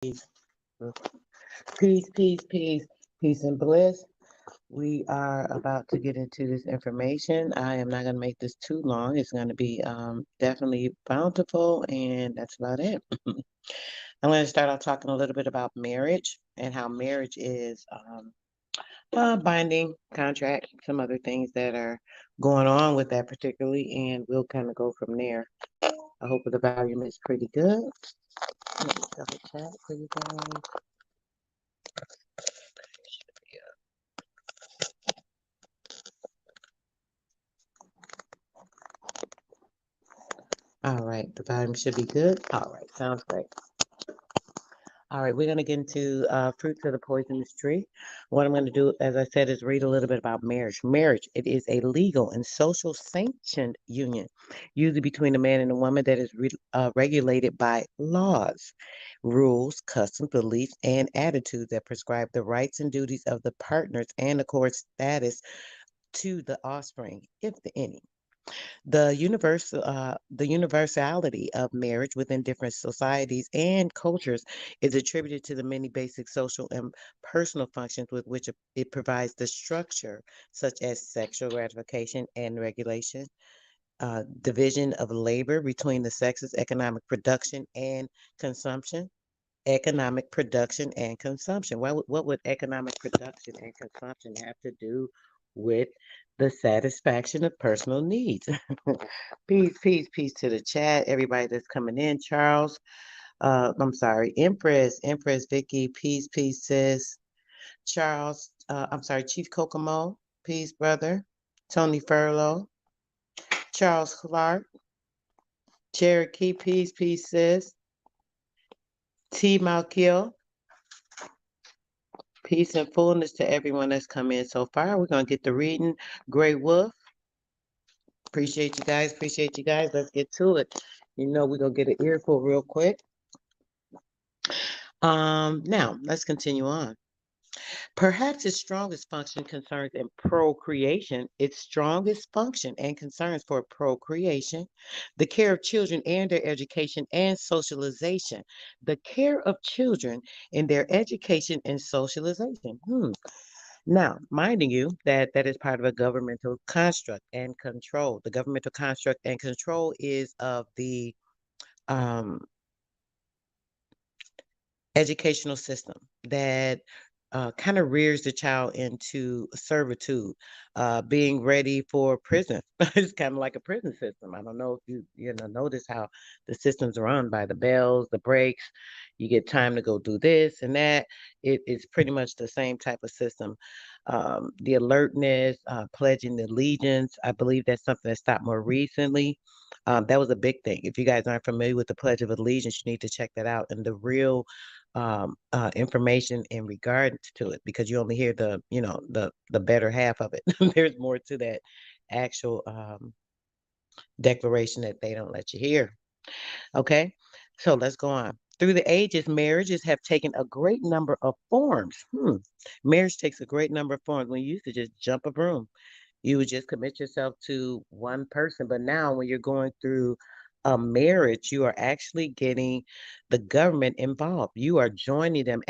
Peace, peace and bliss. We are about to get into this information. I am not going to make this too long. It's going to be definitely bountiful, and that's about it. I'm going to start off talking a little bit about marriage and how marriage is binding contract, some other things that are going on with that particularly, and we'll kind of go from there. I hope the volume is pretty good. Let me double check for you guys. All right, the volume should be good. All right, sounds great. All right, we're going to get into fruits of the poisonous tree. What I'm going to do, as I said, is read a little bit about marriage. Marriage, it is a legal and social sanctioned union, usually between a man and a woman that is regulated by laws, rules, customs, beliefs, and attitudes that prescribe the rights and duties of the partners and accord status to the offspring, if any. The universality of marriage within different societies and cultures is attributed to the many basic social and personal functions with which it provides the structure, such as sexual gratification and regulation, division of labor between the sexes, economic production and consumption. Economic production and consumption. What would economic production and consumption have to do with the satisfaction of personal needs? Peace to the chat. Everybody that's coming in. Charles, I'm sorry, Empress Vicky, peace, sis. Charles, I'm sorry, Chief Kokomo, peace, brother. Tony Furlow, Charles Clark, Cherokee, peace, sis. T. Malkiel, peace and fullness to everyone that's come in so far. We're going to get the reading. Gray Wolf, appreciate you guys. Appreciate you guys. Let's get to it. You know, we're going to get an earful real quick. Now, let's continue on. Perhaps its strongest function concerns in procreation, its strongest function and concerns for procreation, the care of children and their education and socialization. The care of children in their education and socialization. Now, minding you that that is part of a governmental construct and control. The governmental construct and control is of the um, educational system that kind of rears the child into servitude, being ready for prison. It's kind of like a prison system. I don't know if you notice how the system's run by the bells, the breaks. You get time to go do this and that. It's pretty much the same type of system. The alertness, pledging the allegiance. I believe that's something that stopped more recently. That was a big thing. If you guys aren't familiar with the Pledge of Allegiance, you need to check that out. And the real information in regard to it, because you only hear the better half of it. There's more to that actual declaration that they don't let you hear. Okay, so let's go on. Through the ages, marriages have taken a great number of forms. Marriage takes a great number of forms. When you used to just jump a broom, you would just commit yourself to one person. But now, when you're going through a marriage, you are actually getting the government involved. You are joining them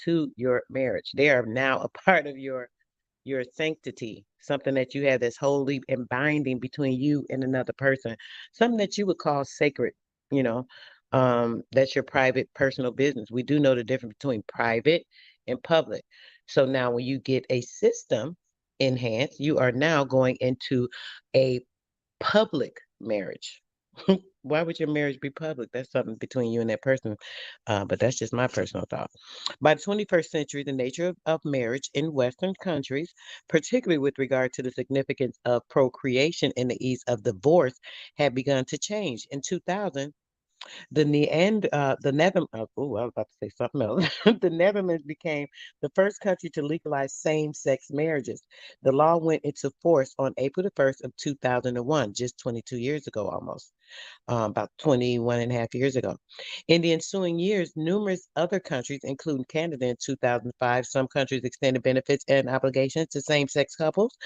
to your marriage. They are now a part of your sanctity, something that you have that's holy and binding between you and another person, something that you would call sacred, you know. That's your private personal business. We do know the difference between private and public. So now when you get a system enhanced, you are now going into a public marriage. Why would your marriage be public? That's something between you and that person. But that's just my personal thought. By the 21st century, the nature of marriage in Western countries, particularly with regard to the significance of procreation and the ease of divorce, had begun to change. In 2000, the Netherlands, oh, I was about to say something else. The Netherlands became the first country to legalize same-sex marriages. The law went into force on April the 1st of 2001, just 22 years ago almost, about 21 and a half years ago. In the ensuing years, numerous other countries, including Canada in 2005, some countries extended benefits and obligations to same-sex couples,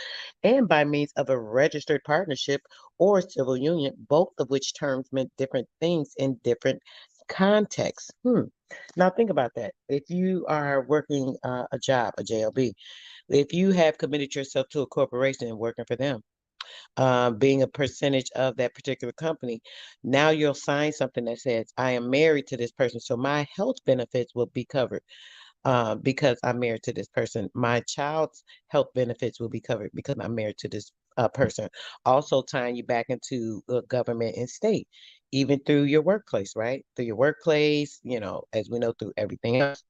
and by means of a registered partnership or civil union, both of which terms meant different things in different Context. Now think about that. If you are working a job, a JLB, if you have committed yourself to a corporation and working for them, being a percentage of that particular company, now you'll sign something that says, I am married to this person, so my health benefits will be covered because I'm married to this person. My child's health benefits will be covered because I'm married to this person. Also tying you back into government and state, even through your workplace, right? Through your workplace, as we know, through everything else.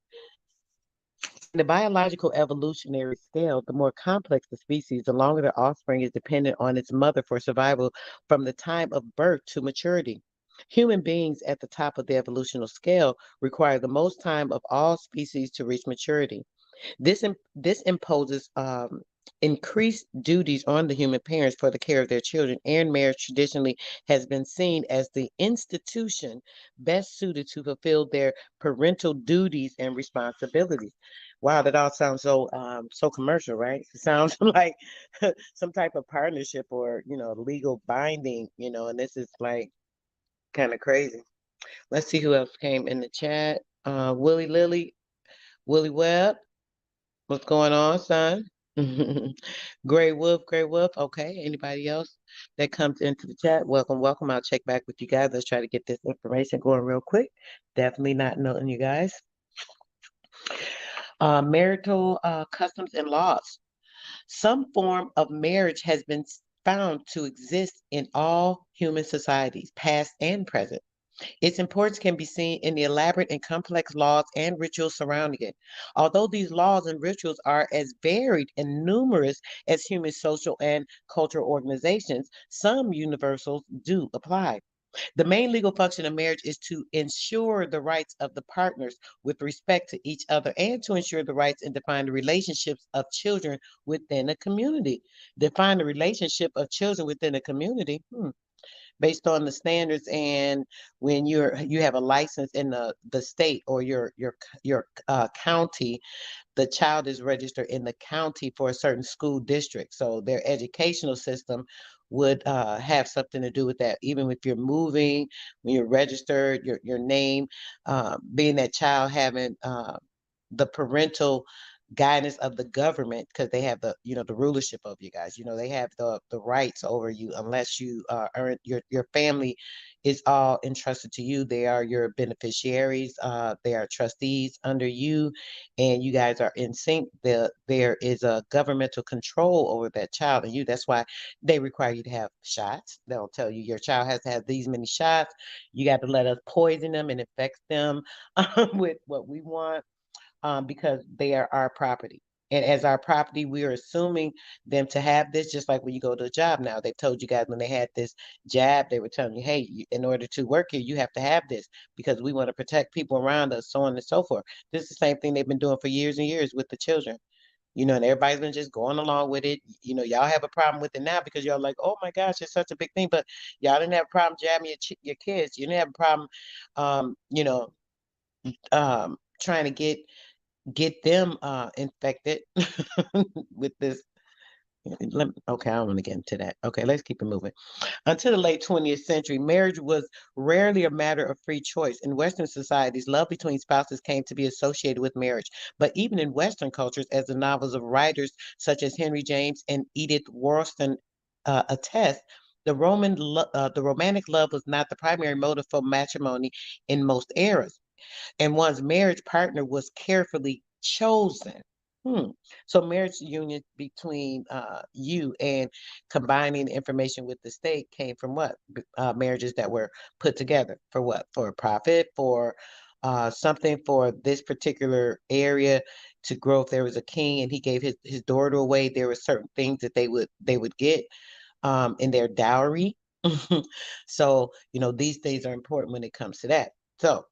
In the biological evolutionary scale, the more complex the species, the longer the offspring is dependent on its mother for survival from the time of birth to maturity. Human beings at the top of the evolutionary scale require the most time of all species to reach maturity. This imposes increased duties on the human parents for the care of their children, and marriage traditionally has been seen as the institution best suited to fulfill their parental duties and responsibilities. Wow, that all sounds so commercial, right? It sounds like some type of partnership or legal binding, and this is like kind of crazy. Let's see who else came in the chat. Willie Lilly, Willie Webb. What's going on, son? Gray Wolf. Okay. Anybody else that comes into the chat? Welcome, welcome. I'll check back with you guys. Let's try to get this information going real quick. Definitely not noting you guys. Marital customs and laws. Some form of marriage has been found to exist in all human societies, past and present. Its importance can be seen in the elaborate and complex laws and rituals surrounding it. Although these laws and rituals are as varied and numerous as human social and cultural organizations, some universals do apply. The main legal function of marriage is to ensure the rights of the partners with respect to each other and to ensure the rights and define the relationships of children within a community. Define the relationship of children within a community. Based on the standards and when you have a license in the state or your county, the child is registered in the county for a certain school district, so their educational system would have something to do with that. Even if you're moving, when you're registered, your name, being that child having the parental guidance of the government, because they have the rulership of you guys. They have the rights over you unless you earn your family is all entrusted to you. They are your beneficiaries. They are trustees under you, and you guys are in sync. There is a governmental control over that child and you. That's why they require you to have shots. They'll tell you your child has to have these many shots. You got to let us poison them and infect them with what we want, because they are our property. And as our property, we are assuming them to have this, just like when you go to a job now. They told you guys when they had this jab, they were telling you, hey, in order to work here, you have to have this because we want to protect people around us, so on and so forth. This is the same thing they've been doing for years and years with the children. And everybody's been just going along with it. Y'all have a problem with it now because y'all like, oh my gosh, it's such a big thing. But y'all didn't have a problem jabbing your kids. You didn't have a problem, um, you know, trying to get them infected with this. Okay, I don't want to get into that. Okay, let's keep it moving. Until the late 20th century, marriage was rarely a matter of free choice. In Western societies, love between spouses came to be associated with marriage. But even in Western cultures, as the novels of writers such as Henry James and Edith Wharton attest, the romantic love was not the primary motive for matrimony in most eras, and one's marriage partner was carefully chosen. So marriage union between you and combining information with the state came from what? Marriages that were put together for what? For a profit, for something for this particular area to grow. If there was a king and he gave his daughter away, there were certain things that they would get in their dowry. So, these days are important when it comes to that. So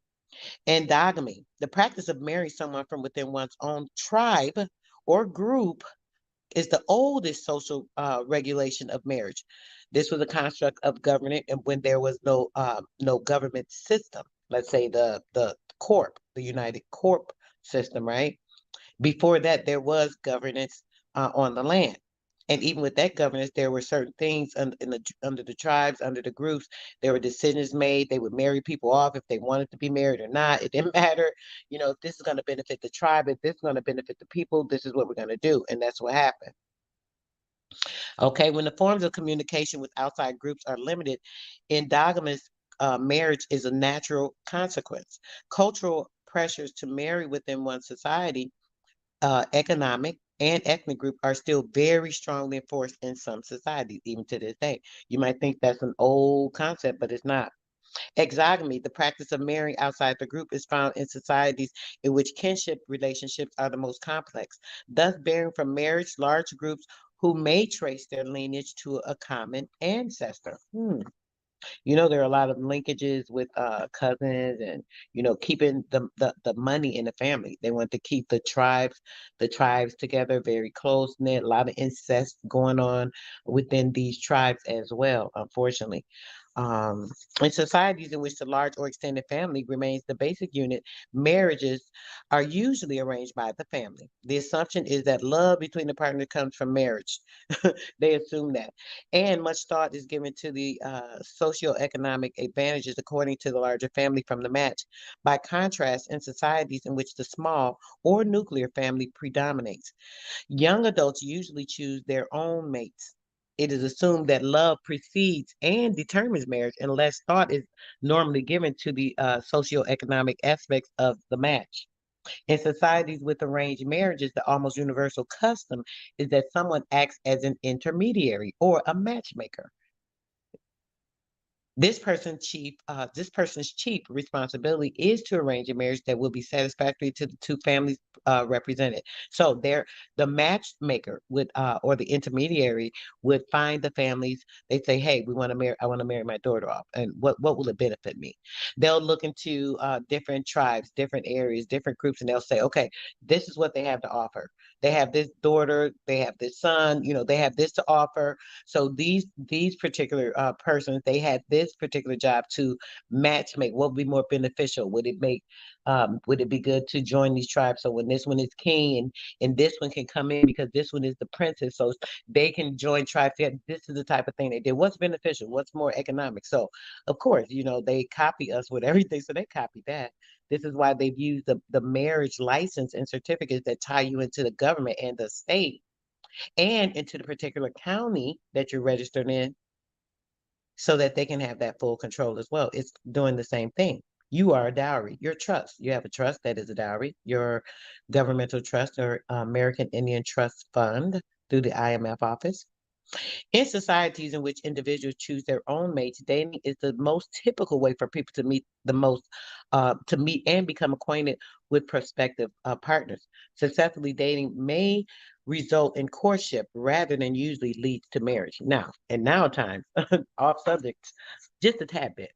endogamy, the practice of marrying someone from within one's own tribe or group, is the oldest social regulation of marriage. This was a construct of government, and when there was no government system, let's say the United Corp system, right? Before that, there was governance on the land. And even with that governance, there were certain things under the tribes, under the groups. There were decisions made. They would marry people off if they wanted to be married or not. It didn't matter. If this is going to benefit the tribe, if this is going to benefit the people, this is what we're going to do. And that's what happened. Okay, when the forms of communication with outside groups are limited, endogamous marriage is a natural consequence. Cultural pressures to marry within one society, economic and ethnic group, are still very strongly enforced in some societies, even to this day. You might think that's an old concept, but it's not. Exogamy, the practice of marrying outside the group, is found in societies in which kinship relationships are the most complex, thus bearing from marriage large groups who may trace their lineage to a common ancestor. There are a lot of linkages with cousins and keeping the money in the family. They want to keep the tribes together, very close knit. A lot of incest going on within these tribes as well, unfortunately. Um, in societies in which the large or extended family remains the basic unit, marriages are usually arranged by the family. The assumption is that love between the partners comes from marriage. They assume that. And much thought is given to the socioeconomic advantages according to the larger family from the match. By contrast, in societies in which the small or nuclear family predominates, young adults usually choose their own mates. It is assumed that love precedes and determines marriage, unless thought is normally given to the socioeconomic aspects of the match. In societies with arranged marriages, the almost universal custom is that someone acts as an intermediary or a matchmaker. This person's chief responsibility is to arrange a marriage that will be satisfactory to the two families represented. So the matchmaker would or the intermediary would find the families. They say, "Hey, I want to marry my daughter off, and what will it benefit me?" They'll look into different tribes, different areas, different groups, and they'll say, "Okay, this is what they have to offer. They have this daughter, they have this son. They have this to offer." So these particular persons, they had this particular job to match make. What would be more beneficial? Would it be good to join these tribes? So when this one is king and this one can come in because this one is the princess, so they can join tribes. Yeah, this is the type of thing they did. What's beneficial? What's more economic? So of course, they copy us with everything, so they copy that. This is why they've used the marriage license and certificates that tie you into the government and the state and into the particular county that you're registered in so that they can have that full control as well. It's doing the same thing. You are a dowry. Your trust. You have a trust that is a dowry. Your governmental trust or American Indian Trust Fund through the IMF office. In societies in which individuals choose their own mates, dating is the most typical way for people to meet and become acquainted with prospective partners. Successfully dating may result in courtship rather than usually leads to marriage. Now times, off subjects, just a tad bit.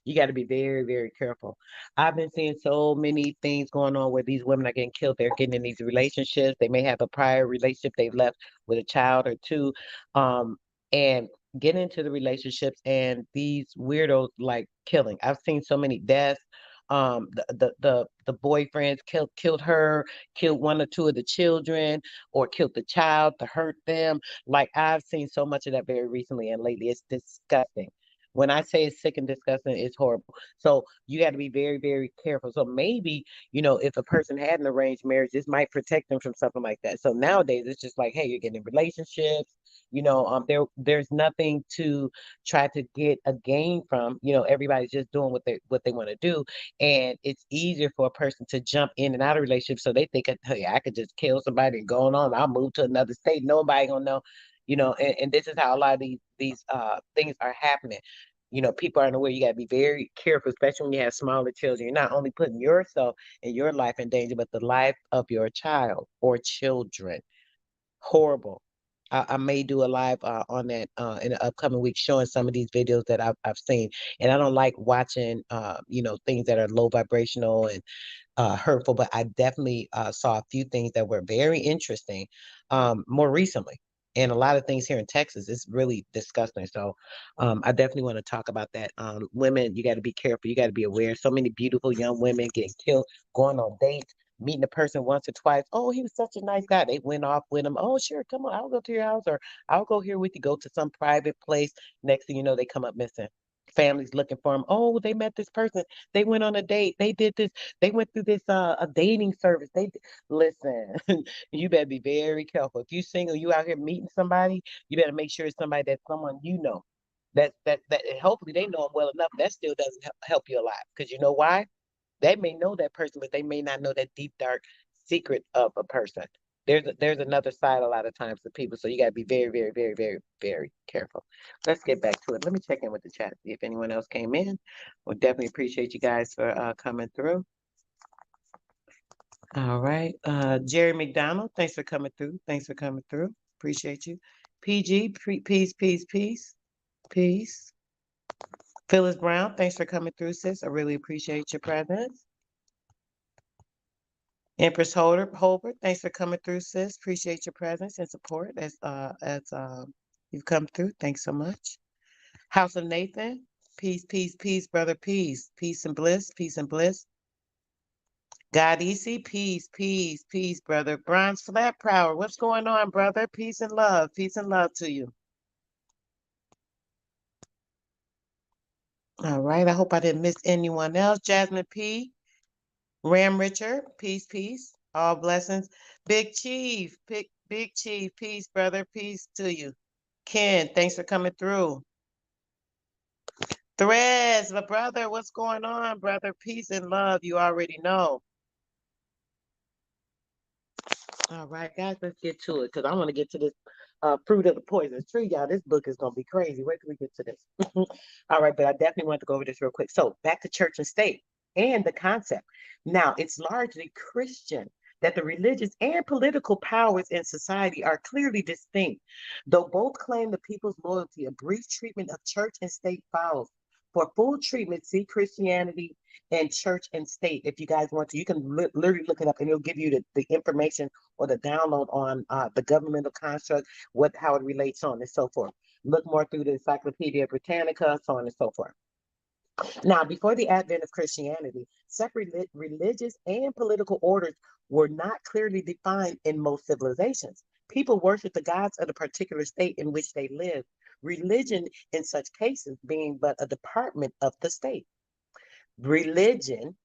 You got to be very, very careful. I've been seeing so many things going on where these women are getting killed. They're getting in these relationships. They may have a prior relationship they've left with a child or two, and get into the relationships and these weirdos like killing. I've seen so many deaths. The boyfriends killed her, killed one or two of the children, or killed the child to hurt them. Like I've seen so much of that very recently and lately. It's disgusting. When I say it's sick and disgusting, it's horrible. So you got to be very, very careful. So maybe, if a person had an arranged marriage, this might protect them from something like that. So nowadays it's just like, hey, you're getting in relationships, there's nothing to try to get a gain from. Everybody's just doing what they want to do. And it's easier for a person to jump in and out of relationships. So they think, hey, I could just kill somebody and go on. I'll move to another state. Nobody gonna know. And this is how a lot of these things are happening. People aren't aware. You got to be very careful, especially when you have smaller children. You're not only putting yourself and your life in danger, but the life of your child or children. Horrible. I may do a live on that in the upcoming week, showing some of these videos that I've seen. And I don't like watching, things that are low vibrational and hurtful, but I definitely saw a few things that were very interesting more recently. And a lot of things here in Texas, it's really disgusting. So I definitely want to talk about that. Women, you got to be careful. You got to be aware. So many beautiful young women getting killed, going on dates, meeting a person once or twice. Oh, he was such a nice guy. They went off with him. Oh, sure, come on, I'll go to your house, or I'll go here with you. Go to some private place. Next thing you know, they come up missing. Families looking for them. Oh, they met this person. They went on a date. They did this. They went through this a dating service. Listen. You better be very careful. If you single, you out here meeting somebody, you better make sure it's somebody that's someone you know. That hopefully they know them well enough. That still doesn't help you a lot because you know why? They may know that person, but they may not know that deep dark secret of a person. There's another side a lot of times to people, so you got to be very, very, very, very, very careful. Let's get back to it. Let me check in with the chat, see if anyone else came in. We'll definitely appreciate you guys for coming through. All right, Jerry McDonald, thanks for coming through. Thanks for coming through. Appreciate you. PG, peace, peace, peace, peace. Phyllis Brown, thanks for coming through, sis. I really appreciate your presence. Empress Holbert, thanks for coming through, sis. Appreciate your presence and support as you've come through. Thanks so much. House of Nathan, peace, peace, peace, brother, peace, peace and bliss, peace and bliss. God easy, peace, peace, peace, brother. Bronze Flat Power, what's going on, brother? Peace and love to you. All right, I hope I didn't miss anyone else. Jasmine P. Ram Richard, peace, peace, all blessings. Big Chief, Big Chief, peace, brother, peace to you. Ken, thanks for coming through. Threads, my brother, what's going on, brother? Peace and love, you already know. All right, guys, let's get to it because I want to get to this fruit of the poisonous tree, y'all. This book is going to be crazy. Wait till we get to this. All right, but I definitely want to go over this real quick. So back to church and state and the concept. Now, it's largely Christian that the religious and political powers in society are clearly distinct. Though both claim the people's loyalty, a brief treatment of church and state follows. For full treatment, see Christianity and church and state. If you guys want to, you can literally look it up and it'll give you the information or the download on the governmental construct, how it relates on and so forth. Look more through the Encyclopedia Britannica, so on and so forth. Now, before the advent of Christianity, separate religious and political orders were not clearly defined in most civilizations. People worshiped the gods of the particular state in which they lived, religion in such cases being but a department of the state. Religion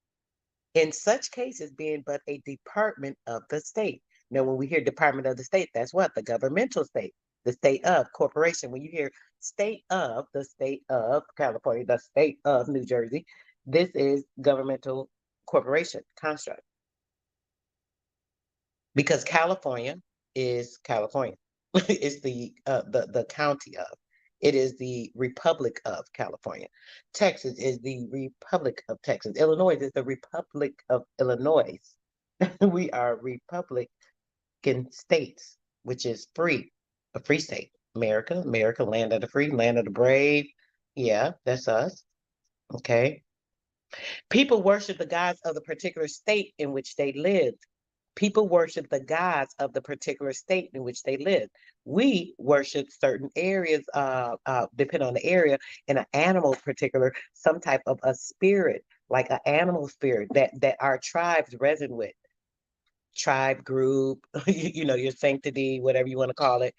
in such cases being but a department of the state. Now, when we hear department of the state, that's what? The governmental state, the state of corporation. When you hear state of, the state of California, the state of New Jersey, this is governmental corporation construct. Because California is California. It's the county of. It is the Republic of California. Texas is the Republic of Texas. Illinois is the Republic of Illinois. We are Republican states, which is free, a free state. America, land of the free, land of the brave. Yeah, that's us. Okay. People worship the gods of the particular state in which they lived. People worship the gods of the particular state in which they live. We worship certain areas, depending on the area, in an animal particular, some type of a spirit, like an animal spirit that our tribes reson with. Tribe group, your sanctity, whatever you want to call it.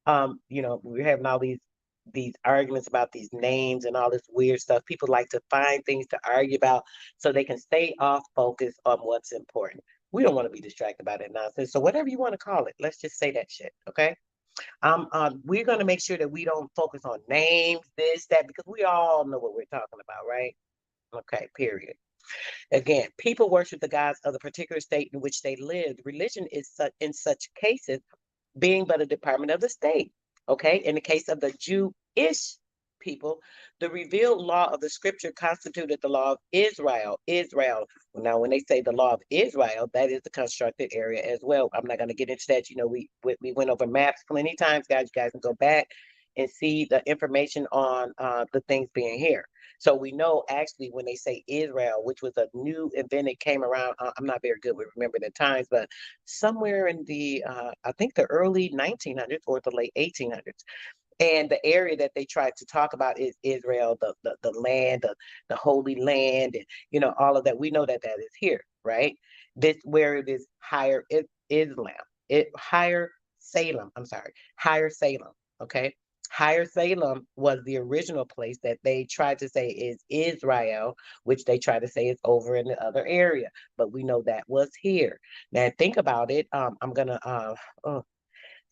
We're having all these arguments about these names and all this weird stuff. People like to find things to argue about so they can stay off focus on what's important. We don't want to be distracted by that nonsense. So whatever you want to call it, let's just say that shit, okay? We're going to make sure that we don't focus on names, this, that, because we all know what we're talking about, right? Okay, period. Again, people worship the gods of the particular state in which they lived. Religion is in such cases being but a department of the state. Okay, in the case of the Jewish people, the revealed law of the scripture constituted the law of Israel. Now, when they say the law of Israel, that is the constructed area as well. I'm not going to get into that. We went over maps plenty times, guys. You guys can go back and see the information on the things being here. So we know actually when they say Israel, which was a new event that came around, I'm not very good with remembering the times, but somewhere in the, I think the early 1900s or the late 1800s. And the area that they tried to talk about is Israel, the land, the Holy Land, and all of that. We know that is here, right? This where it is higher Islam, higher Salem. I'm sorry, higher Salem. Okay, higher Salem was the original place that they tried to say is Israel, which they try to say is over in the other area, but we know that was here. Now think about it. I'm gonna oh,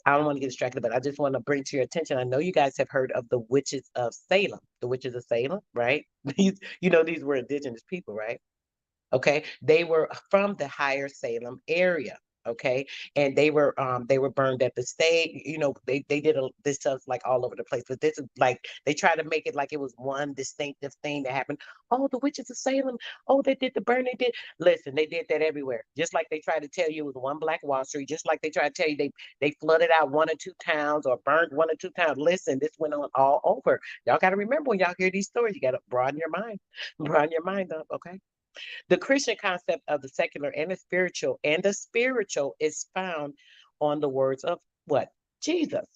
I don't want to get distracted, but I just want to bring to your attention. I know you guys have heard of the witches of Salem, the witches of Salem, right? These were indigenous people, right? Okay, they were from the higher Salem area. Okay, and they were burned at the stake. They did this stuff like all over the place, but this is like they try to make it like it was one distinctive thing that happened. Oh, the witches of Salem. Oh, they did the burn. They did. Listen, they did that everywhere. Just like they tried to tell you it was one Black Wall Street. Just like they tried to tell you they flooded out one or two towns or burned one or two towns. Listen, this went on all over. Y'all got to remember when y'all hear these stories, you got to broaden your mind up. Okay. The Christian concept of the secular and the spiritual is found on the words of what? Jesus.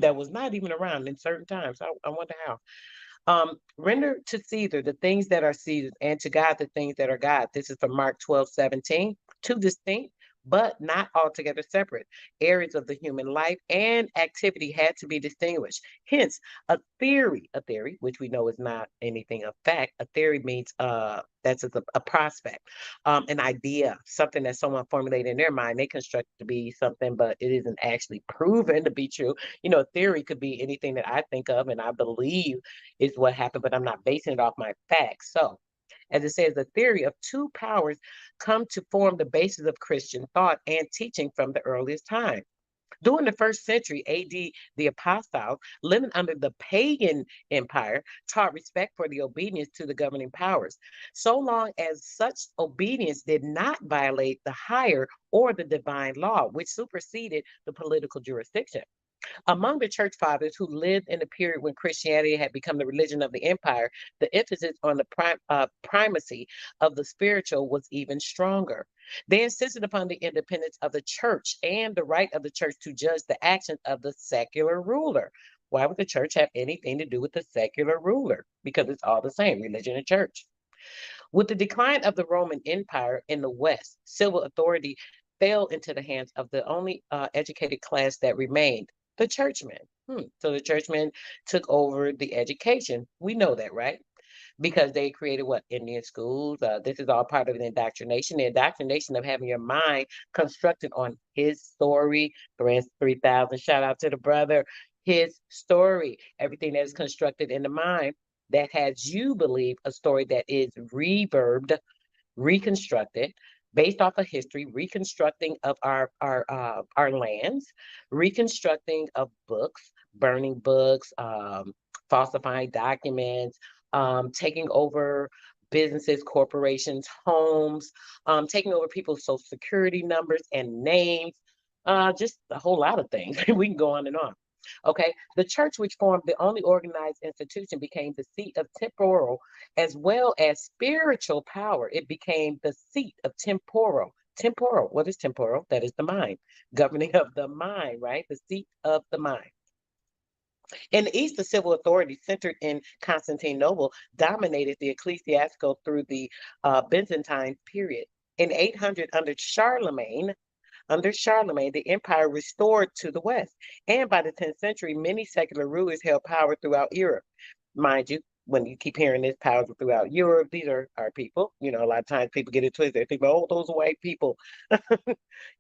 That was not even around in certain times. I wonder how. Render to Caesar the things that are Caesar's, and to God the things that are God. This is from Mark 12:17. Two distinct, but not altogether separate areas of the human life and activity had to be distinguished. Hence, a theory, which we know is not anything of fact. A theory means that's a prospect, an idea, something that someone formulated in their mind. They construct it to be something, but it isn't actually proven to be true. A theory could be anything that I think of and I believe is what happened, but I'm not basing it off my facts. So, as it says, the theory of two powers come to form the basis of Christian thought and teaching from the earliest time. During the first century AD, the apostles, living under the pagan empire, taught respect for the obedience to the governing powers, so long as such obedience did not violate the higher or the divine law, which superseded the political jurisdiction. Among the church fathers who lived in the period when Christianity had become the religion of the empire, the emphasis on the primacy of the spiritual was even stronger. They insisted upon the independence of the church and the right of the church to judge the actions of the secular ruler. Why would the church have anything to do with the secular ruler? Because it's all the same, religion and church. With the decline of the Roman Empire in the West, civil authority fell into the hands of the only educated class that remained, the churchmen. So the churchmen took over the education. We know that, right? Because they created what? Indian schools. This is all part of the indoctrination of having your mind constructed on his story. 3,000, shout out to the brother. His story, everything that is constructed in the mind that has you believe a story that is reverbed, reconstructed based off of history, reconstructing of our lands, reconstructing of books, burning books, falsifying documents, taking over businesses, corporations, homes, taking over people's social security numbers and names, just a whole lot of things. We can go on and on. Okay, the church, which formed the only organized institution, became the seat of temporal as well as spiritual power. It became the seat of temporal. Temporal, what is temporal? That is the mind, governing of the mind, right? The seat of the mind. In the East, the civil authority centered in Constantinople dominated the ecclesiastical through the Byzantine period. In 800, under Charlemagne, the empire restored to the West. And by the 10th century, many secular rulers held power throughout Europe. Mind you, when you keep hearing this power throughout Europe, these are our people. A lot of times people get it twisted. They think, oh, those white people.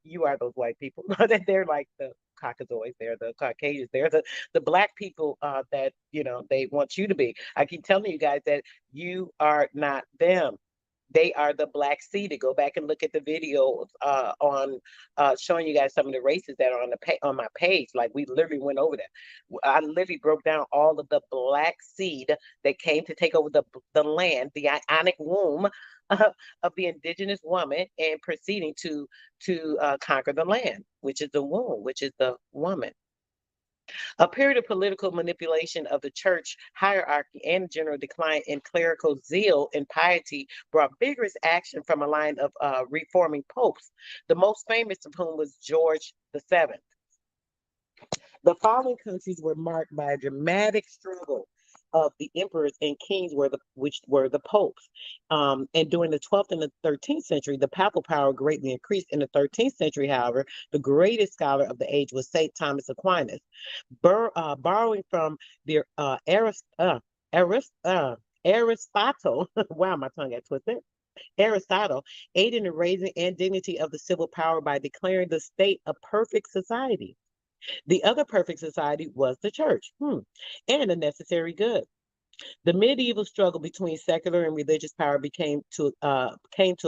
You are those white people. They're like the Caucasoids, they're the Caucasians, they're the black people that they want you to be. I keep telling you guys that you are not them. They are the black seeded. Go back and look at the videos on showing you guys some of the races that are on my page. Like we literally went over that. I literally broke down all of the black seed that came to take over the land, the ionic womb of the indigenous woman, and proceeding to conquer the land, which is the womb, which is the woman. A period of political manipulation of the church hierarchy and general decline in clerical zeal and piety brought vigorous action from a line of reforming popes, the most famous of whom was George VII. The following countries were marked by a dramatic struggle of the emperors and kings which were the popes. And during the 12th and the 13th century, the papal power greatly increased. In the 13th century, however, the greatest scholar of the age was Saint Thomas Aquinas, borrowing from the Aristotle. Wow, my tongue got twisted. Aristotle aided in raising and dignity of the civil power by declaring the state a perfect society. The other perfect society was the church, and a necessary good. The medieval struggle between secular and religious power came to a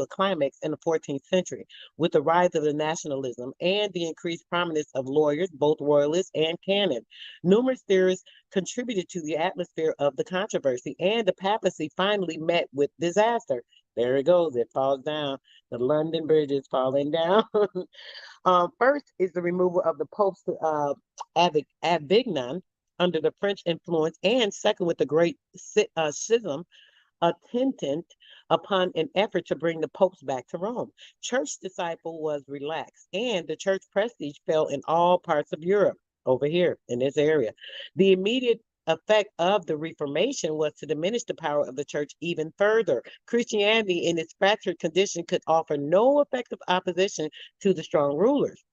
climax in the 14th century with the rise of the nationalism and the increased prominence of lawyers, both royalists and canon. Numerous theorists contributed to the atmosphere of the controversy, and the papacy finally met with disaster. There it goes, it falls down. The London Bridge is falling down. First is the removal of the Pope's Avignon under the French influence, and second, with the Great Schism, attendant upon an effort to bring the popes back to Rome. Church disciple was relaxed, and the church prestige fell in all parts of Europe, over here in this area. The immediate effect of the Reformation was to diminish the power of the church even further. Christianity, in its fractured condition, could offer no effective opposition to the strong rulers.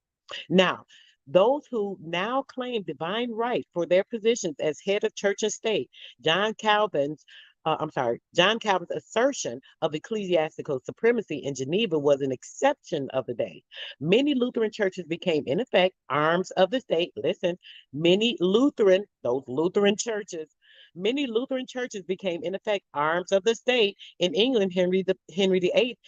Now, those who now claim divine right for their positions as head of church and state, John Calvin's John Calvin's assertion of ecclesiastical supremacy in Geneva was an exception of the day. Many Lutheran churches became, in effect, arms of the state. Listen, those Lutheran churches, many Lutheran churches became, in effect, arms of the state. In England, Henry VIII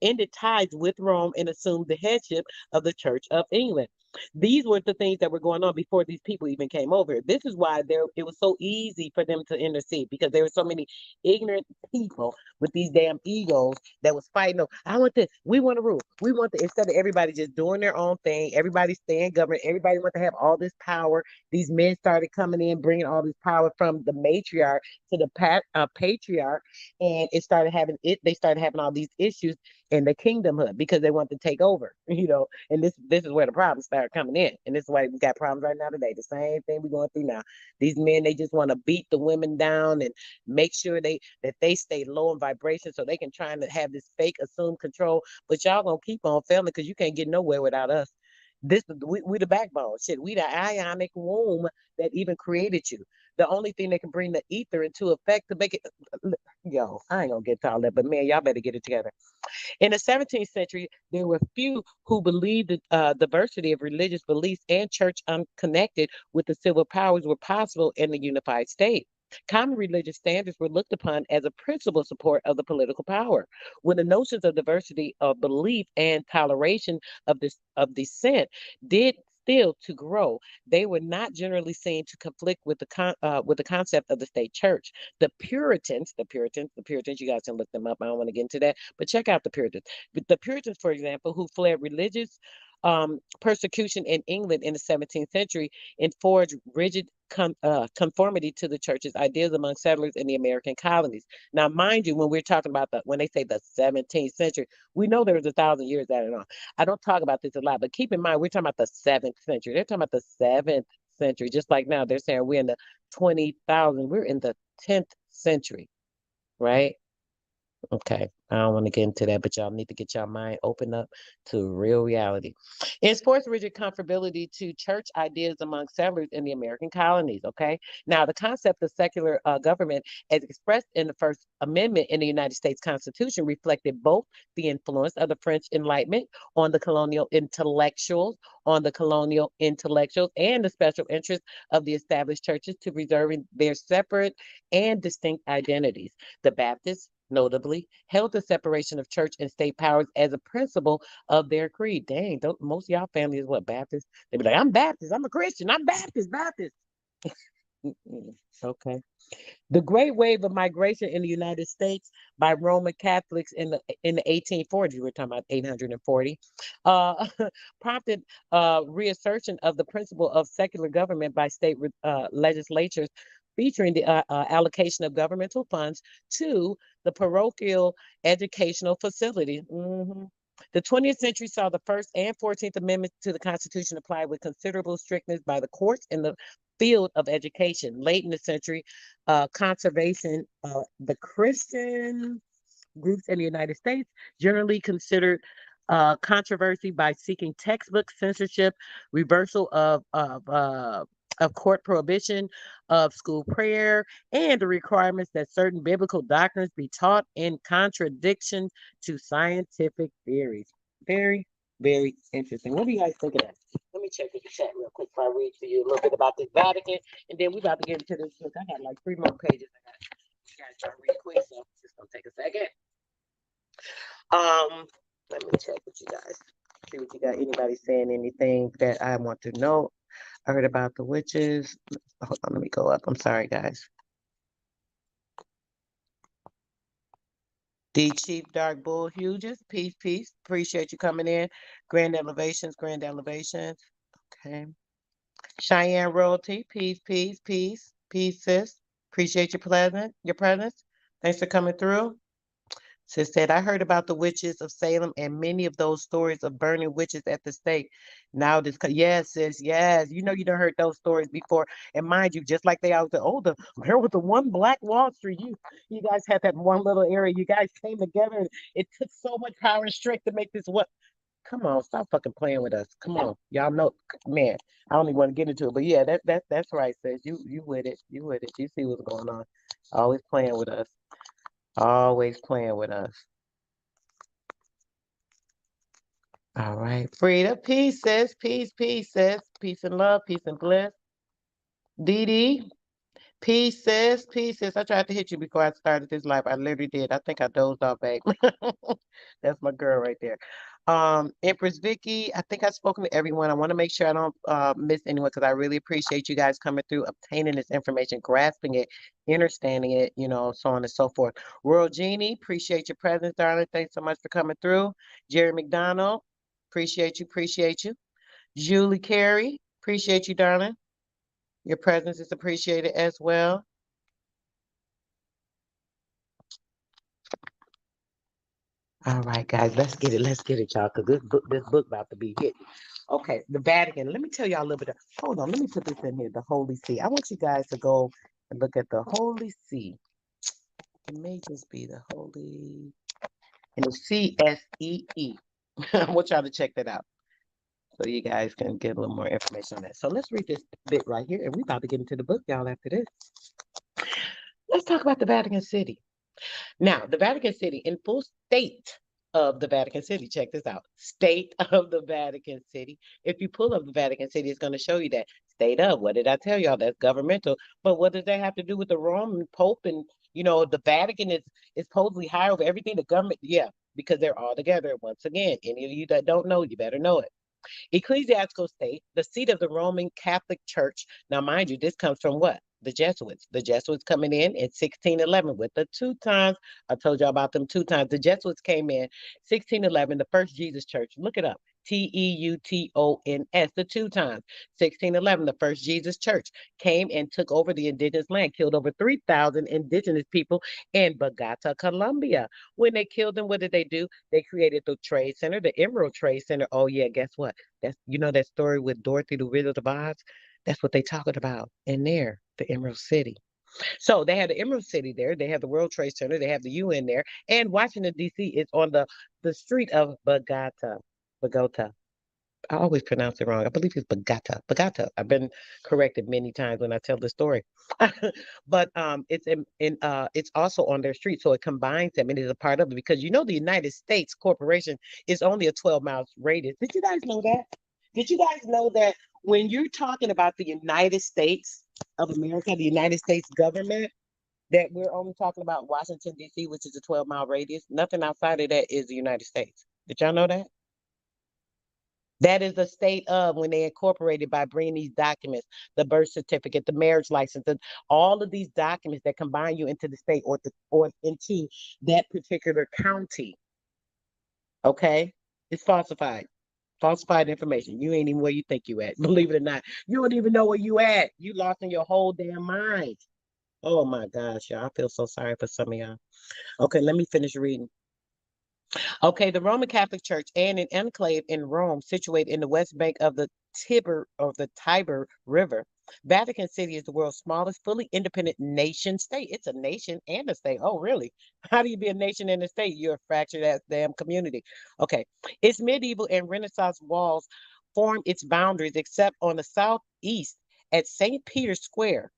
ended ties with Rome and assumed the headship of the Church of England. These were the things that were going on before these people even came over. This is why it was so easy for them to intercede, because there were so many ignorant people with these damn egos that was fighting. Oh, I want this. We want to rule. We want this. Instead of everybody just doing their own thing, everybody staying government. Everybody want to have all this power. These men started coming in, bringing all this power from the matriarch to the patriarch, and They started having all these issues in the kingdomhood because they want to take over. And this is where the problems start coming in, and this is why we got problems right now today. The same thing we're going through now. These men, they just want to beat the women down and make sure that they stay low in vibration so they can try and have this fake assumed control. But y'all gonna keep on failing because you can't get nowhere without us. We the backbone. Shit, we the ionic womb that even created you. The only thing that can bring the ether into effect to make it. Yo, I ain't gonna get to all that, but man, y'all better get it together. In the 17th century, there were few who believed that diversity of religious beliefs and church unconnected with the civil powers were possible in the unified state. Common religious standards were looked upon as a principal support of the political power. When the notions of diversity of belief and toleration of dissent did still to grow, they were not generally seen to conflict with the concept of the state church. The Puritans, you guys can look them up. I don't want to get into that, but check out the Puritans. The Puritans, for example, who fled religious persecution in England in the 17th century, enforced rigid conformity to the church's ideas among settlers in the American colonies. Now, mind you, when we're talking about when they say the 17th century, we know there was 1,000 years added on. I don't talk about this a lot, but keep in mind, we're talking about the 7th century. They're talking about the 7th century, just like now they're saying we're in the 20,000. We're in the 10th century, right? Okay, I don't want to get into that, but y'all need to get your mind open up to real reality. Enforce rigid conformability to church ideas among settlers in the American colonies. Okay, now the concept of secular government, as expressed in the First Amendment in the United States Constitution, reflected both the influence of the French Enlightenment on the colonial intellectuals, and the special interest of the established churches to preserving their separate and distinct identities. The Baptists, notably, held the separation of church and state powers as a principle of their creed. Dang, most of y'all family is what, Baptist? They be like, I'm Baptist, I'm a Christian, I'm Baptist. Okay. The Great Wave of Migration in the United States by Roman Catholics in the 1840s, we're talking about 840, uh, prompted reassertion of the principle of secular government by state legislatures, featuring the allocation of governmental funds to the parochial educational facilities. The 20th century saw the First and 14th Amendments to the Constitution applied with considerable strictness by the courts in the field of education. Late in the century, conservation, the Christian groups in the United States generally considered controversy by seeking textbook censorship, reversal of court prohibition of school prayer, and the requirements that certain biblical doctrines be taught in contradiction to scientific theories. Very, very interesting. What do you guys think of that? Let me check the chat real quick before I read to you a little bit about this Vatican, and then we're about to get into this book. I got like 3 more pages. I got you guys try to read quick, so it's gonna take a second. Um, Let me check with you guys. See what you got. Anybody saying anything that I want to know? I heard about the witches. Hold on, let me go up. I'm sorry, guys. The Chief Dark Bull Hughes. Peace, peace. Appreciate you coming in. Grand elevations, grand elevations. Okay. Cheyenne Royalty. Peace, peace, peace, peace, sis. Appreciate your presence. Thanks for coming through. Sis said, I heard about the witches of Salem and many of those stories of burning witches at the stake. Now this, yes, sis, yes. You done heard those stories before. And mind you, just like they always say, oh, there was the one Black Wall Street. You guys had that one little area. You guys came together and it took so much power and strength to make this what? Come on, stop fucking playing with us. Come on. Y'all know, man, I don't even want to get into it. But yeah, that's right, sis. You with it. You with it. You see what's going on. Always playing with us. Always playing with us. All right. Frida, peace, sis. Peace, peace, sis. Peace and love, peace and bliss. Dee Dee, peace, sis. Peace, sis. I tried to hit you before I started this live. I literally did. I think I dozed off, babe. That's my girl right there. Empress Vicky, I think I've spoken to everyone. I want to make sure I don't miss anyone because I really appreciate you guys coming through, obtaining this information, grasping it, understanding it, so on and so forth. Royal Genie, appreciate your presence, darling. Thanks so much for coming through. Jerry McDonald, appreciate you, appreciate you. Julie Carey, appreciate you, darling. Your presence is appreciated as well. All right, guys, let's get it. Let's get it, y'all, because this book about to be hit. Okay, the Vatican. Let me tell y'all a little bit. Hold on, let me put this in here. The Holy See. I want you guys to go and look at the Holy See. It may just be the Holy, and it's CSEE. I want y'all to check that out so you guys can get a little more information on that. So let's read this bit right here, and we're about to get into the book, y'all. After this, let's talk about the Vatican City. Now, the Vatican City, in full state of the Vatican City, check this out. State of the Vatican City. If you pull up the Vatican City, it's going to show you that state of. What did I tell y'all? That's governmental. But what does that have to do with the Roman Pope and the Vatican is supposedly higher over everything? The government, yeah, because they're all together. Once again, any of you that don't know, you better know it. Ecclesiastical state, the seat of the Roman Catholic Church. Now, mind you, this comes from what? The Jesuits. The Jesuits coming in 1611 with the Teutons. I told y'all about them Teutons. The Jesuits came in 1611, the first Jesus Church. Look it up. Teutons, the Teutons. 1611, the first Jesus Church came and took over the indigenous land, killed over 3,000 indigenous people in Bogota, Colombia. When they killed them, what did they do? They created the Trade Center, the Emerald Trade Center. Oh yeah, guess what? That's that story with Dorothy the Wizard of Oz. That's what they talking about in there, the Emerald City. So they have the Emerald City there. They have the World Trade Center. They have the UN there, and Washington D.C. is on the street of Bogota. Bogota. I always pronounce it wrong. I believe it's Bogota. Bogota. I've been corrected many times when I tell the story. But it's also on their street, so it combines them and is a part of it because the United States corporation is only a 12 miles radius. Did you guys know that? Did you guys know that when you're talking about the United States of America, the United States government, that we're only talking about Washington D.C., which is a 12-mile radius. Nothing outside of that is the United States. Did y'all know that? That is the state of when they incorporated by bringing these documents, the birth certificate, the marriage license, all of these documents that combine you into the state or into that particular county. Okay, it's falsified. Falsified information. You ain't even where you think you at. Believe it or not, you don't even know where you at. You lost in your whole damn mind. Oh my gosh, y'all. I feel so sorry for some of y'all. Okay, let me finish reading. Okay, the Roman Catholic Church and an enclave in Rome, situated in the west bank of the Tiber River, Vatican City is the world's smallest fully independent nation state. It's a nation and a state. Oh, really? How do you be a nation and a state? You're a fractured ass damn community. Okay. Its medieval and Renaissance walls form its boundaries, except on the southeast at St. Peter's Square.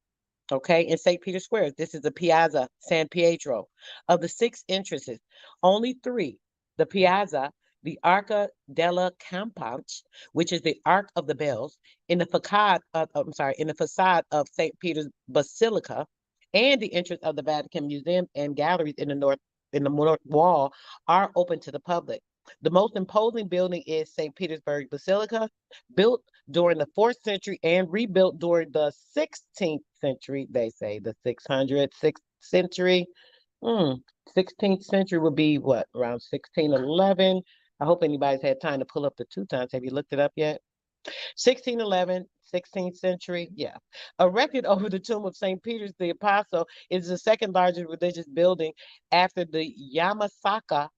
Okay, in St. Peter's Square, this is the Piazza San Pietro. Of the six entrances, only three, the Piazza, the Arca della Campanche, which is the Arc of the Bells, in the facade of, I'm sorry, in the facade of St. Peter's Basilica, and the entrance of the Vatican Museum and galleries in the north wall are open to the public. The most imposing building is St. Petersburg Basilica, built during the 4th century and rebuilt during the 16th century. They say the 606th century. Hmm, 16th century would be what, around 1611? I hope anybody's had time to pull up the two times. Have you looked it up yet? 1611, 16th century. Yeah. Erected over the tomb of St. Peter's the Apostle is the second largest religious building after the Yamasaka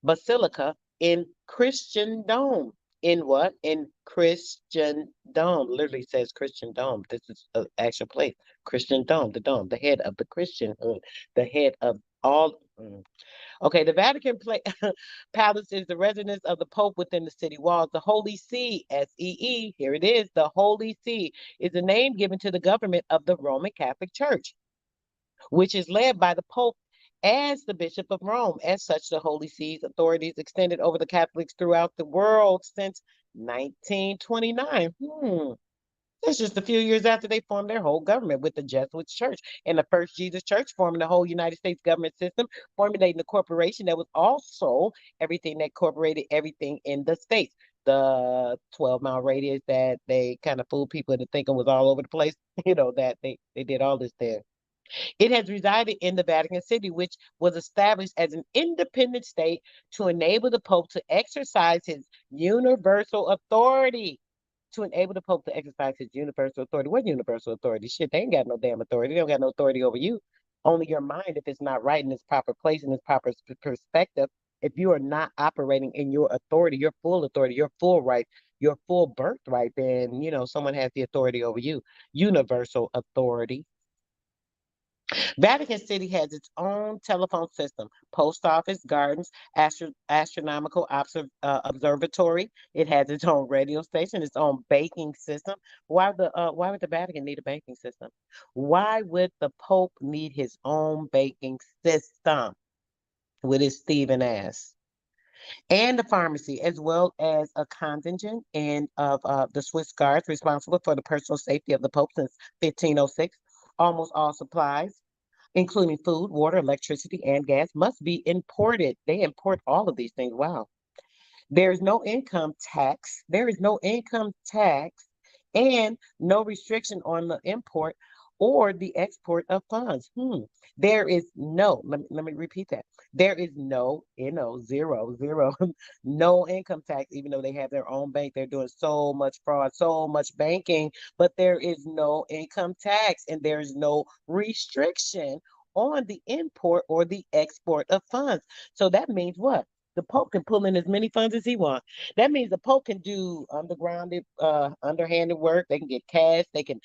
Basilica in Christian Dome. In what? In Christian Dome. Literally says Christian Dome. This is an actual place. Christian Dome, the head of the Christianhood, the head of all. Okay, the Vatican Palace is the residence of the Pope within the city walls. The Holy See, SEE, here it is, the Holy See is the name given to the government of the Roman Catholic Church, which is led by the Pope as the Bishop of Rome. As such, the Holy See's authorities extended over the Catholics throughout the world since 1929. That's just a few years after they formed their whole government with the Jesuit Church and the First Jesus Church, forming the whole United States government system, formulating the corporation that was also everything that incorporated everything in the states. The 12-mile radius that they kind of fooled people into thinking was all over the place, that they did all this there. It has resided in the Vatican City, which was established as an independent state to enable the Pope to exercise his universal authority. To enable the Pope to exercise his universal authority. What universal authority? Shit, they ain't got no damn authority. They don't got no authority over you. Only your mind, if it's not right in its proper place, in its proper perspective, if you are not operating in your authority, your full right, your full birthright, then, someone has the authority over you. Universal authority. Vatican City has its own telephone system, post office, gardens, astronomical observatory. It has its own radio station, its own banking system. Why would the Vatican need a banking system? Why would the Pope need his own banking system with his Stephen ass? And the pharmacy, as well as a contingent and of the Swiss guards responsible for the personal safety of the Pope since 1506. Almost all supplies, including food, water, electricity, and gas, must be imported. They import all of these things. Wow. There is no income tax. There is no income tax and no restriction on the import or the export of funds. There is no, let me repeat that. There is no, zero, zero, no income tax, even though they have their own bank. They're doing so much fraud, so much banking, but there is no income tax and there is no restriction on the import or the export of funds. So that means what? The Pope can pull in as many funds as he wants. That means the Pope can do underhanded work. They can get cash. They can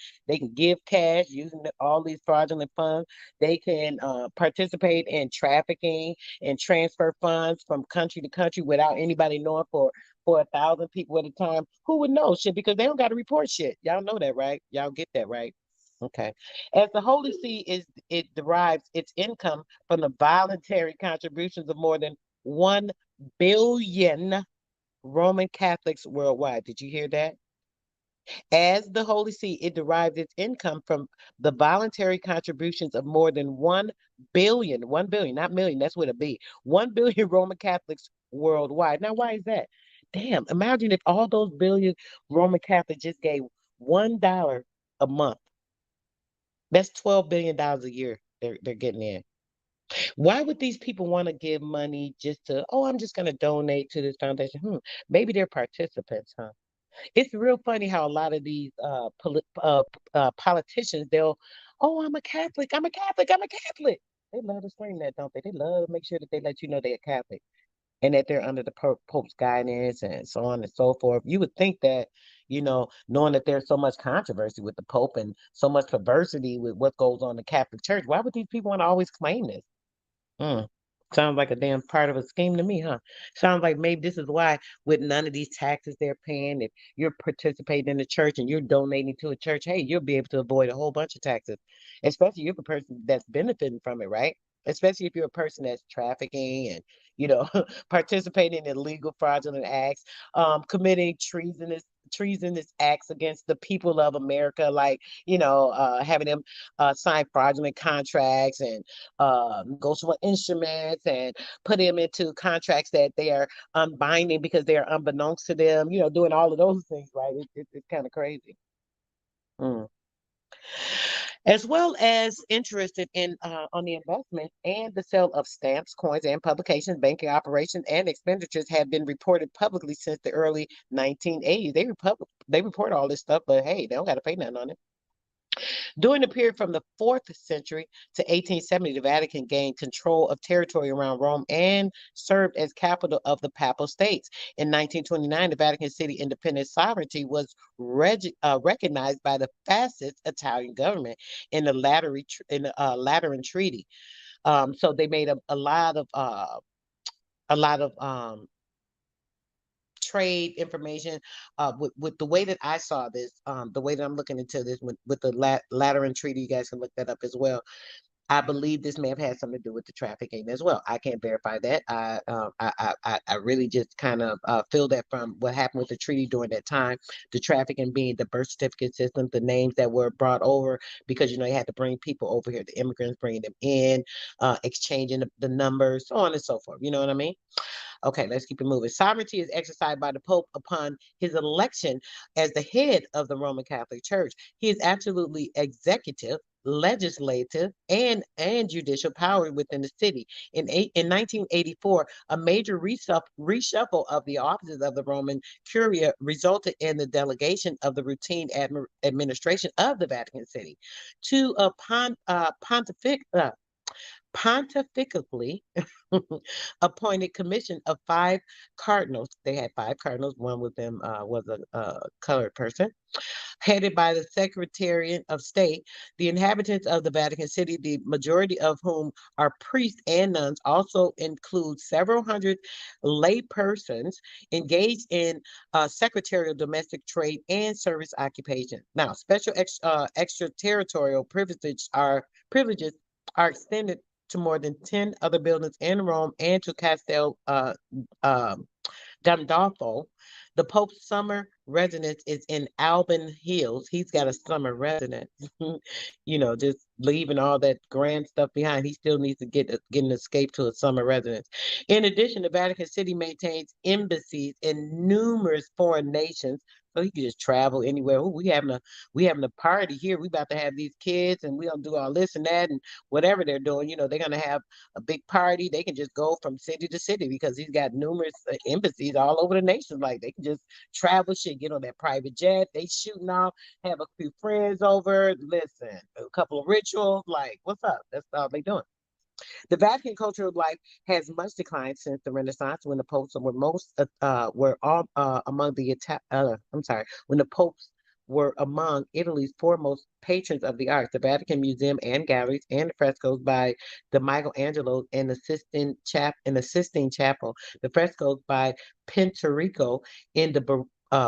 give cash using all these fraudulent funds. They can participate in trafficking and transfer funds from country to country without anybody knowing for 1,000 people at a time. Who would know shit? Because they don't got to report shit. Y'all know that, right? Y'all get that, right? Okay. As the Holy See it derives its income from the voluntary contributions of more than 1 billion Roman Catholics worldwide. Did you hear that? As the Holy See, it derives its income from the voluntary contributions of more than 1 billion, 1 billion, not million, that's with a B, 1 billion Roman Catholics worldwide. Now, why is that? Damn, imagine if all those billion Roman Catholics just gave $1 a month. That's $12 billion a year they're getting in. Why would these people want to give money just to, oh, I'm just going to donate to this foundation? Maybe they're participants, huh? It's real funny how a lot of these politicians, oh, I'm a Catholic, I'm a Catholic, I'm a Catholic. They love to scream that, don't they? They love to make sure that they let you know they're Catholic and that they're under the Pope's guidance and so on and so forth. You would think that, knowing that there's so much controversy with the Pope and so much perversity with what goes on in the Catholic Church. Why would these people want to always claim this? Mm. Sounds like a damn part of a scheme to me, huh? Sounds like maybe this is why, with none of these taxes they're paying, if you're participating in the church and you're donating to a church, hey, you'll be able to avoid a whole bunch of taxes, especially if you're a person that's benefiting from it, right? Especially if you're a person that's trafficking and, participating in illegal fraudulent acts, committing treasonous acts against the people of America, like, having them sign fraudulent contracts and negotiable instruments and put them into contracts that they are unbinding because they are unbeknownst to them, doing all of those things, right? It's kind of crazy. Mm. As well as interested in on the investment and the sale of stamps, coins, and publications, banking operations and expenditures have been reported publicly since the early 1980s. They report all this stuff, but hey, they don't got to pay nothing on it. During the period from the 4th century to 1870, the Vatican gained control of territory around Rome and served as capital of the Papal States. In 1929, the Vatican City independent sovereignty was recognized by the fascist Italian government in the Lateran Treaty. So they made a lot of trade information with the way that I saw this, the way that I'm looking into this with the Lateran Treaty. You guys can look that up as well. I believe this may have had something to do with the trafficking as well. I can't verify that. I really just kind of feel that from what happened with the treaty during that time, the trafficking being the birth certificate system, the names that were brought over because you had to bring people over here, the immigrants bringing them in, exchanging the numbers, so on and so forth. You know what I mean? Okay, let's keep it moving. Sovereignty is exercised by the Pope upon his election as the head of the Roman Catholic Church. He is absolutely executive, legislative, and judicial power within the city. In 1984, a major reshuffle of the offices of the Roman Curia resulted in the delegation of the routine administration of the Vatican City to a pontifically appointed commission of 5 cardinals. They had 5 cardinals. One of them was a colored person, headed by the Secretariat of State. The inhabitants of the Vatican City, the majority of whom are priests and nuns, also include several hundred lay persons engaged in secretarial, domestic trade, and service occupation. Now, special extraterritorial privileges are extended to more than 10 other buildings in Rome and to Castel Gandolfo. The Pope's summer residence is in Alban Hills. He's got a summer residence. Just leaving all that grand stuff behind. He still needs to get an escape to a summer residence. In addition, the Vatican City maintains embassies in numerous foreign nations. So he can just travel anywhere. Ooh, we having a party here. We about to have these kids and we gonna do all this and that and whatever they're doing. They're gonna have a big party. They can just go from city to city because he's got numerous embassies all over the nation. Like they can just travel, shit, get on that private jet. They shooting off, have a few friends over, listen, a couple of rituals. Like, what's up? That's all they doing. The Vatican cultural life has much declined since the Renaissance, when the popes were all among I'm sorry, when the popes were among Italy's foremost patrons of the arts. The Vatican Museum and galleries and the frescoes by the Michelangelo in the Sistine Chapel, the frescoes by Pintorico in the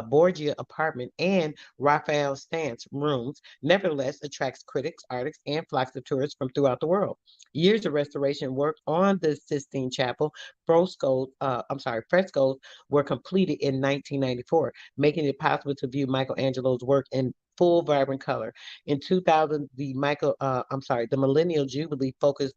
Borgia apartment, and Raphael Stance rooms, nevertheless attracts critics, artists, and flocks of tourists from throughout the world. Years of restoration work on the Sistine Chapel frescoes were completed in 1994, making it possible to view Michelangelo's work in full vibrant color. In 2000, the Millennial Jubilee focused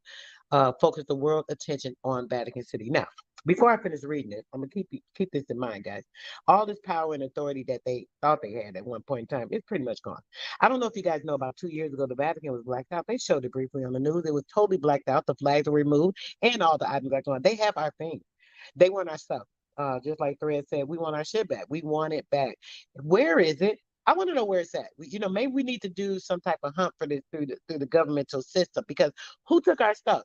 the world attention on Vatican City. Now, before I finish reading it, I'm gonna keep this in mind, guys. All this power and authority that they thought they had at one point in time is pretty much gone. I don't know if you guys know, about 2 years ago, the Vatican was blacked out. They showed it briefly on the news. It was totally blacked out. The flags were removed, and all the items are gone. They have our things. They want our stuff. Just like Thread said, we want our shit back. We want it back. Where is it? I want to know where it's at. Maybe we need to do some type of hunt for this through the governmental system, because who took our stuff?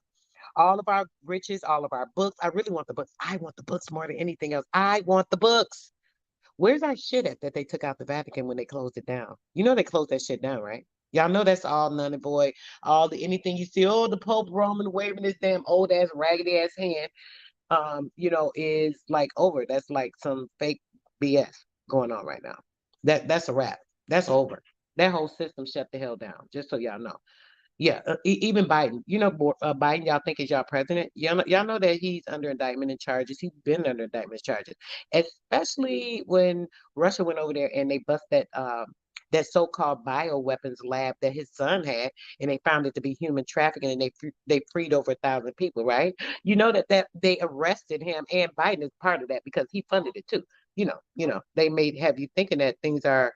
All of our riches, all of our books. I really want the books. I want the books more than anything else. I want the books. Where's our shit at that they took out the Vatican when they closed it down? You know they closed that shit down, right? Y'all know that's all none and void. All the anything you see, oh, the Pope Roman waving his damn old ass raggedy ass hand, is like over. That's like some fake BS going on right now. That's a wrap. That's over. That whole system shut the hell down. Just so y'all know. Yeah, even Biden. Biden, y'all think is y'all president. Y'all know that he's under indictment and charges. He's been under indictment charges, especially when Russia went over there and they bust that so-called bioweapons lab that his son had, and they found it to be human trafficking, and they freed over 1,000 people. Right? You know that they arrested him, and Biden is part of that because he funded it too. They made have you thinking that things are.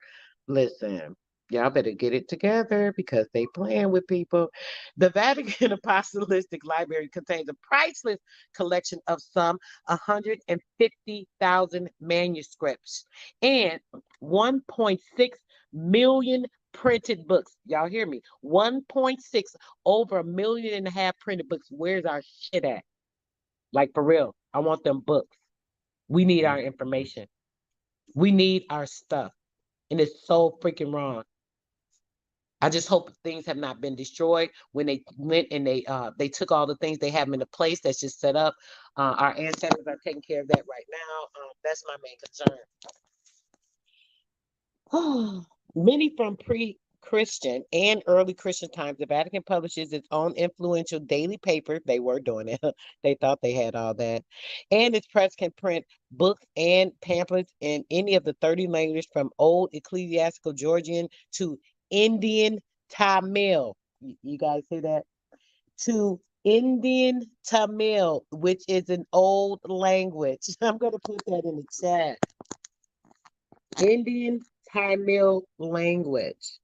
Listen, y'all better get it together because they playing with people. The Vatican Apostolic Library contains a priceless collection of some 150,000 manuscripts and 1.6 million printed books. Y'all hear me? 1.6, over a million and a half printed books. Where's our shit at? Like for real. I want them books. We need our information. We need our stuff. And it's so freaking wrong. I just hope things have not been destroyed when they went and they took all the things they have in a place that's just set up. Our ancestors are taking care of that right now. That's my main concern. Many from pre-Christian and early Christian times, the Vatican publishes its own influential daily paper. They were doing it. They thought they had all that. And its press can print books and pamphlets in any of the 30 languages from Old Ecclesiastical Georgian to Indian Tamil. You guys see that? To Indian Tamil, which is an old language. I'm going to put that in the chat. Indian Tamil language.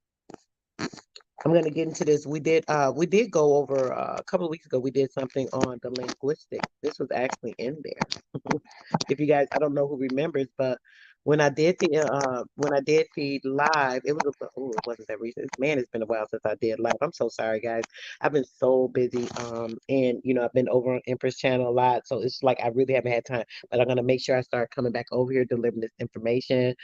I'm going to get into this. We did go over a couple of weeks ago. We did something on the linguistic. This was actually in there. If you guys, I don't know who remembers, but when I did feed live, it wasn't that recent. Man, it's been a while since I did live. I'm so sorry, guys. I've been so busy. And I've been over on Empress channel a lot, so it's like I really haven't had time. But I'm gonna make sure I start coming back over here delivering this information,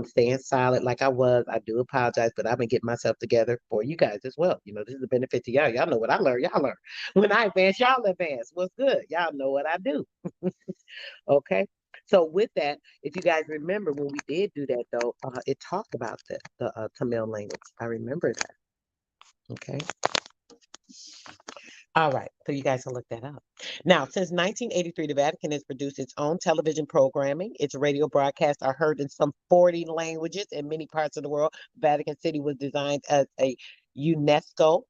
staying solid like I was. I do apologize, but I've been getting myself together for you guys as well. This is a benefit to y'all. Y'all know what I learned. Y'all learn. When I advance, y'all advance. What's good? Y'all know what I do. Okay. So with that, if you guys remember when we did do that though, it talked about the Tamil language. I remember that. Okay. All right, so you guys can look that up. Now, since 1983, the Vatican has produced its own television programming. Its radio broadcasts are heard in some 40 languages in many parts of the world. Vatican City was designed as a UNESCO,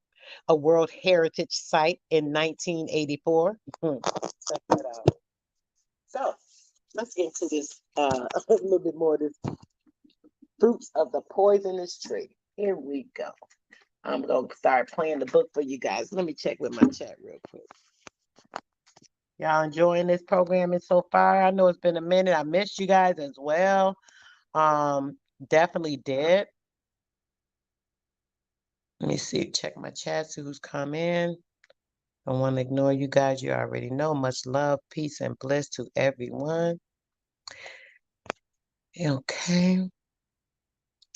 a World Heritage Site in 1984. Check that out. So, let's get into this a little bit more of this fruits of the poisonous tree. Here we go. I'm going to start playing the book for you guys. Let me check with my chat real quick. Y'all enjoying this programming so far? I know it's been a minute. I missed you guys as well. Definitely did. Let me see, check my chat, see who's come in. Don't want to ignore you guys. You already know. Much love, peace, and bliss to everyone. Okay.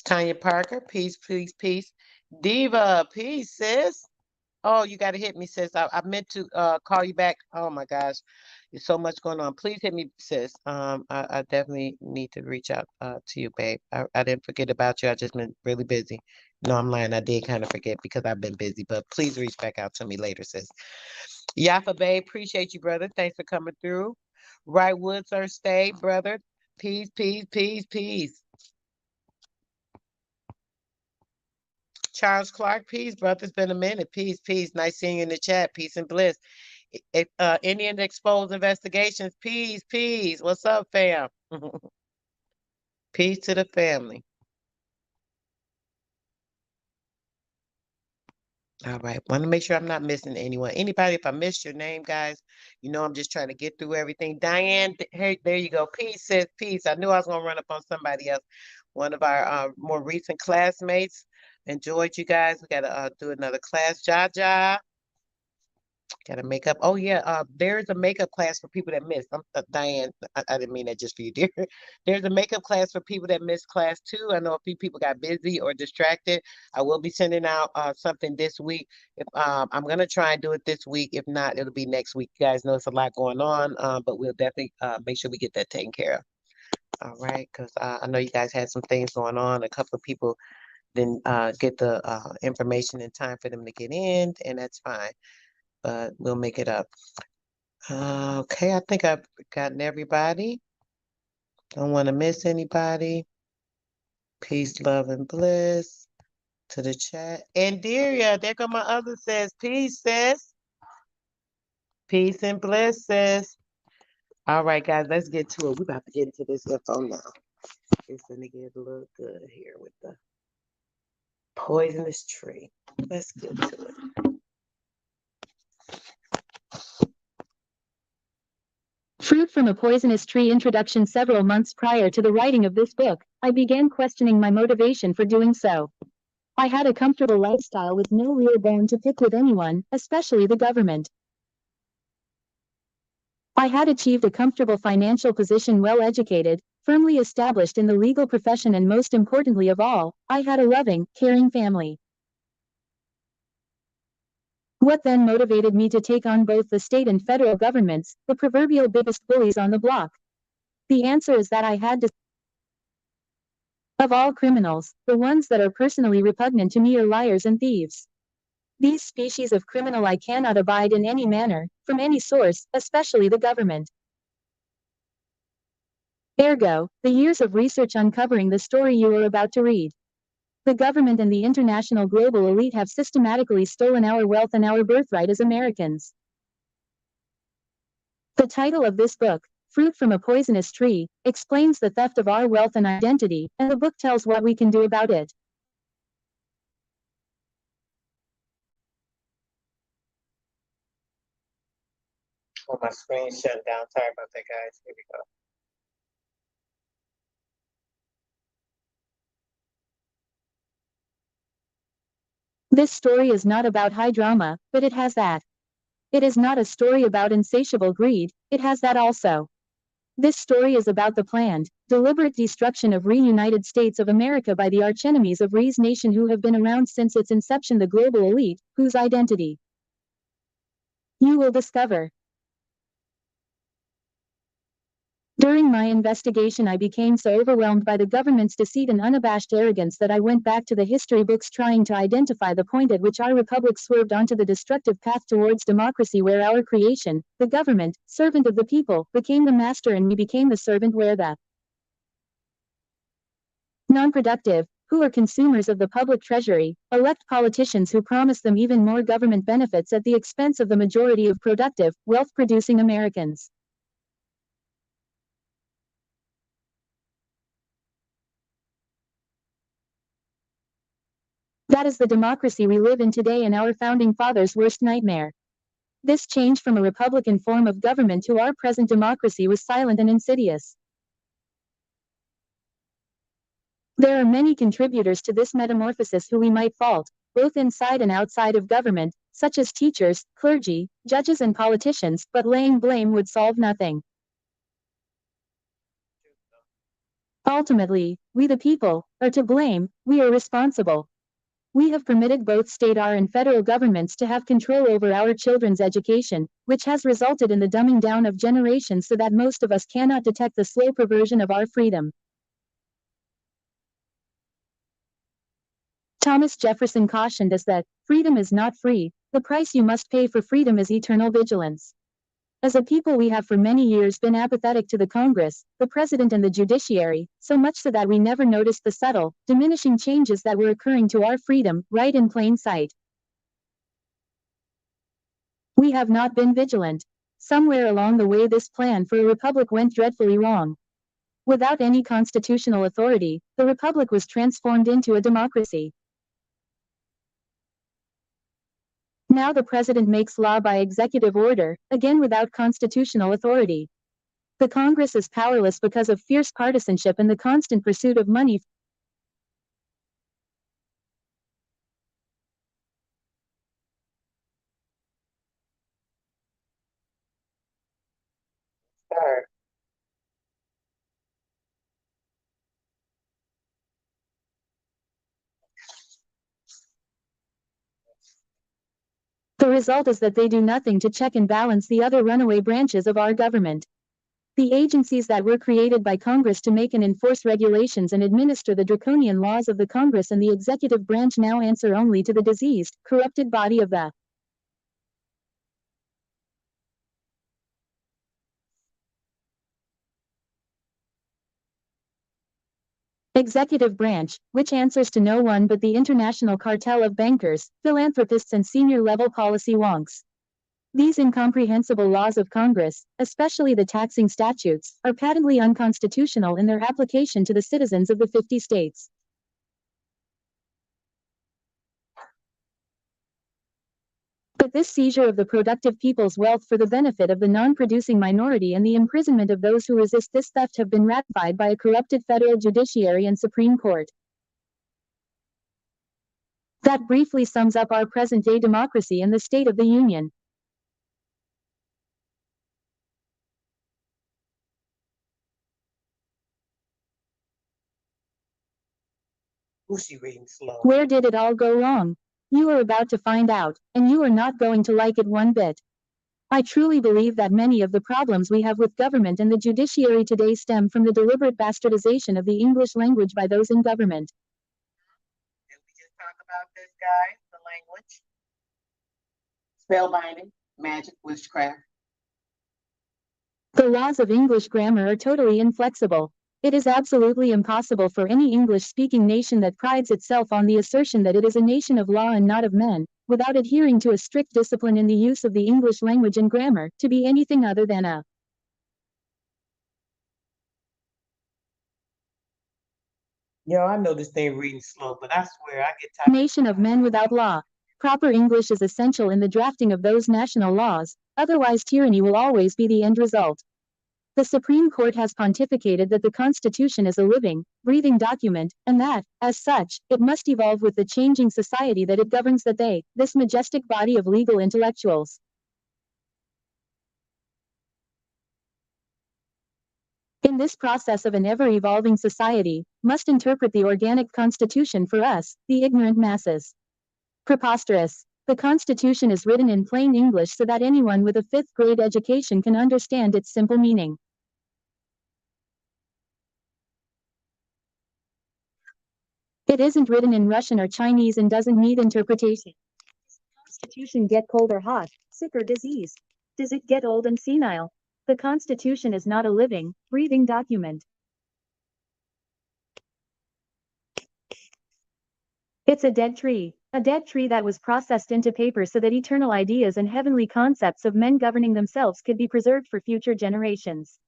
Tanya Parker, peace, peace, peace. Diva, peace, sis. Oh, you got to hit me, sis. I meant to call you back. Oh my gosh, there's so much going on. Please hit me, sis. I definitely need to reach out to you, babe. I didn't forget about you. I just been really busy. No, I'm lying. I did kind of forget because I've been busy, but please reach back out to me later, sis. Yafa, babe, appreciate you, brother. Thanks for coming through. Right Wood, sir, stay, brother. Peace, peace, peace, peace. Charles Clark, peace, brother. It's been a minute. Peace, peace. Nice seeing you in the chat. Peace and bliss. Indian Exposed Investigations, peace, peace. What's up, fam? Peace to the family. All right. Want to make sure I'm not missing anyone. Anybody, if I missed your name, guys, I'm just trying to get through everything. Diane, hey, there you go. Peace, sis, peace. I knew I was going to run up on somebody else. One of our more recent classmates. Enjoyed you guys. We got to do another class. Jaja. Got a makeup. Oh yeah, there's a makeup class for people that miss. Diane, I didn't mean that just for you, dear. There's a makeup class for people that missed class too. I know a few people got busy or distracted. I will be sending out something this week. If I'm gonna try and do it this week. If not, it'll be next week. You guys know it's a lot going on, but we'll definitely make sure we get that taken care of. All right, because I know you guys had some things going on. A couple of people didn't get the information in time for them to get in, and that's fine. But we'll make it up. Okay, I think I've gotten everybody. Don't want to miss anybody. Peace, love, and bliss to the chat. And Deria, there go my other sis. Peace, sis. Peace and bliss, sis. All right, guys, let's get to it. We're about to get into this info now. It's gonna get a little good here with the poisonous tree. Let's get to it. Fruit from a Poisonous Tree introduction. Several months prior to the writing of this book, I began questioning my motivation for doing so. I had a comfortable lifestyle with no real bone to pick with anyone, especially the government. I had achieved a comfortable financial position, well educated, firmly established in the legal profession, and most importantly of all, I had a loving, caring family. What then motivated me to take on both the state and federal governments, the proverbial biggest bullies on the block? The answer is that I had to. Of all criminals, the ones that are personally repugnant to me are liars and thieves. These species of criminal I cannot abide in any manner, from any source, especially the government. Ergo, the years of research uncovering the story you are about to read. The government and the international global elite have systematically stolen our wealth and our birthright as Americans. The title of this book, Fruit from a Poisonous Tree, explains the theft of our wealth and identity, and the book tells what we can do about it. Oh, my screen shut down. Sorry about that, guys. Here we go. This story is not about high drama, but it has that. It is not a story about insatiable greed, it has that also. This story is about the planned, deliberate destruction of reunited States of America by the archenemies of Re's nation, who have been around since its inception, the global elite, whose identity you will discover. During my investigation, I became so overwhelmed by the government's deceit and unabashed arrogance that I went back to the history books trying to identify the point at which our republic swerved onto the destructive path towards democracy, where our creation, the government, servant of the people, became the master and we became the servant, where the non-productive, who are consumers of the public treasury, elect politicians who promise them even more government benefits at the expense of the majority of productive, wealth-producing Americans. That is the democracy we live in today, and our founding fathers' worst nightmare. This change from a republican form of government to our present democracy was silent and insidious. There are many contributors to this metamorphosis who we might fault, both inside and outside of government, such as teachers, clergy, judges, and politicians, but laying blame would solve nothing. Ultimately, we the people are to blame, we are responsible. We have permitted both state and federal governments to have control over our children's education, which has resulted in the dumbing down of generations so that most of us cannot detect the slow perversion of our freedom. Thomas Jefferson cautioned us that freedom is not free, the price you must pay for freedom is eternal vigilance. As a people, we have for many years been apathetic to the Congress, the President, and the judiciary, so much so that we never noticed the subtle, diminishing changes that were occurring to our freedom, right in plain sight. We have not been vigilant. Somewhere along the way, this plan for a republic went dreadfully wrong. Without any constitutional authority, the republic was transformed into a democracy. Now the president makes law by executive order, again without constitutional authority. The Congress is powerless because of fierce partisanship and the constant pursuit of money. The result is that they do nothing to check and balance the other runaway branches of our government. The agencies that were created by Congress to make and enforce regulations and administer the draconian laws of the Congress and the executive branch now answer only to the diseased, corrupted body of the executive branch, which answers to no one but the international cartel of bankers, philanthropists and senior-level policy wonks. These incomprehensible laws of Congress, especially the taxing statutes, are patently unconstitutional in their application to the citizens of the 50 states. But this seizure of the productive people's wealth for the benefit of the non-producing minority and the imprisonment of those who resist this theft have been ratified by a corrupted federal judiciary and Supreme Court. That briefly sums up our present-day democracy and the state of the Union. Who's she reading slow? Where did it all go wrong? You are about to find out, and you are not going to like it one bit. I truly believe that many of the problems we have with government and the judiciary today stem from the deliberate bastardization of the English language by those in government. Did we just talk about this, guys? The language, spellbinding, magic, witchcraft. The laws of English grammar are totally inflexible. It is absolutely impossible for any English-speaking nation that prides itself on the assertion that it is a nation of law and not of men, without adhering to a strict discipline in the use of the English language and grammar, to be anything other than a Yo, I know this thing reading slow, but I swear I get tired. nation of men without law. Proper English is essential in the drafting of those national laws, otherwise tyranny will always be the end result. The Supreme Court has pontificated that the Constitution is a living, breathing document, and that, as such, it must evolve with the changing society that it governs that they, this majestic body of legal intellectuals, in this process of an ever-evolving society, must interpret the organic Constitution for us, the ignorant masses. Preposterous. The Constitution is written in plain English so that anyone with a fifth-grade education can understand its simple meaning. It isn't written in Russian or Chinese and doesn't need interpretation. Does the Constitution get cold or hot, sick or diseased? Does it get old and senile? The Constitution is not a living, breathing document. It's a dead tree that was processed into paper so that eternal ideas and heavenly concepts of men governing themselves could be preserved for future generations.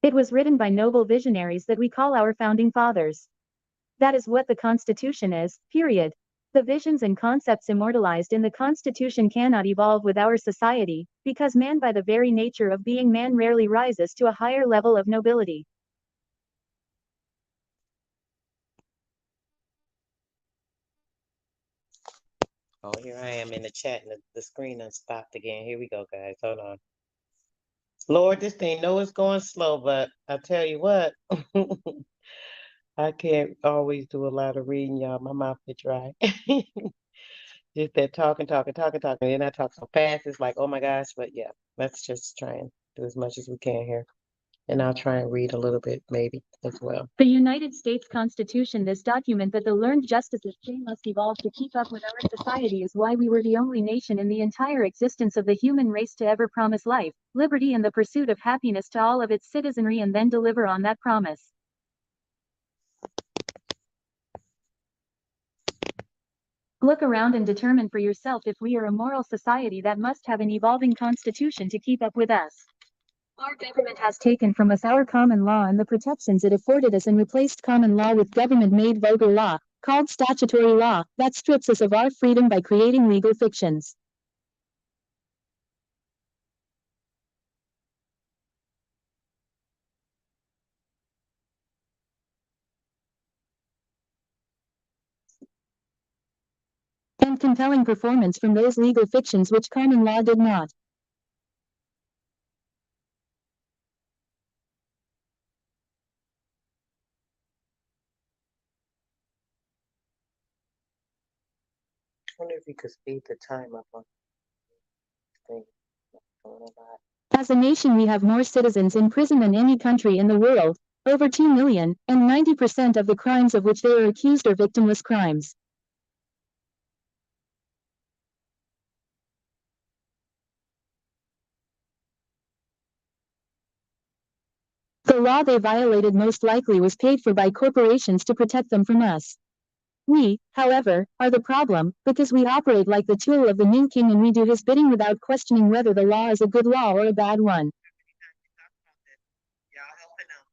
It was written by noble visionaries that we call our founding fathers. That is what the Constitution is, period. The visions and concepts immortalized in the Constitution cannot evolve with our society, because man by the very nature of being man rarely rises to a higher level of nobility. Oh, here I am in the chat and the screen done stopped again. Here we go, guys. Hold on. Lord, this thing know it's going slow, but I tell you what, I can't always do a lot of reading, y'all. My mouth is dry. Just that talking, and I talk so fast, it's like, oh my gosh. But yeah, let's just try and do as much as we can here. And I'll try and read a little bit, maybe, as well. The United States Constitution, this document that the learned justices say must evolve to keep up with our society, is why we were the only nation in the entire existence of the human race to ever promise life, liberty and the pursuit of happiness to all of its citizenry and then deliver on that promise. Look around and determine for yourself if we are a moral society that must have an evolving constitution to keep up with us. Our government has taken from us our common law and the protections it afforded us and replaced common law with government-made vulgar law, called statutory law, that strips us of our freedom by creating legal fictions. And compelling performance from those legal fictions which common law did not. wonder if you could speed the time up on this thing. Doing a lot. As a nation, we have more citizens in prison than any country in the world, over 2 million, and 90% of the crimes of which they are accused are victimless crimes. The law they violated most likely was paid for by corporations to protect them from us. We, however, are the problem, because we operate like the tool of the new king and we do his bidding without questioning whether the law is a good law or a bad one. Y'all helping them.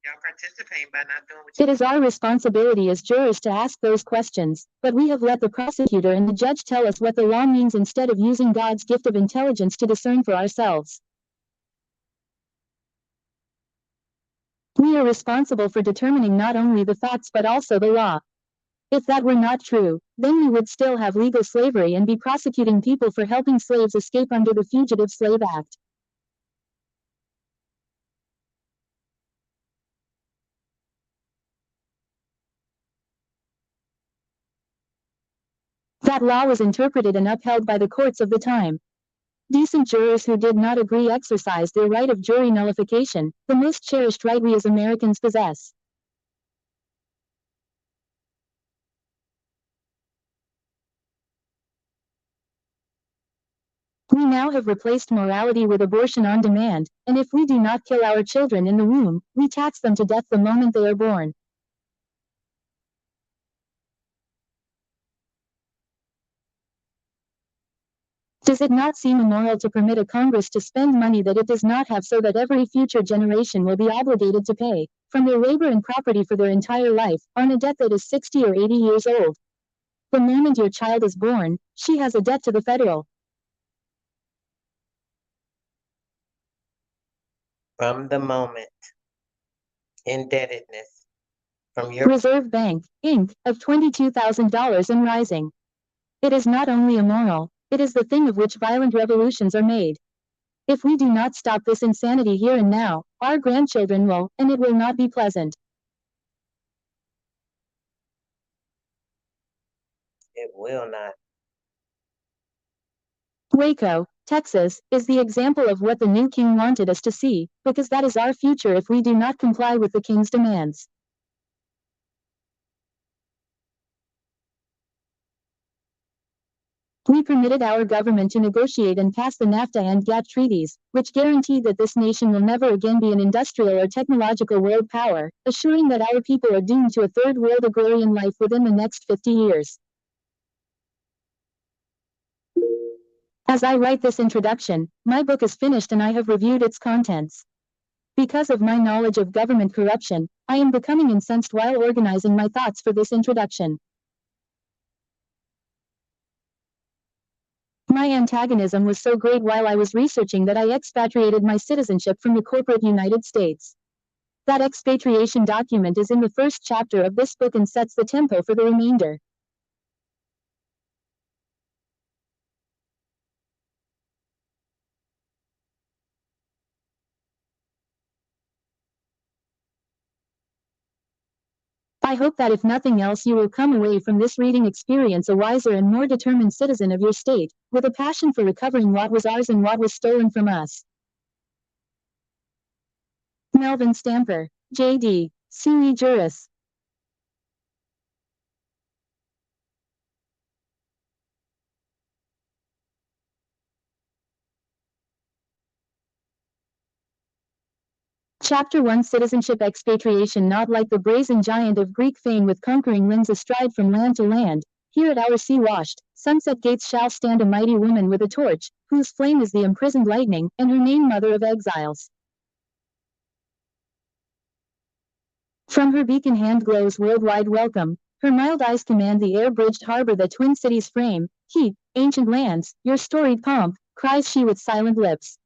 Y'all participating by not doing what It is our responsibility as jurors to ask those questions, but we have let the prosecutor and the judge tell us what the law means instead of using God's gift of intelligence to discern for ourselves. We are responsible for determining not only the facts but also the law. If that were not true, then we would still have legal slavery and be prosecuting people for helping slaves escape under the Fugitive Slave Act. That law was interpreted and upheld by the courts of the time. Decent jurors who did not agree exercised their right of jury nullification, the most cherished right we as Americans possess. We now have replaced morality with abortion on demand, and if we do not kill our children in the womb, we tax them to death the moment they are born. Does it not seem immoral to permit a Congress to spend money that it does not have so that every future generation will be obligated to pay, from their labor and property for their entire life, on a debt that is 60 or 80 years old? The moment your child is born, she has a debt to the federal. from the moment. Indebtedness from your Reserve Bank, Inc., of $22,000 and rising. It is not only immoral, it is the thing of which violent revolutions are made. If we do not stop this insanity here and now, our grandchildren will, and it will not be pleasant. it will not. Waco, Texas, is the example of what the new king wanted us to see, because that is our future if we do not comply with the king's demands. We permitted our government to negotiate and pass the NAFTA and GATT treaties, which guaranteed that this nation will never again be an industrial or technological world power, assuring that our people are doomed to a third world agrarian life within the next 50 years. As I write this introduction, my book is finished and I have reviewed its contents. Because of my knowledge of government corruption, I am becoming incensed while organizing my thoughts for this introduction. My antagonism was so great while I was researching that I expatriated my citizenship from the corporate United States. That expatriation document is in the first chapter of this book and sets the tempo for the remainder. I hope that if nothing else you will come away from this reading experience a wiser and more determined citizen of your state, with a passion for recovering what was ours and what was stolen from us. Melvin Stamper, J.D., Sui Juris. Chapter 1 Citizenship Expatriation. Not like the brazen giant of Greek fame with conquering limbs astride from land to land, here at our sea-washed, sunset gates shall stand a mighty woman with a torch, whose flame is the imprisoned lightning, and her name Mother of Exiles. From her beacon hand glows worldwide welcome, her mild eyes command the air-bridged harbor the twin cities frame. Heap, ancient lands, your storied pomp, cries she with silent lips.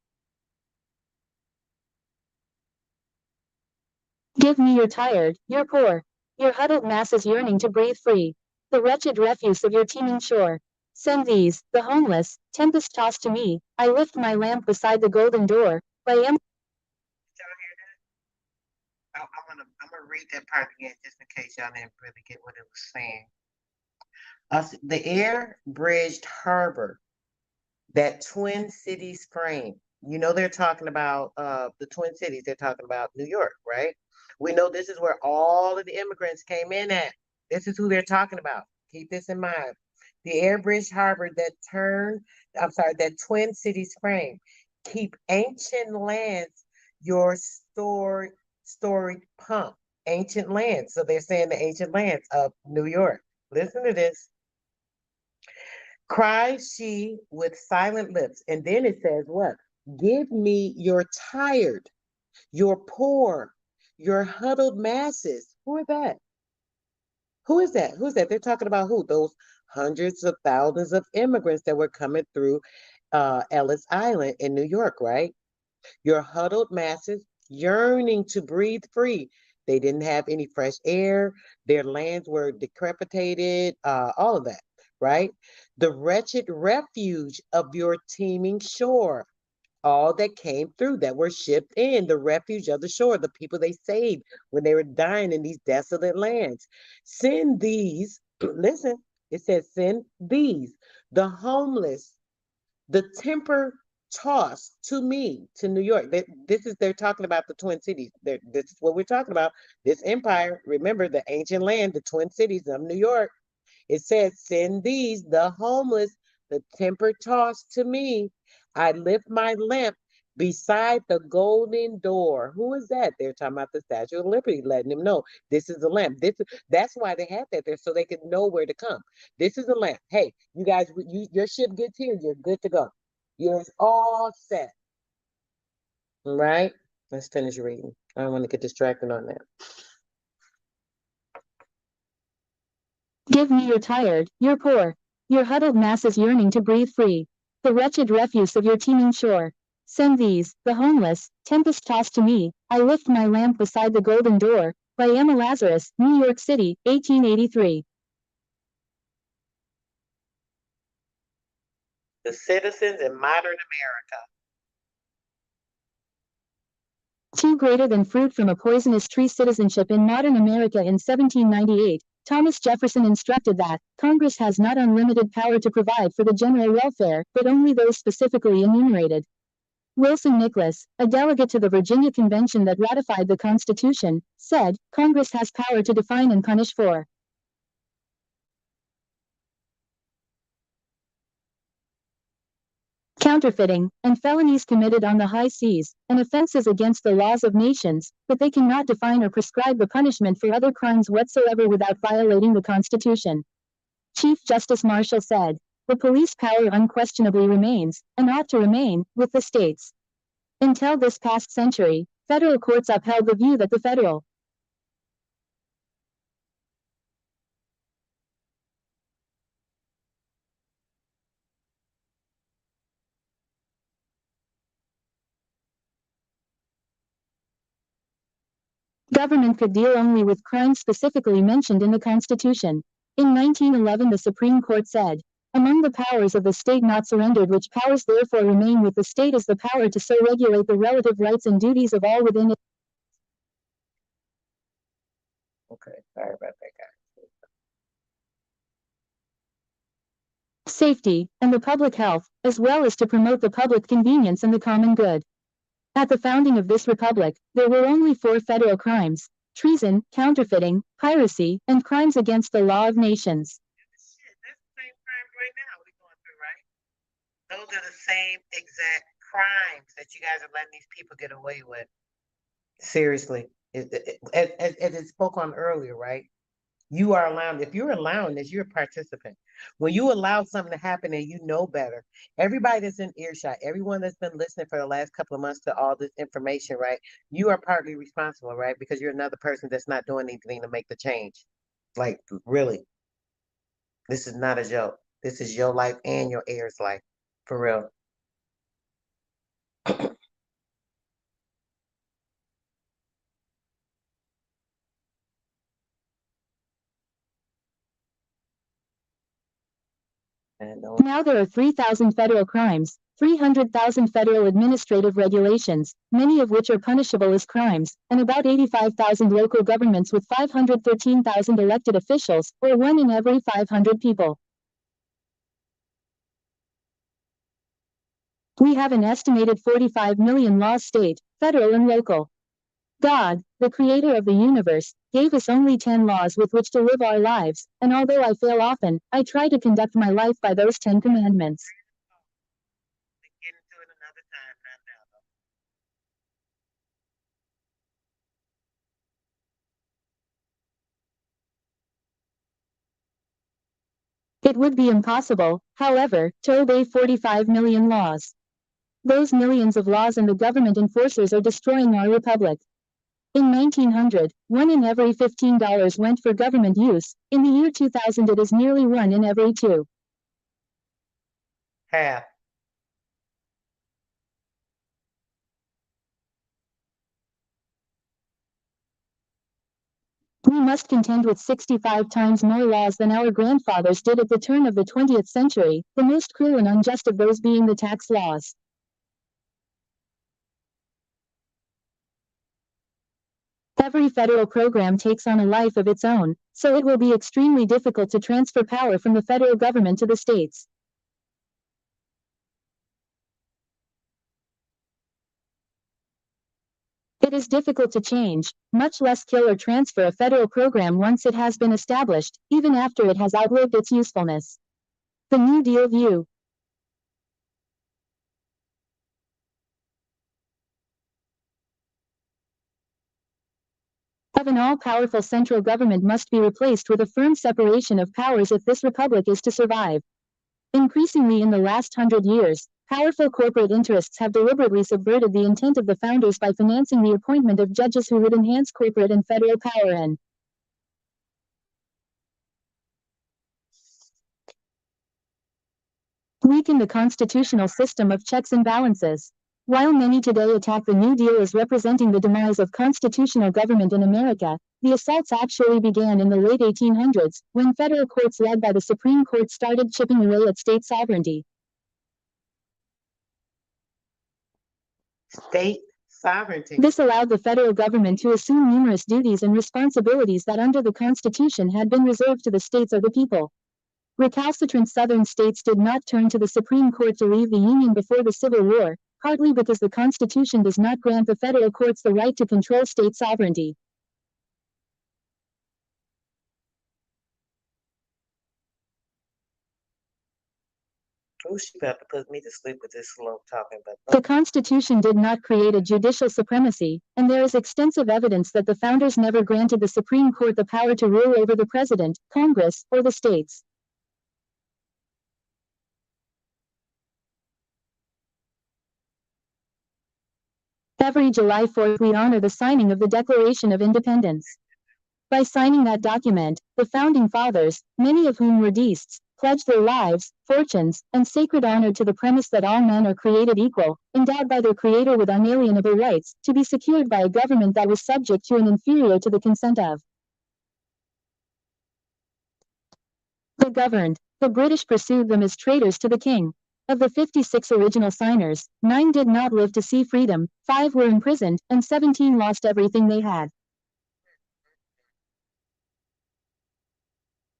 Give me your tired, your poor, your huddled masses yearning to breathe free, the wretched refuse of your teeming shore. Send these, the homeless, tempest-tossed to me. I lift my lamp beside the golden door. By Y'all hear that? I'm gonna read that part again just in case y'all didn't really get what it was saying. The air bridged harbor, that Twin Cities frame. You know they're talking about the Twin Cities. They're talking about New York, right? We know this is where all of the immigrants came in at. This is who they're talking about. Keep this in mind. The air bridge harbor that Twin Cities frame. Keep ancient lands your storied pump. Ancient lands. So they're saying the ancient lands of New York. Listen to this. Cries she with silent lips. And then it says, what? Give me your tired, your poor, your huddled masses. Who are that? Who is that? Who's that? They're talking about who? Those hundreds of thousands of immigrants that were coming through Ellis Island in New York, right? Your huddled masses yearning to breathe free. They didn't have any fresh air. Their lands were decrepitated, all of that, right? The wretched refuge of your teeming shore. All that came through that were shipped in, the refuge of the shore, the people they saved when they were dying in these desolate lands. Send these, listen, it says, send these, the homeless, the temper tossed to me to New York. This is they're talking about the Twin Cities. This is what we're talking about. This empire. Remember the ancient land, the Twin Cities of New York. It says, "Send these the homeless, the temper tossed to me. I lift my lamp." Beside the golden door. Who is that? They're talking about the Statue of Liberty, letting them know this is the lamp. That's why they had that there so they could know where to come. This is the lamp. Hey, you guys, your ship gets here, you're good to go. You're all set. All right? Let's finish reading. I don't want to get distracted on that. Give me your tired, your poor, your huddled masses yearning to breathe free, the wretched refuse of your teeming shore. Send these, the homeless, tempest tossed to me. I lift my lamp beside the golden door. By Emma Lazarus, New York City, 1883. The citizens in modern America. Two greater than fruit from a poisonous tree. Citizenship in modern America. In 1798, Thomas Jefferson instructed that Congress has not unlimited power to provide for the general welfare, but only those specifically enumerated. Wilson Nicholas, a delegate to the Virginia Convention that ratified the Constitution, said, Congress has power to define and punish for counterfeiting, and felonies committed on the high seas, and offenses against the laws of nations, but they cannot define or prescribe the punishment for other crimes whatsoever without violating the Constitution. Chief Justice Marshall said, the police power unquestionably remains, and ought to remain, with the states. Until this past century, federal courts upheld the view that the federal government could deal only with crimes specifically mentioned in the Constitution. In 1911, the Supreme Court said, among the powers of the state not surrendered, which powers therefore remain with the state, is the power to so regulate the relative rights and duties of all within it. Okay, sorry about that, guys. Safety, and the public health, as well as to promote the public convenience and the common good. At the founding of this republic, there were only 4 federal crimes: treason, counterfeiting, piracy, and crimes against the law of nations. Shit, that's the same crimes right now we're going through, right? Those are the same exact crimes that you guys are letting these people get away with. Seriously. As it spoke on earlier, right? You are allowed, if you're allowing this, you're a participant. When you allow something to happen and you know better, everybody that's in earshot, everyone that's been listening for the last couple of months to all this information, right? You are partly responsible, right? Because you're another person that's not doing anything to make the change. Like, really, this is not a joke. This is your life and your heirs' life, for real. And Now there are 3,000 federal crimes, 300,000 federal administrative regulations, many of which are punishable as crimes, and about 85,000 local governments with 513,000 elected officials, or 1 in every 500 people. We have an estimated 45 million laws state, federal and local. God, the creator of the universe, gave us only 10 laws with which to live our lives, and although I fail often, I try to conduct my life by those 10 commandments. Get into it another time, not now. It would be impossible, however, to obey 45 million laws. Those millions of laws and the government enforcers are destroying our republic. In 1900, 1 in every $15 went for government use. In the year 2000 it is nearly 1 in every 2. Half. We must contend with 65 times more laws than our grandfathers did at the turn of the 20th century, the most cruel and unjust of those being the tax laws. Every federal program takes on a life of its own, so it will be extremely difficult to transfer power from the federal government to the states. It is difficult to change, much less kill or transfer a federal program once it has been established, even after it has outlived its usefulness. The New Deal view. Of an all-powerful central government must be replaced with a firm separation of powers if this republic is to survive. Increasingly in the last 100 years, powerful corporate interests have deliberately subverted the intent of the founders by financing the appointment of judges who would enhance corporate and federal power and weaken the constitutional system of checks and balances. While many today attack the New Deal as representing the demise of constitutional government in America, the assaults actually began in the late 1800s, when federal courts led by the Supreme Court started chipping away at state sovereignty. State sovereignty. This allowed the federal government to assume numerous duties and responsibilities that under the Constitution had been reserved to the states or the people. Recalcitrant Southern states did not turn to the Supreme Court to leave the Union before the Civil War, partly because the Constitution does not grant the federal courts the right to control state sovereignty. Oh, she about to put me to sleep with this slow talking, but The Constitution did not create a judicial supremacy, and there is extensive evidence that the founders never granted the Supreme Court the power to rule over the President, Congress, or the states. Every July 4th we honor the signing of the Declaration of Independence. By signing that document, the Founding Fathers, many of whom were deists, pledged their lives, fortunes, and sacred honor to the premise that all men are created equal, endowed by their Creator with unalienable rights, to be secured by a government that was subject to and inferior to the consent of the governed. The British pursued them as traitors to the king. Of the 56 original signers, 9 did not live to see freedom, 5 were imprisoned, and 17 lost everything they had.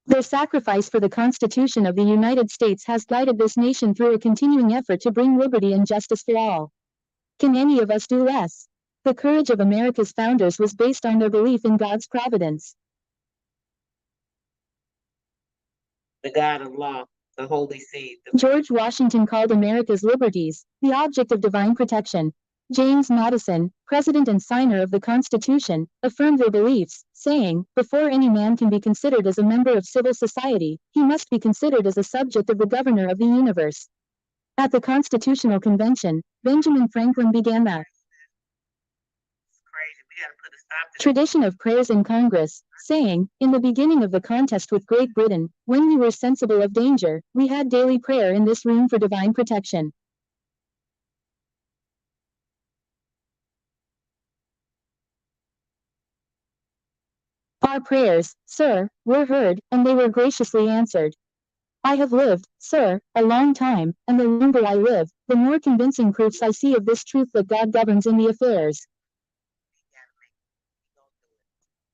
Their sacrifice for the Constitution of the United States has guided this nation through a continuing effort to bring liberty and justice for all. Can any of us do less? The courage of America's founders was based on their belief in God's providence. the God of law, the holy seed. George Washington called America's liberties the object of divine protection. James Madison, President and signer of the Constitution, affirmed their beliefs, saying, "Before any man can be considered as a member of civil society, he must be considered as a subject of the governor of the universe." At the Constitutional Convention, Benjamin Franklin began the tradition of prayers in Congress, saying, "In the beginning of the contest with Great Britain, when we were sensible of danger, we had daily prayer in this room for divine protection." Our prayers, sir, were heard, and they were graciously answered. I have lived, sir, a long time, and the longer I live, the more convincing proofs I see of this truth that God governs in the affairs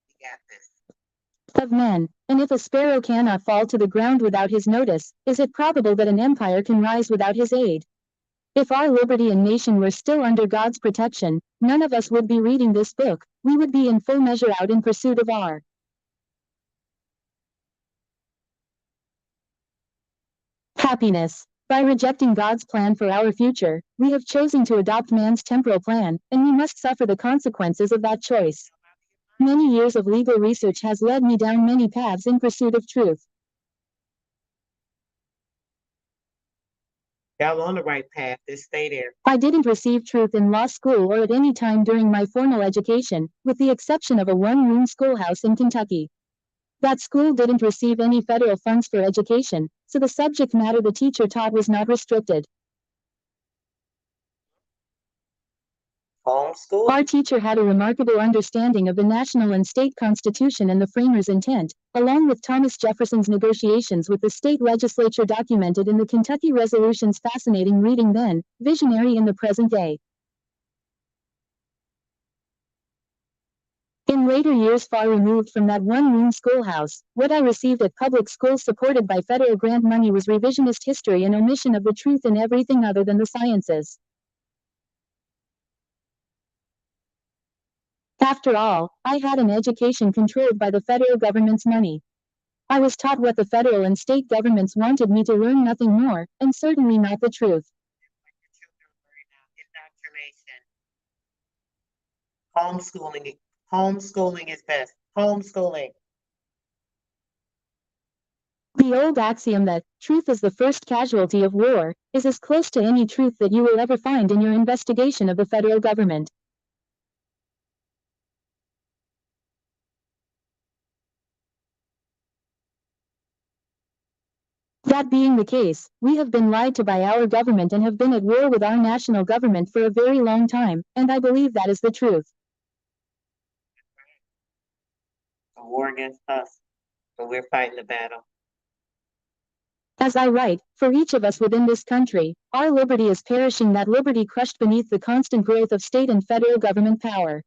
We got this. of men. And if a sparrow cannot fall to the ground without his notice, is it probable that an empire can rise without his aid? If our liberty and nation were still under God's protection, none of us would be reading this book. We would be in full measure out in pursuit of our happiness. By rejecting God's plan for our future, we have chosen to adopt man's temporal plan, and we must suffer the consequences of that choice. Many years of legal research has led me down many paths in pursuit of truth. Y'all on the right path. Just stay there. I didn't receive truth in law school or at any time during my formal education, with the exception of a one-room schoolhouse in Kentucky. That school didn't receive any federal funds for education, so the subject matter the teacher taught was not restricted. Homeschool. Our teacher had a remarkable understanding of the national and state constitution and the framers' intent, along with Thomas Jefferson's negotiations with the state legislature documented in the Kentucky Resolutions. Fascinating reading then, visionary in the present day. In later years far removed from that one-room schoolhouse, what I received at public schools supported by federal grant money was revisionist history and omission of the truth in everything other than the sciences. After all, I had an education controlled by the federal government's money. I was taught what the federal and state governments wanted me to learn, nothing more, and certainly not the truth. Indoctrination. Homeschooling is best. Homeschooling. The old axiom that truth is the first casualty of war is as close to any truth that you will ever find in your investigation of the federal government. That being the case, we have been lied to by our government and have been at war with our national government for a very long time, and I believe that is the truth. A war against us, but we're fighting the battle. As I write, for each of us within this country, our liberty is perishing, that liberty crushed beneath the constant growth of state and federal government power.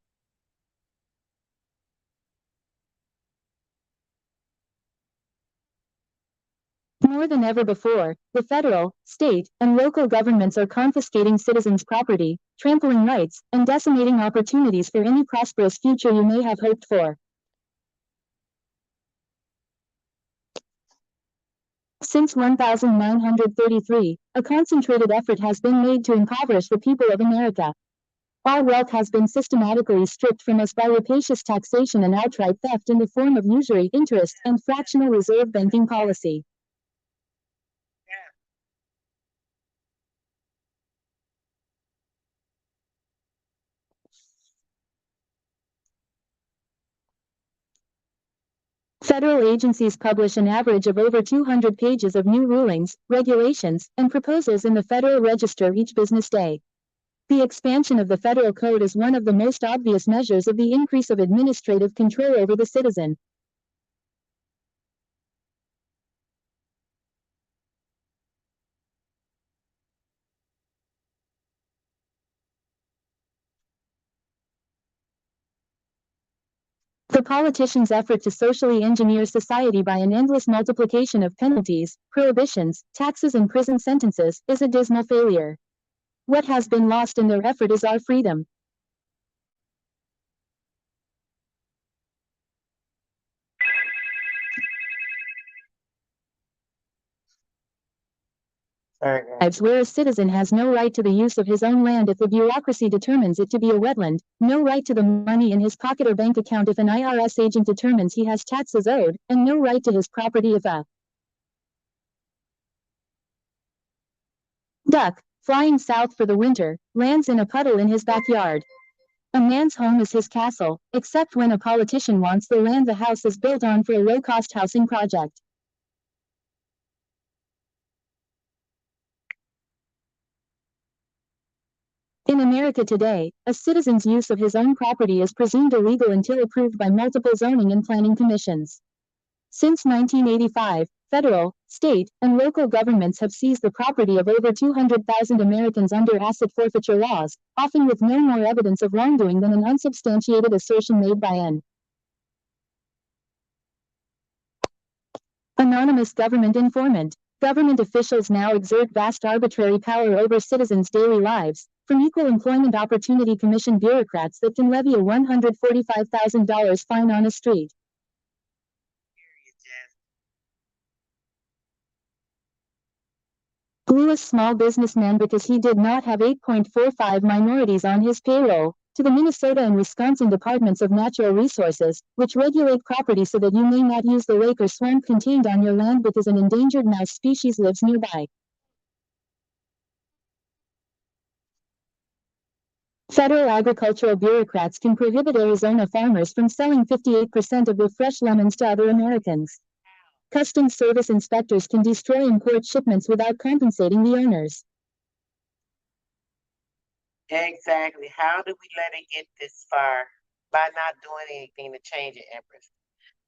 More than ever before, the federal, state, and local governments are confiscating citizens' property, trampling rights, and decimating opportunities for any prosperous future you may have hoped for. Since 1933, a concentrated effort has been made to impoverish the people of America. Our wealth has been systematically stripped from us by rapacious taxation and outright theft in the form of usury, interest, and fractional reserve banking policy. Federal agencies publish an average of over 200 pages of new rulings, regulations, and proposals in the Federal Register each business day. The expansion of the federal code is one of the most obvious measures of the increase of administrative control over the citizen. The politicians' effort to socially engineer society by an endless multiplication of penalties, prohibitions, taxes, and prison sentences is a dismal failure. What has been lost in their effort is our freedom. Where a citizen has no right to the use of his own land if the bureaucracy determines it to be a wetland, no right to the money in his pocket or bank account if an IRS agent determines he has taxes owed, and no right to his property if a duck, flying south for the winter, lands in a puddle in his backyard. A man's home is his castle, except when a politician wants the land the house is built on for a low-cost housing project. In America today, a citizen's use of his own property is presumed illegal until approved by multiple zoning and planning commissions. Since 1985, federal, state, and local governments have seized the property of over 200,000 Americans under asset forfeiture laws, often with no more evidence of wrongdoing than an unsubstantiated assertion made by an anonymous government informant. Government officials now exert vast arbitrary power over citizens' daily lives, from Equal Employment Opportunity Commission bureaucrats that can levy a $145,000 fine on a street. Blew a small businessman because he did not have 8.45 minorities on his payroll, to the Minnesota and Wisconsin Departments of Natural Resources, which regulate property so that you may not use the lake or swamp contained on your land because an endangered mouse species lives nearby. Federal agricultural bureaucrats can prohibit Arizona farmers from selling 58% of their fresh lemons to other Americans. Customs Service inspectors can destroy import shipments without compensating the owners. Exactly. How did we let it get this far by not doing anything to change it, Empress?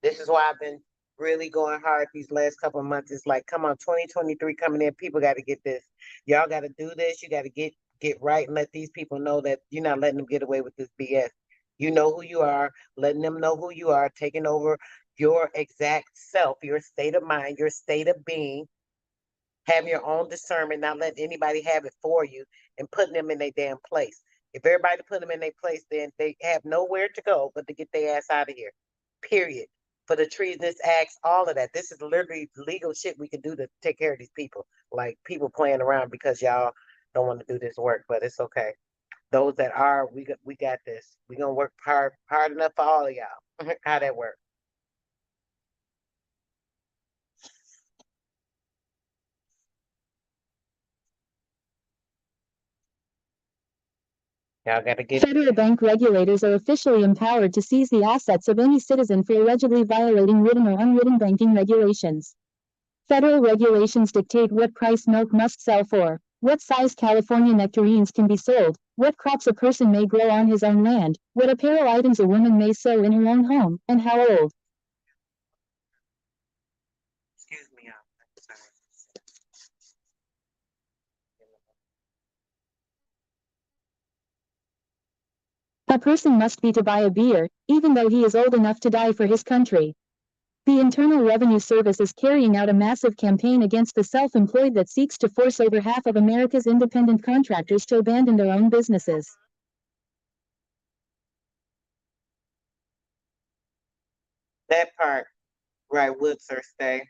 This is why I've been really going hard these last couple of months. It's like, come on, 2023 coming in. People got to get this. Y'all got to do this. You got to get right and let these people know that you're not letting them get away with this BS. You know who you are, letting them know who you are, taking over your exact self, your state of mind, your state of being, having your own discernment, not letting anybody have it for you, and putting them in their damn place. If everybody put them in their place, then they have nowhere to go but to get their ass out of here. Period. For the treasonous acts, all of that. This is literally legal shit we can do to take care of these people. Like people playing around because y'all don't want to do this work, but it's okay. Those that are, we got this. We gonna work hard enough for all of y'all. How that work? Y'all got to get Federal bank regulators are officially empowered to seize the assets of any citizen for allegedly violating written or unwritten banking regulations. Federal regulations dictate what price milk must sell for, what size California nectarines can be sold, what crops a person may grow on his own land, what apparel items a woman may sew in her own home, and how old excuse me, y'all. Sorry. a person must be to buy a beer, even though he is old enough to die for his country. The Internal Revenue Service is carrying out a massive campaign against the self-employed that seeks to force over half of America's independent contractors to abandon their own businesses. That part, right, would sir stay.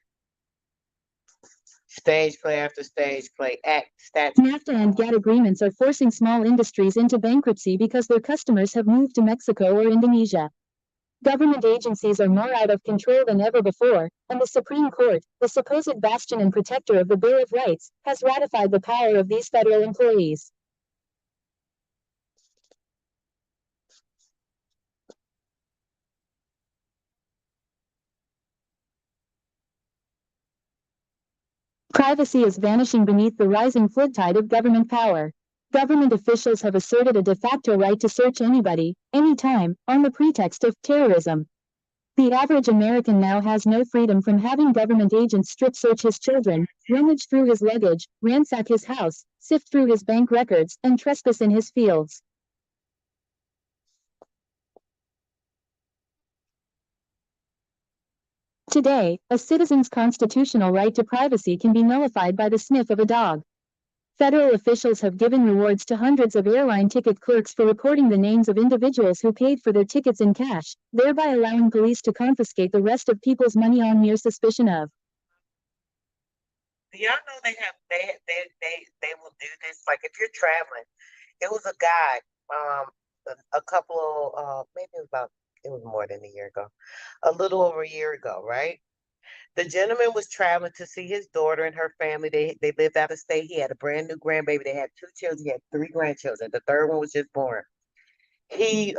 Stage play after stage play, act, stats. NAFTA and GATT agreements are forcing small industries into bankruptcy because their customers have moved to Mexico or Indonesia. Government agencies are more out of control than ever before, and the Supreme Court, the supposed bastion and protector of the Bill of Rights, has ratified the power of these federal employees. Privacy is vanishing beneath the rising flood tide of government power. Government officials have asserted a de facto right to search anybody, anytime, on the pretext of terrorism. The average American now has no freedom from having government agents strip search his children, rummage through his luggage, ransack his house, sift through his bank records, and trespass in his fields. Today, a citizen's constitutional right to privacy can be nullified by the sniff of a dog. Federal officials have given rewards to hundreds of airline ticket clerks for reporting the names of individuals who paid for their tickets in cash, thereby allowing police to confiscate the rest of people's money on mere suspicion of. Do y'all know they will do this? Like if you're traveling, it was a guy, a couple of maybe it was more than a year ago, a little over a year ago, right? The gentleman was traveling to see his daughter and her family. They lived out of state. He had a brand new grandbaby. They had two children. He had three grandchildren. The third one was just born. He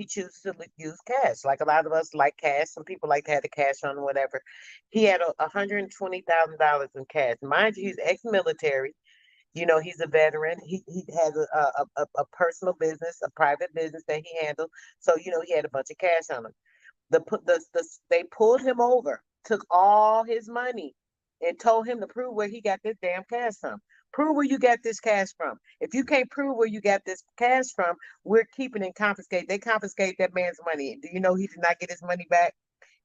chooses to use cash. Like a lot of us like cash. Some people like to have the cash on them, whatever. He had $120,000 in cash. Mind you, he's ex-military. You know, he's a veteran. He has a personal business, a private business that he handled. So, you know, he had a bunch of cash on him. They pulled him over, took all his money, and told him to prove where he got this damn cash from. Prove where you got this cash from. If you can't prove where you got this cash from, we're keeping and confiscate. They confiscate that man's money. Do you know he did not get his money back?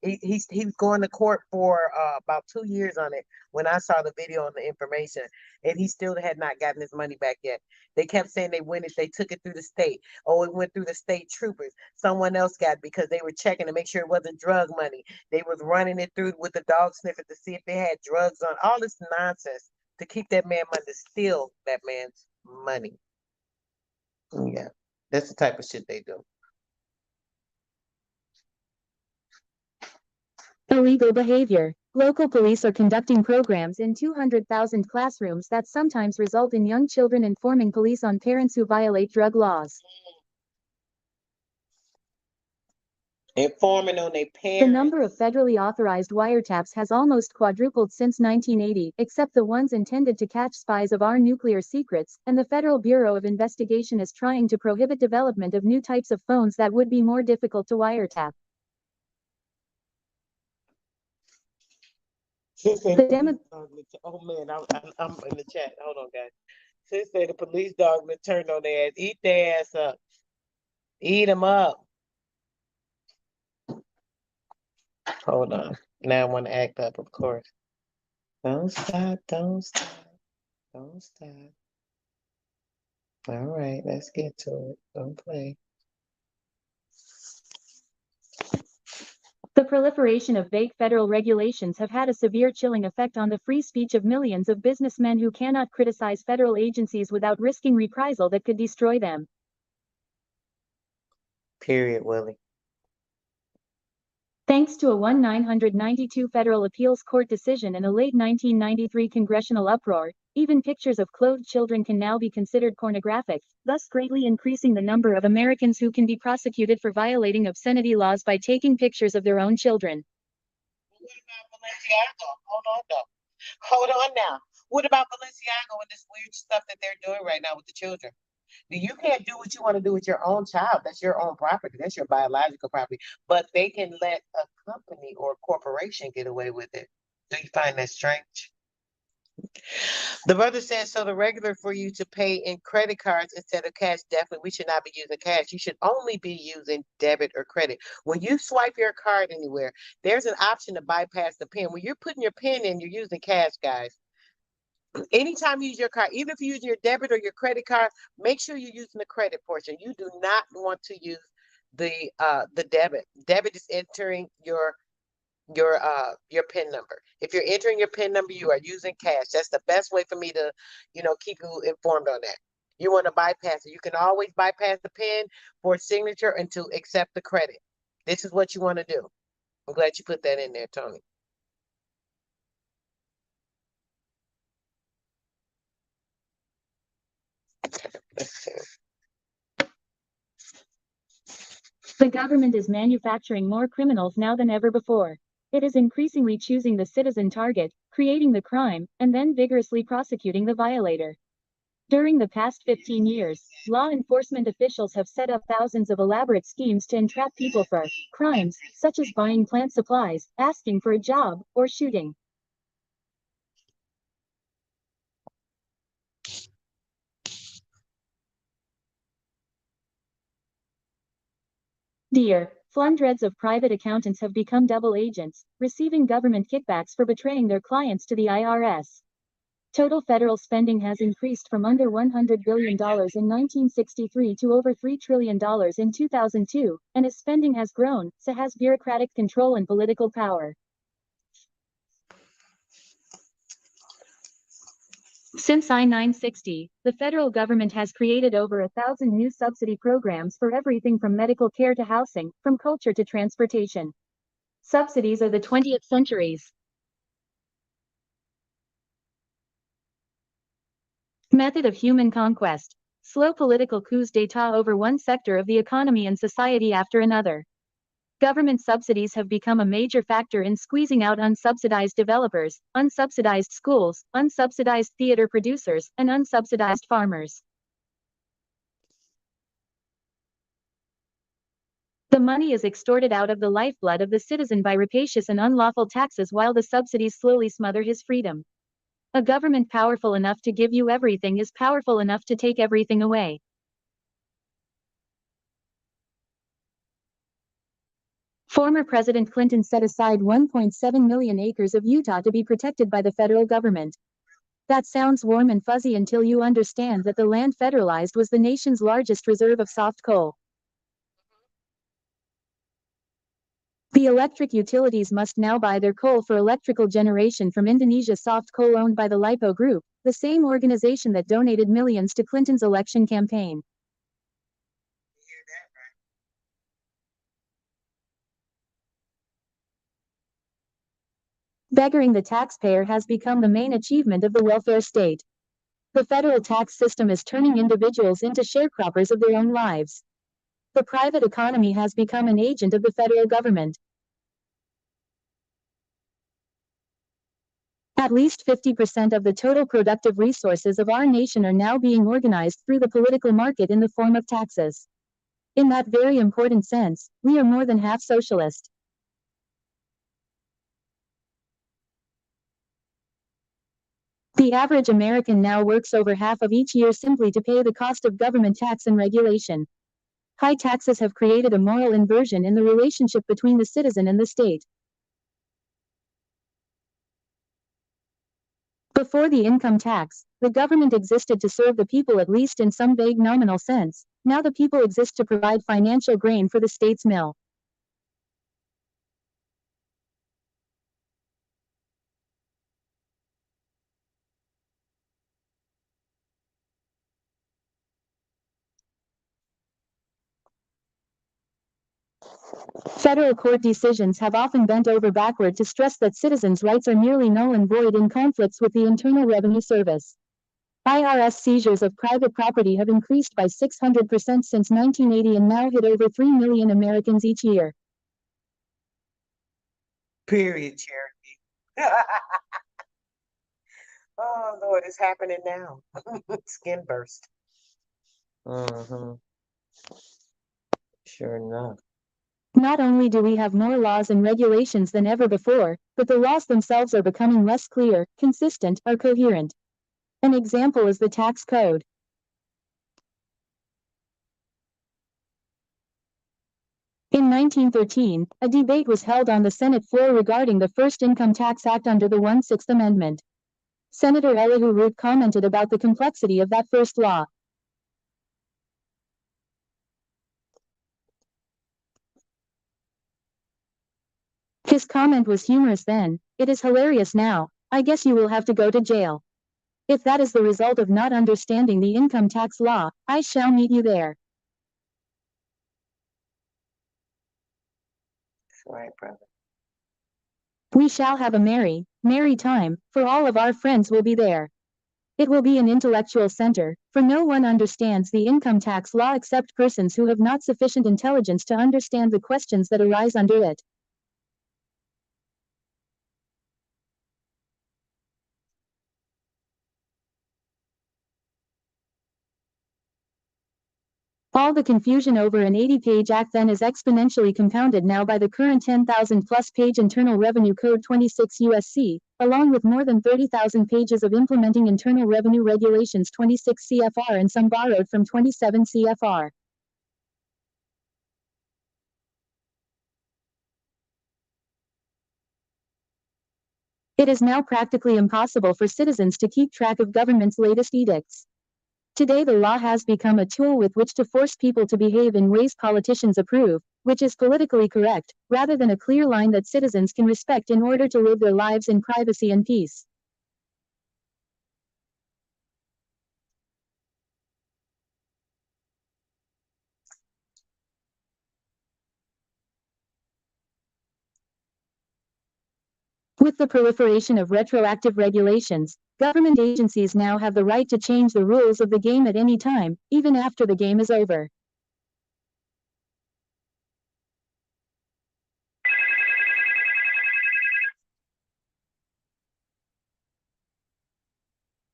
He was going to court for about 2 years on it when I saw the video and the information, and he still had not gotten his money back yet. They kept saying they took it through the state. Oh, it went through the state troopers. Someone else got it because they were checking to make sure it wasn't drug money. They was running it through with the dog sniffer to see if they had drugs on. All this nonsense to keep that man money, to steal that man's money. Yeah, that's the type of shit they do. Illegal behavior. Local police are conducting programs in 200,000 classrooms that sometimes result in young children informing police on parents who violate drug laws. Informing on their The number of parents. federally authorized wiretaps has almost quadrupled since 1980, except the ones intended to catch spies of our nuclear secrets, and the Federal Bureau of Investigation is trying to prohibit development of new types of phones that would be more difficult to wiretap. Sis say The the police Demo- dog. Oh man, I'm in the chat. Hold on, guys. Sis say the police dog been turned on their ass. Eat their ass up. Eat them up. Hold on. Now I want to act up, of course. Don't stop. Don't stop. Don't stop. All right, let's get to it. Don't play. The proliferation of vague federal regulations have had a severe chilling effect on the free speech of millions of businessmen who cannot criticize federal agencies without risking reprisal that could destroy them. Period, Willie. Thanks to a 1992 federal appeals court decision and a late 1993 congressional uproar, even pictures of clothed children can now be considered pornographic, thus greatly increasing the number of Americans who can be prosecuted for violating obscenity laws by taking pictures of their own children. What about Balenciaga? Hold on, though. Hold on now. What about Balenciaga and this weird stuff that they're doing right now with the children? You can't do what you want to do with your own child. That's your own property. That's your biological property. But they can let a company or a corporation get away with it. Do you find that strange? The brother says, so the regular for you to pay in credit cards instead of cash, definitely we should not be using cash. You should only be using debit or credit. When you swipe your card anywhere, there's an option to bypass the pin. When you're putting your pin in, you're using cash, guys. Anytime you use your card, even if you're using your debit or your credit card, make sure you're using the credit portion. You do not want to use the debit. Debit is entering your PIN number. If you're entering your PIN number, you are using cash. That's the best way for me to, keep you informed on that. You want to bypass it. You can always bypass the PIN for signature and to accept the credit. This is what you want to do. I'm glad you put that in there, Tony. The government is manufacturing more criminals now than ever before. It is increasingly choosing the citizen target, creating the crime, and then vigorously prosecuting the violator. During the past 15 years, law enforcement officials have set up thousands of elaborate schemes to entrap people for crimes, such as buying plant supplies, asking for a job, or shooting. Dear, flundreds of private accountants have become double agents, receiving government kickbacks for betraying their clients to the IRS. Total federal spending has increased from under $100 billion in 1963 to over $3 trillion in 2002, and as spending has grown, so has bureaucratic control and political power. Since I-960, the federal government has created over 1,000 new subsidy programs for everything from medical care to housing, from culture to transportation. Subsidies are the 20th century's method of human conquest. Slow political coups d'état over one sector of the economy and society after another. Government subsidies have become a major factor in squeezing out unsubsidized developers, unsubsidized schools, unsubsidized theater producers, and unsubsidized farmers. The money is extorted out of the lifeblood of the citizen by rapacious and unlawful taxes while the subsidies slowly smother his freedom. A government powerful enough to give you everything is powerful enough to take everything away. Former President Clinton set aside 1.7 million acres of Utah to be protected by the federal government. That sounds warm and fuzzy until you understand that the land federalized was the nation's largest reserve of soft coal. The electric utilities must now buy their coal for electrical generation from Indonesia soft coal owned by the Lipo Group, the same organization that donated millions to Clinton's election campaign. Beggaring the taxpayer has become the main achievement of the welfare state. The federal tax system is turning individuals into sharecroppers of their own lives. The private economy has become an agent of the federal government. At least 50% of the total productive resources of our nation are now being organized through the political market in the form of taxes. In that very important sense, we are more than half socialist. The average American now works over half of each year simply to pay the cost of government tax and regulation. High taxes have created a moral inversion in the relationship between the citizen and the state. Before the income tax, the government existed to serve the people at least in some vague nominal sense. Now the people exist to provide financial grain for the state's mill. Federal court decisions have often bent over backward to stress that citizens' rights are nearly null and void in conflicts with the Internal Revenue Service. IRS seizures of private property have increased by 600% since 1980 and now hit over 3 million Americans each year. Period, Cherokee. Oh, Lord, it's happening now. Skin burst. Mm-hmm. Sure enough. Not only do we have more laws and regulations than ever before, but the laws themselves are becoming less clear, consistent, or coherent. An example is the tax code. In 1913, a debate was held on the Senate floor regarding the first Income Tax Act under the 1/6 Amendment. Senator Elihu Root commented about the complexity of that first law. His comment was humorous then, it is hilarious now, I guess you will have to go to jail. If that is the result of not understanding the income tax law, I shall meet you there. That's right, brother. We shall have a merry, merry time, for all of our friends will be there. It will be an intellectual center, for no one understands the income tax law except persons who have not sufficient intelligence to understand the questions that arise under it. All the confusion over an 80-page act then is exponentially compounded now by the current 10,000-plus page Internal Revenue Code 26 USC, along with more than 30,000 pages of implementing Internal Revenue Regulations 26 CFR and some borrowed from 27 CFR. It is now practically impossible for citizens to keep track of government's latest edicts. Today the law has become a tool with which to force people to behave in ways politicians approve, which is politically correct, rather than a clear line that citizens can respect in order to live their lives in privacy and peace. With the proliferation of retroactive regulations, government agencies now have the right to change the rules of the game at any time, even after the game is over.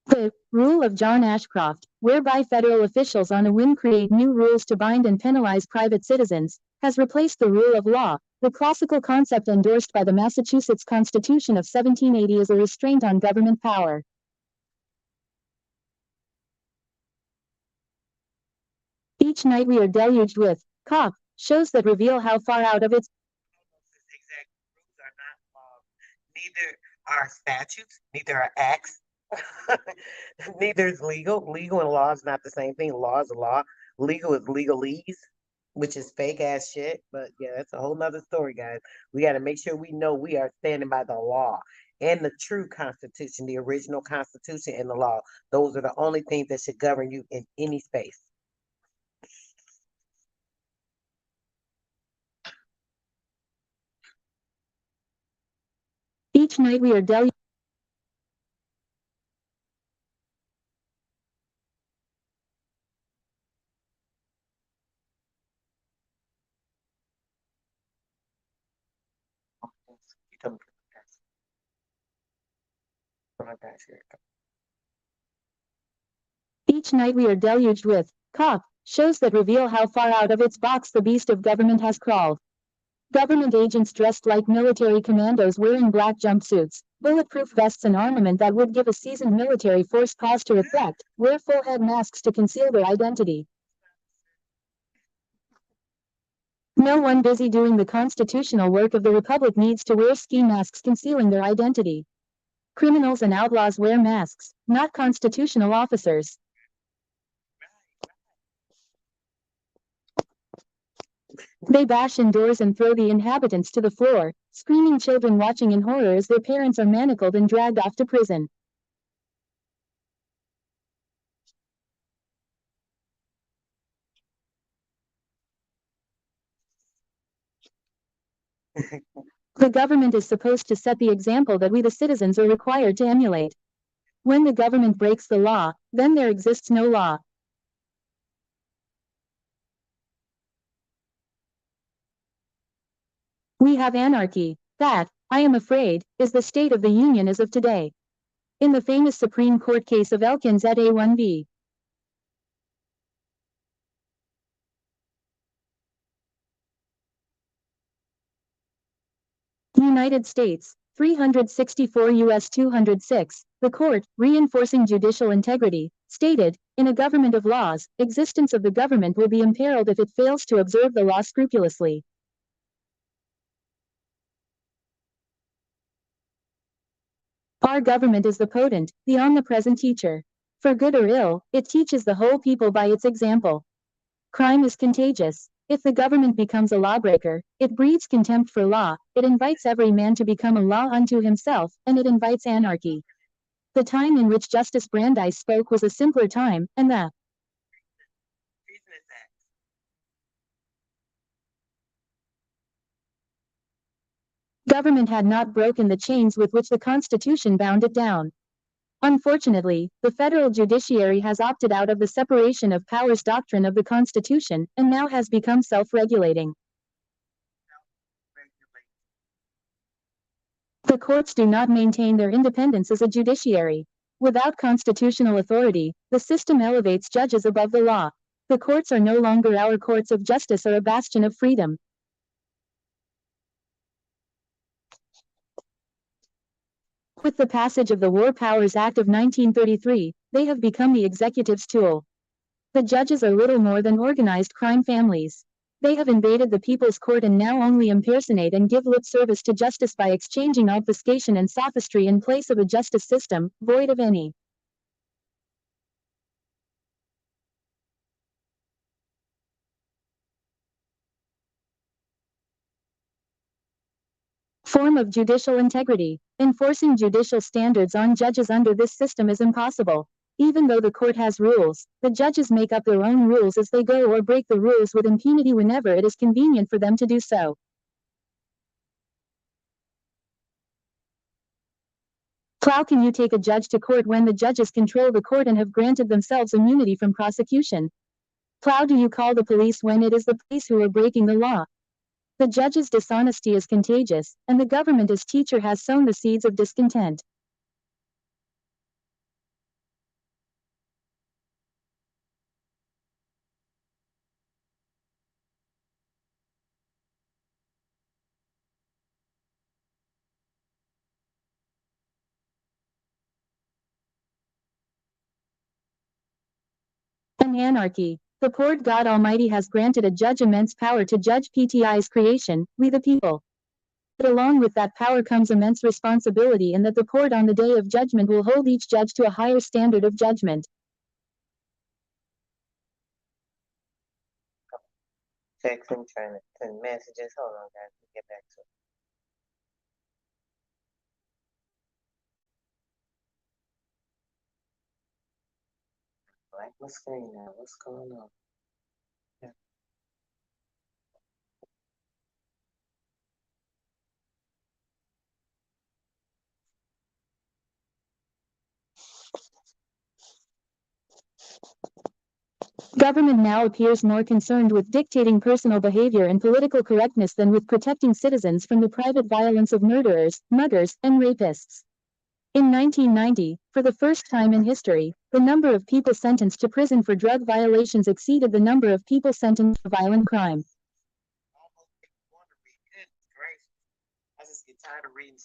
The Rule of John Ashcroft, whereby federal officials on a whim create new rules to bind and penalize private citizens, has replaced the rule of law, the classical concept endorsed by the Massachusetts Constitution of 1780 as a restraint on government power. Each night we are deluged with cop shows that reveal how far out of its Exact rules are not laws. Neither are statutes, neither are acts. Neither is legal. Legal and law is not the same thing. Law is a law. Legal is legalese, which is fake ass shit. But yeah, that's a whole nother story, guys. We got to make sure we know we are standing by the law and the true Constitution, the original Constitution and the law. Those are the only things that should govern you in any space. Each night we are deluged. You tell me. Put my back here. Each night we are deluged with cop shows that reveal how far out of its box the beast of government has crawled. Government agents dressed like military commandos wearing black jumpsuits, bulletproof vests and armament that would give a seasoned military force cause to reflect, wear full head masks to conceal their identity. No one busy doing the constitutional work of the republic needs to wear ski masks concealing their identity. Criminals and outlaws wear masks, not constitutional officers. They bash in doors and throw the inhabitants to the floor, screaming children watching in horror as their parents are manacled and dragged off to prison. The government is supposed to set the example that we the citizens are required to emulate. When the government breaks the law, then there exists no law. We have anarchy. That, I am afraid, is the state of the Union as of today. In the famous Supreme Court case of Elkins et A1B. United States, 364 U.S. 206, the court, reinforcing judicial integrity, stated, in a government of laws, existence of the government will be imperiled if it fails to observe the law scrupulously. Our government is the potent, the omnipresent teacher. For good or ill, it teaches the whole people by its example. Crime is contagious. If the government becomes a lawbreaker, it breeds contempt for law, it invites every man to become a law unto himself, and it invites anarchy. The time in which Justice Brandeis spoke was a simpler time, and the government had not broken the chains with which the Constitution bound it down. Unfortunately, the federal judiciary has opted out of the separation of powers doctrine of the Constitution, and now has become self-regulating. The courts do not maintain their independence as a judiciary. Without constitutional authority, the system elevates judges above the law. The courts are no longer our courts of justice or a bastion of freedom. With the passage of the War Powers Act of 1933, they have become the executive's tool. The judges are little more than organized crime families. They have invaded the people's court and now only impersonate and give lip service to justice by exchanging obfuscation and sophistry in place of a justice system, void of any form of judicial integrity. Enforcing judicial standards on judges under this system is impossible. Even though the court has rules, the judges make up their own rules as they go or break the rules with impunity whenever it is convenient for them to do so. How can you take a judge to court when the judges control the court and have granted themselves immunity from prosecution? How do you call the police when it is the police who are breaking the law? The judge's dishonesty is contagious, and the government as teacher has sown the seeds of discontent. An anarchy. The Lord God Almighty has granted a judge immense power to judge PTI's creation, we the people. But along with that power comes immense responsibility, and that the court on the day of judgment will hold each judge to a higher standard of judgment. Text and trying to send messages. Hold on, guys. Let me get back to it. Black my screen now. What's going on? Yeah. Government now appears more concerned with dictating personal behavior and political correctness than with protecting citizens from the private violence of murderers, muggers, and rapists. In 1990, for the first time in history, the number of people sentenced to prison for drug violations exceeded the number of people sentenced for violent crime.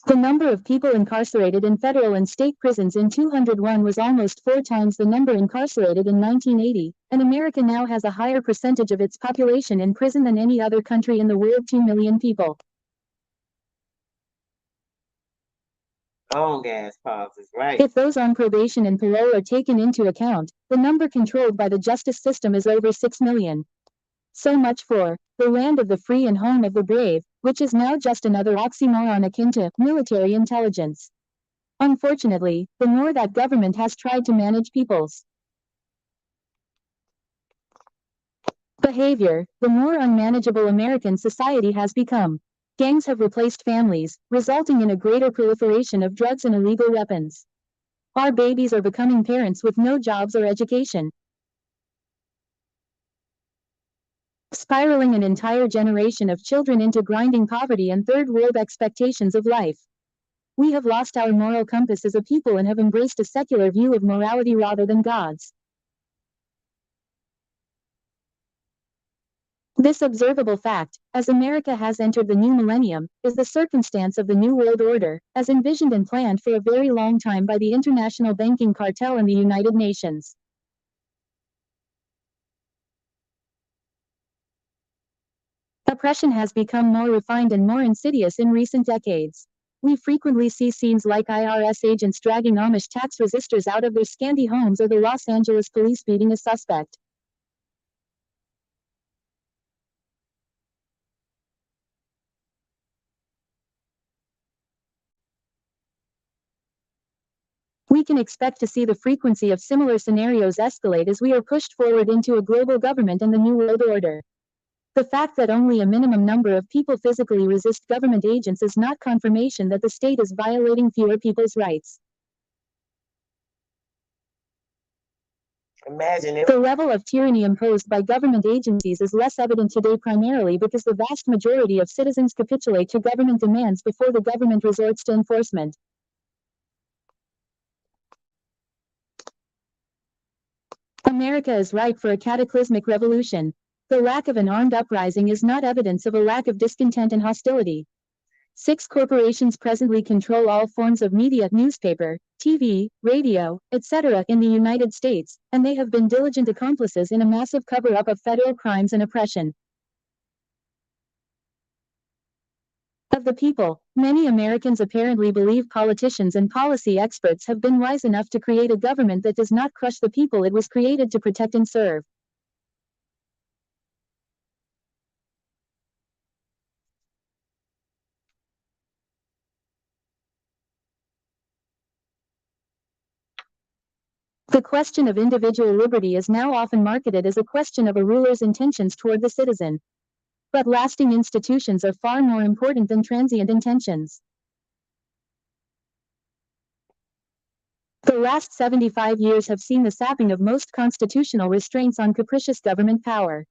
The number of people incarcerated in federal and state prisons in 201 was almost 4 times the number incarcerated in 1980, and America now has a higher percentage of its population in prison than any other country in the world, 2 million people. Long ass pauses, right? If those on probation and parole are taken into account, the number controlled by the justice system is over 6 million. So much for the land of the free and home of the brave, which is now just another oxymoron akin to military intelligence. Unfortunately, the more that government has tried to manage people's behavior, the more unmanageable American society has become. Gangs have replaced families, resulting in a greater proliferation of drugs and illegal weapons. Our babies are becoming parents with no jobs or education, spiraling an entire generation of children into grinding poverty and third world expectations of life. We have lost our moral compass as a people and have embraced a secular view of morality rather than God's. This observable fact, as America has entered the new millennium, is the circumstance of the New World Order, as envisioned and planned for a very long time by the international banking cartel and the United Nations. Oppression has become more refined and more insidious in recent decades. We frequently see scenes like IRS agents dragging Amish tax resistors out of their scanty homes or the Los Angeles police beating a suspect. We can expect to see the frequency of similar scenarios escalate as we are pushed forward into a global government and the New World Order. The fact that only a minimum number of people physically resist government agents is not confirmation that the state is violating fewer people's rights. Imagine if the level of tyranny imposed by government agencies is less evident today primarily because the vast majority of citizens capitulate to government demands before the government resorts to enforcement. America is ripe for a cataclysmic revolution. The lack of an armed uprising is not evidence of a lack of discontent and hostility. 6 corporations presently control all forms of media, newspaper, TV, radio, etc. in the United States, and they have been diligent accomplices in a massive cover-up of federal crimes and oppression of the people. Many Americans apparently believe politicians and policy experts have been wise enough to create a government that does not crush the people it was created to protect and serve. The question of individual liberty is now often marketed as a question of a ruler's intentions toward the citizen. But lasting institutions are far more important than transient intentions. The last 75 years have seen the sapping of most constitutional restraints on capricious government power.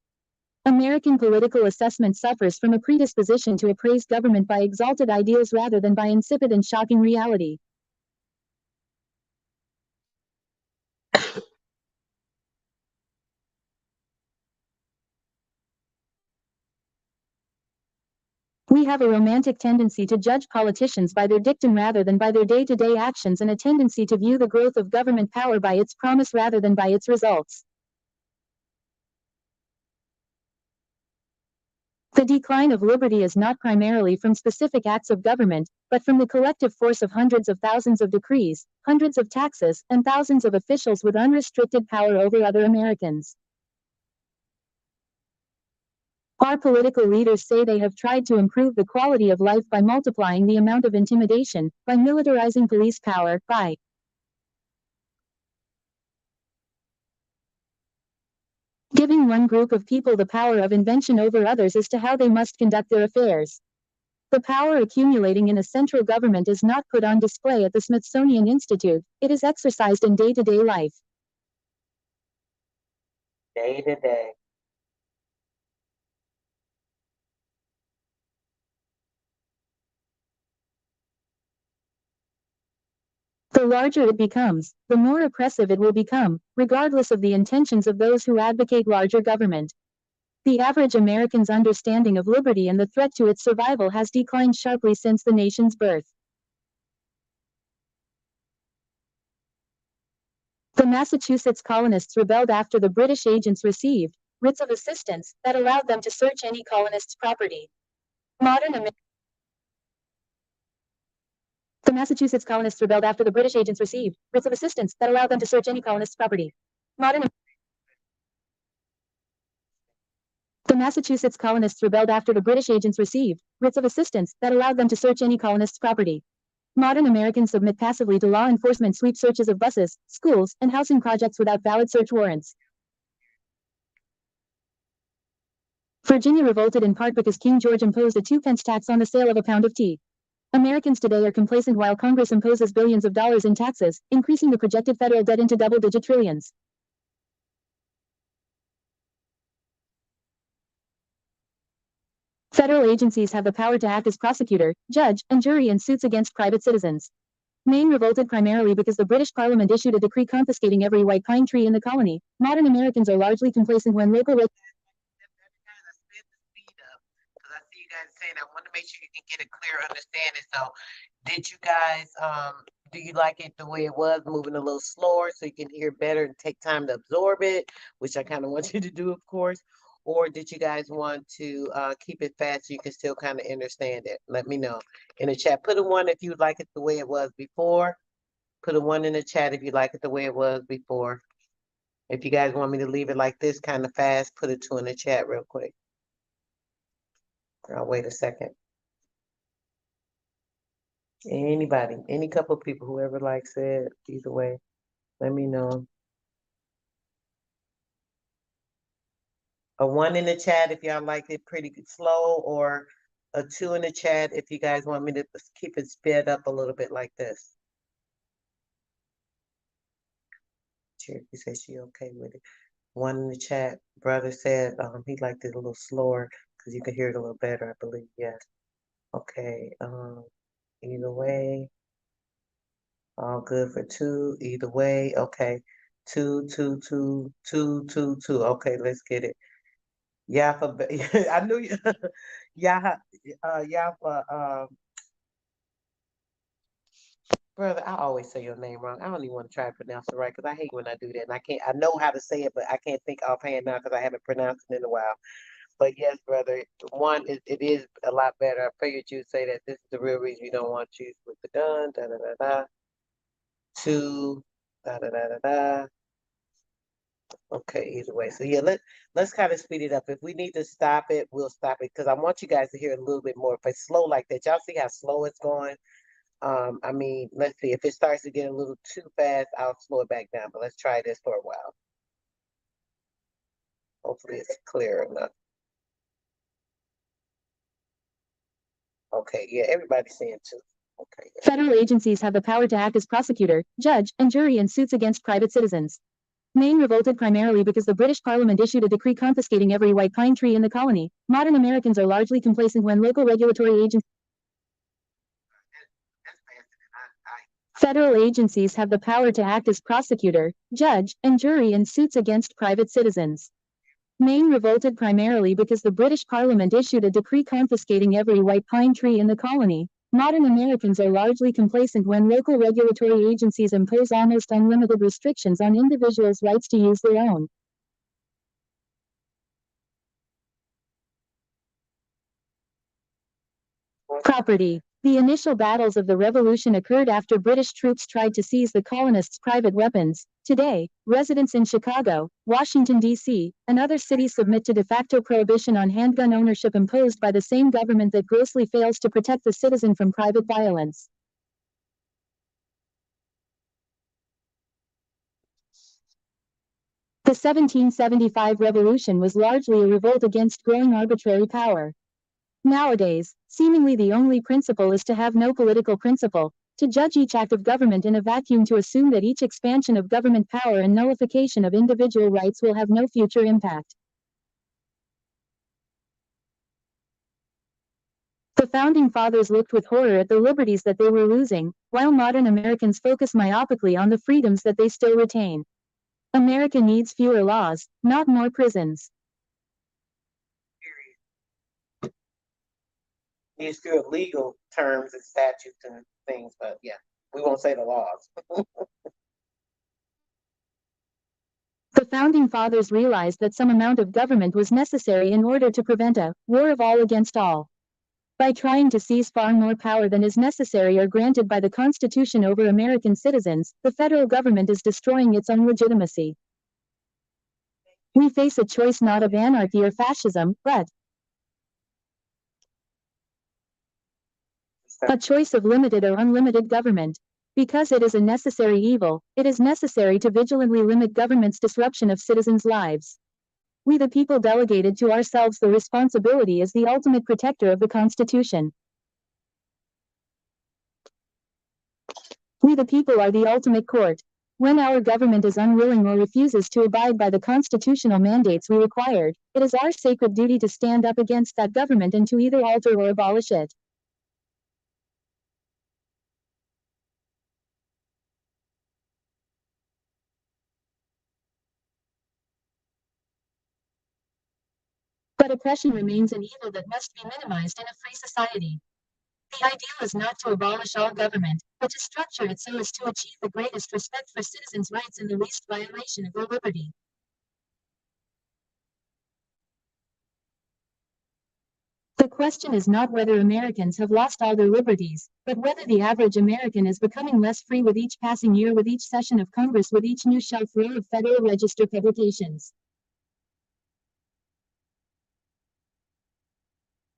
American political assessment suffers from a predisposition to appraise government by exalted ideals rather than by insipid and shocking reality. We have a romantic tendency to judge politicians by their dictum rather than by their day-to-day actions, and a tendency to view the growth of government power by its promise rather than by its results. The decline of liberty is not primarily from specific acts of government, but from the collective force of hundreds of thousands of decrees, hundreds of taxes, and thousands of officials with unrestricted power over other Americans. Our political leaders say they have tried to improve the quality of life by multiplying the amount of intimidation, by militarizing police power, by giving one group of people the power of invention over others as to how they must conduct their affairs. The power accumulating in a central government is not put on display at the Smithsonian Institute, it is exercised in day-to-day life. Day to day. The larger it becomes, the more oppressive it will become, regardless of the intentions of those who advocate larger government. The average American's understanding of liberty and the threat to its survival has declined sharply since the nation's birth. The Massachusetts colonists rebelled after the British agents received writs of assistance that allowed them to search any colonist's property. The Massachusetts colonists rebelled after the British agents received writs of assistance that allowed them to search any colonist's property. The Massachusetts colonists rebelled after the British agents received writs of assistance that allowed them to search any colonist's property. Modern Americans submit passively to law enforcement sweep searches of buses, schools, and housing projects without valid search warrants. Virginia revolted in part because King George imposed a 2-pence tax on the sale of a pound of tea. Americans today are complacent while Congress imposes billions of dollars in taxes, increasing the projected federal debt into double-digit trillions. Federal agencies have the power to act as prosecutor, judge, and jury in suits against private citizens. Maine revolted primarily because the British Parliament issued a decree confiscating every white pine tree in the colony. Modern Americans are largely complacent when local I see you guys saying I want to make sure you can get a clear understanding. So did you guys do you like it the way it was, moving a little slower so you can hear better and take time to absorb it, which I kind of want you to do, of course? Or did you guys want to keep it fast so you can still kind of understand it? Let me know in the chat. Put a 1 if you like it the way it was before. Put a 1 in the chat if you like it the way it was before. If you guys want me to leave it like this kind of fast, put a 2 in the chat real quick. I'll wait a second. Anybody, any couple of people, whoever likes it, either way, let me know. A 1 in the chat if y'all like it pretty slow, or a 2 in the chat if you guys want me to keep it sped up a little bit like this. Cherokee says she okay with it. 1 in the chat. Brother said he liked it a little slower because you can hear it a little better, I believe. Yes. Okay. Either way. All good for 2. Either way. Okay. 2, 2, 2, 2, 2, 2. Okay, let's get it. Yafa, I knew you. Yaha, Yafa, brother, I always say your name wrong. I don't even want to try to pronounce it right because I hate when I do that. And I can't, I know how to say it, but I can't think offhand now because I haven't pronounced it in a while. But yes, brother, one, it is a lot better. I figured you'd say that this is the real reason you don't want to choose with the done, da da da da. 2, da da da da da. Okay, either way. So yeah, let's kind of speed it up. If we need to stop it, we'll stop it because I want you guys to hear a little bit more. If it's slow like that, y'all see how slow it's going. I mean, let's see. If it starts to get a little too fast, I'll slow it back down. But let's try this for a while. Hopefully, it's clear enough. Okay, yeah, everybody's saying 2. Okay. Federal agencies have the power to act as prosecutor, judge, and jury in suits against private citizens. Maine revolted primarily because the British Parliament issued a decree confiscating every white pine tree in the colony. Modern Americans are largely complacent when local regulatory agencies. Federal agencies have the power to act as prosecutor, judge, and jury in suits against private citizens. Maine revolted primarily because the British Parliament issued a decree confiscating every white pine tree in the colony. Modern Americans are largely complacent when local regulatory agencies impose almost unlimited restrictions on individuals' rights to use their own. Property. The initial battles of the revolution occurred after British troops tried to seize the colonists' private weapons. Today, residents in Chicago, Washington, D.C., and other cities submit to de facto prohibition on handgun ownership imposed by the same government that grossly fails to protect the citizen from private violence. The 1775 revolution was largely a revolt against growing arbitrary power. Nowadays, seemingly the only principle is to have no political principle, to judge each act of government in a vacuum, to assume that each expansion of government power and nullification of individual rights will have no future impact. The Founding Fathers looked with horror at the liberties that they were losing, while modern Americans focus myopically on the freedoms that they still retain. America needs fewer laws, not more prisons. Needs fewer legal terms and statutes and things, but yeah, we won't say the laws. The Founding Fathers realized that some amount of government was necessary in order to prevent a war of all against all. By trying to seize far more power than is necessary or granted by the Constitution over American citizens, the federal government is destroying its own legitimacy. We face a choice not of anarchy or fascism, but a choice of limited or unlimited government. Because it is a necessary evil, it is necessary to vigilantly limit government's disruption of citizens' lives. We the people delegated to ourselves the responsibility as the ultimate protector of the Constitution. We the people are the ultimate court. When our government is unwilling or refuses to abide by the constitutional mandates we required, it is our sacred duty to stand up against that government and to either alter or abolish it. But oppression remains an evil that must be minimized in a free society. The ideal is not to abolish all government, but to structure it so as to achieve the greatest respect for citizens' rights and the least violation of their liberty. The question is not whether Americans have lost all their liberties, but whether the average American is becoming less free with each passing year, with each session of Congress, with each new shelf row of Federal Register publications.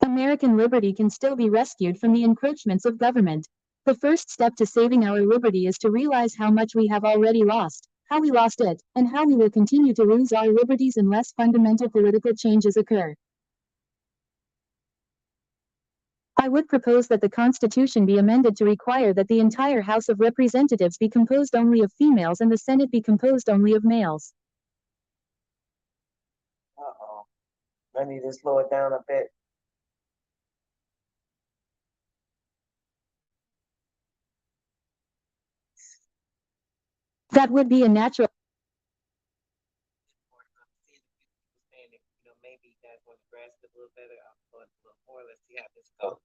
American liberty can still be rescued from the encroachments of government. The first step to saving our liberty is to realize how much we have already lost, how we lost it, and how we will continue to lose our liberties unless fundamental political changes occur. I would propose that the Constitution be amended to require that the entire House of Representatives be composed only of females and the Senate be composed only of males. Uh-oh. I need to slow it down a bit. That would be a natural. Maybe you guys want to grasp it a little better. I'll go a little more. Let's see how this goes.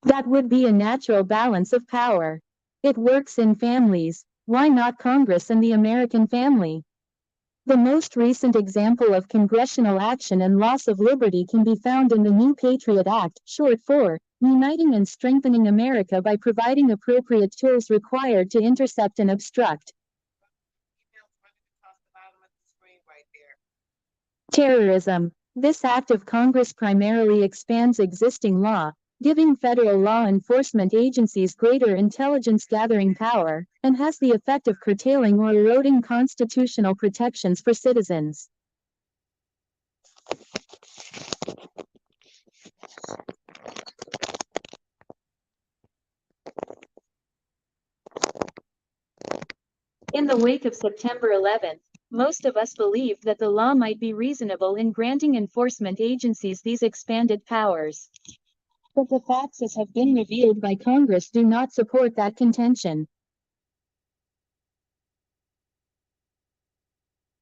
That would be a natural balance of power. It works in families. Why not Congress and the American family? The most recent example of congressional action and loss of liberty can be found in the new Patriot Act, short for Uniting and Strengthening America by Providing Appropriate Tools Required to Intercept and Obstruct Terrorism. This act of Congress primarily expands existing law, giving federal law enforcement agencies greater intelligence gathering power, and has the effect of curtailing or eroding constitutional protections for citizens. In the wake of September 11th, most of us believed that the law might be reasonable in granting enforcement agencies these expanded powers. But the facts as have been revealed by Congress do not support that contention.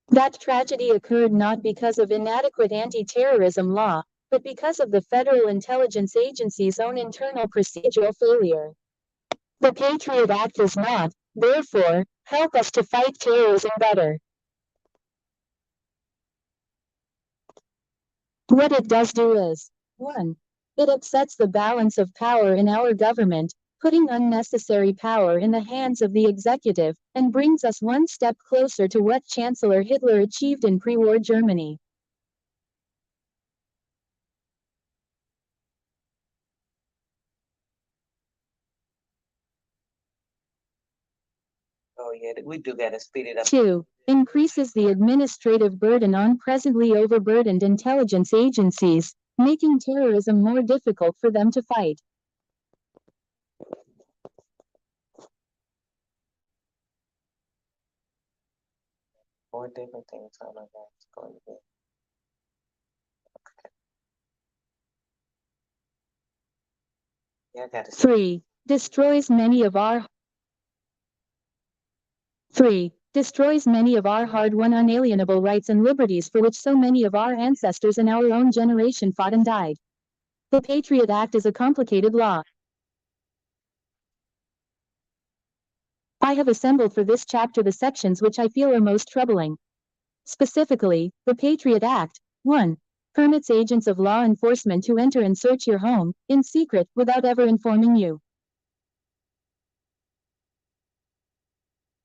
That tragedy occurred not because of inadequate anti-terrorism law, but because of the Federal Intelligence Agency's own internal procedural failure. The Patriot Act does not, therefore, help us to fight terrorism better. What it does do is 1. It upsets the balance of power in our government, putting unnecessary power in the hands of the executive, and brings us one step closer to what Chancellor Hitler achieved in pre-war Germany. Oh yeah, we do gotta speed it up. 2. Increases the administrative burden on presently overburdened intelligence agencies, making terrorism more difficult for them to fight. Four different things. Oh my God, it's going to be. Yeah, I gotta. 3. Destroys many of our 3. Destroys many of our hard-won unalienable rights and liberties for which so many of our ancestors in our own generation fought and died. The Patriot Act is a complicated law. I have assembled for this chapter the sections which I feel are most troubling. Specifically, the Patriot Act 1. Permits agents of law enforcement to enter and search your home, in secret, without ever informing you.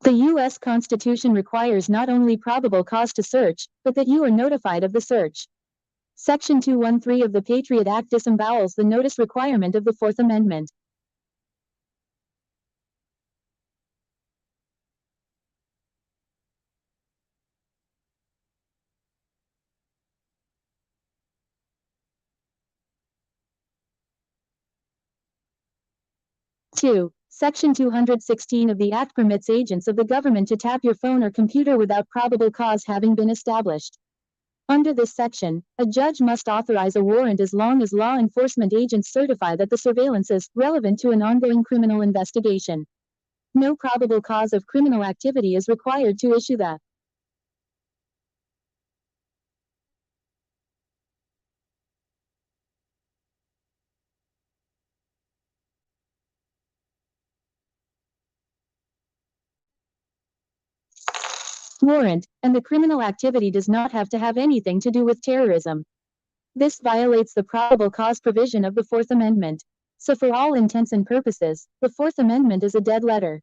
The U.S. Constitution requires not only probable cause to search, but that you are notified of the search. Section 213 of the Patriot Act disembowels the notice requirement of the Fourth Amendment. Two, Section 216 of the Act permits agents of the government to tap your phone or computer without probable cause having been established. Under this section, a judge must authorize a warrant as long as law enforcement agents certify that the surveillance is relevant to an ongoing criminal investigation. No probable cause of criminal activity is required to issue the warrant, and the criminal activity does not have to have anything to do with terrorism. This violates the probable cause provision of the Fourth Amendment. So for all intents and purposes, the Fourth Amendment is a dead letter.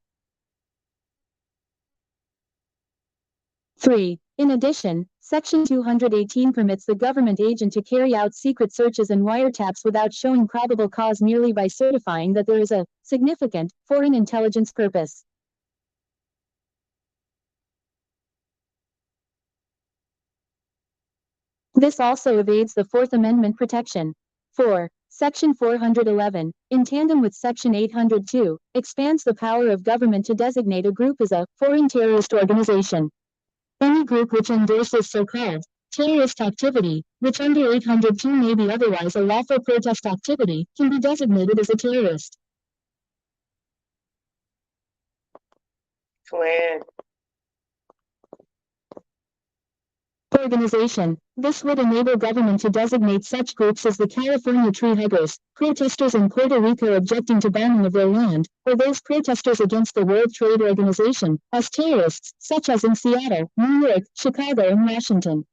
3. In addition, Section 218 permits the government agent to carry out secret searches and wiretaps without showing probable cause merely by certifying that there is a significant foreign intelligence purpose. This also evades the Fourth Amendment protection. 4. Section 411, in tandem with Section 802, expands the power of government to designate a group as a foreign terrorist organization. Any group which endorses so-called terrorist activity, which under 802 may be otherwise a lawful protest activity, can be designated as a terrorist Twin. organization. This would enable government to designate such groups as the California tree huggers, protesters in Puerto Rico objecting to bombing of their land, or those protesters against the World Trade Organization, as terrorists, such as in Seattle, New York, Chicago and Washington.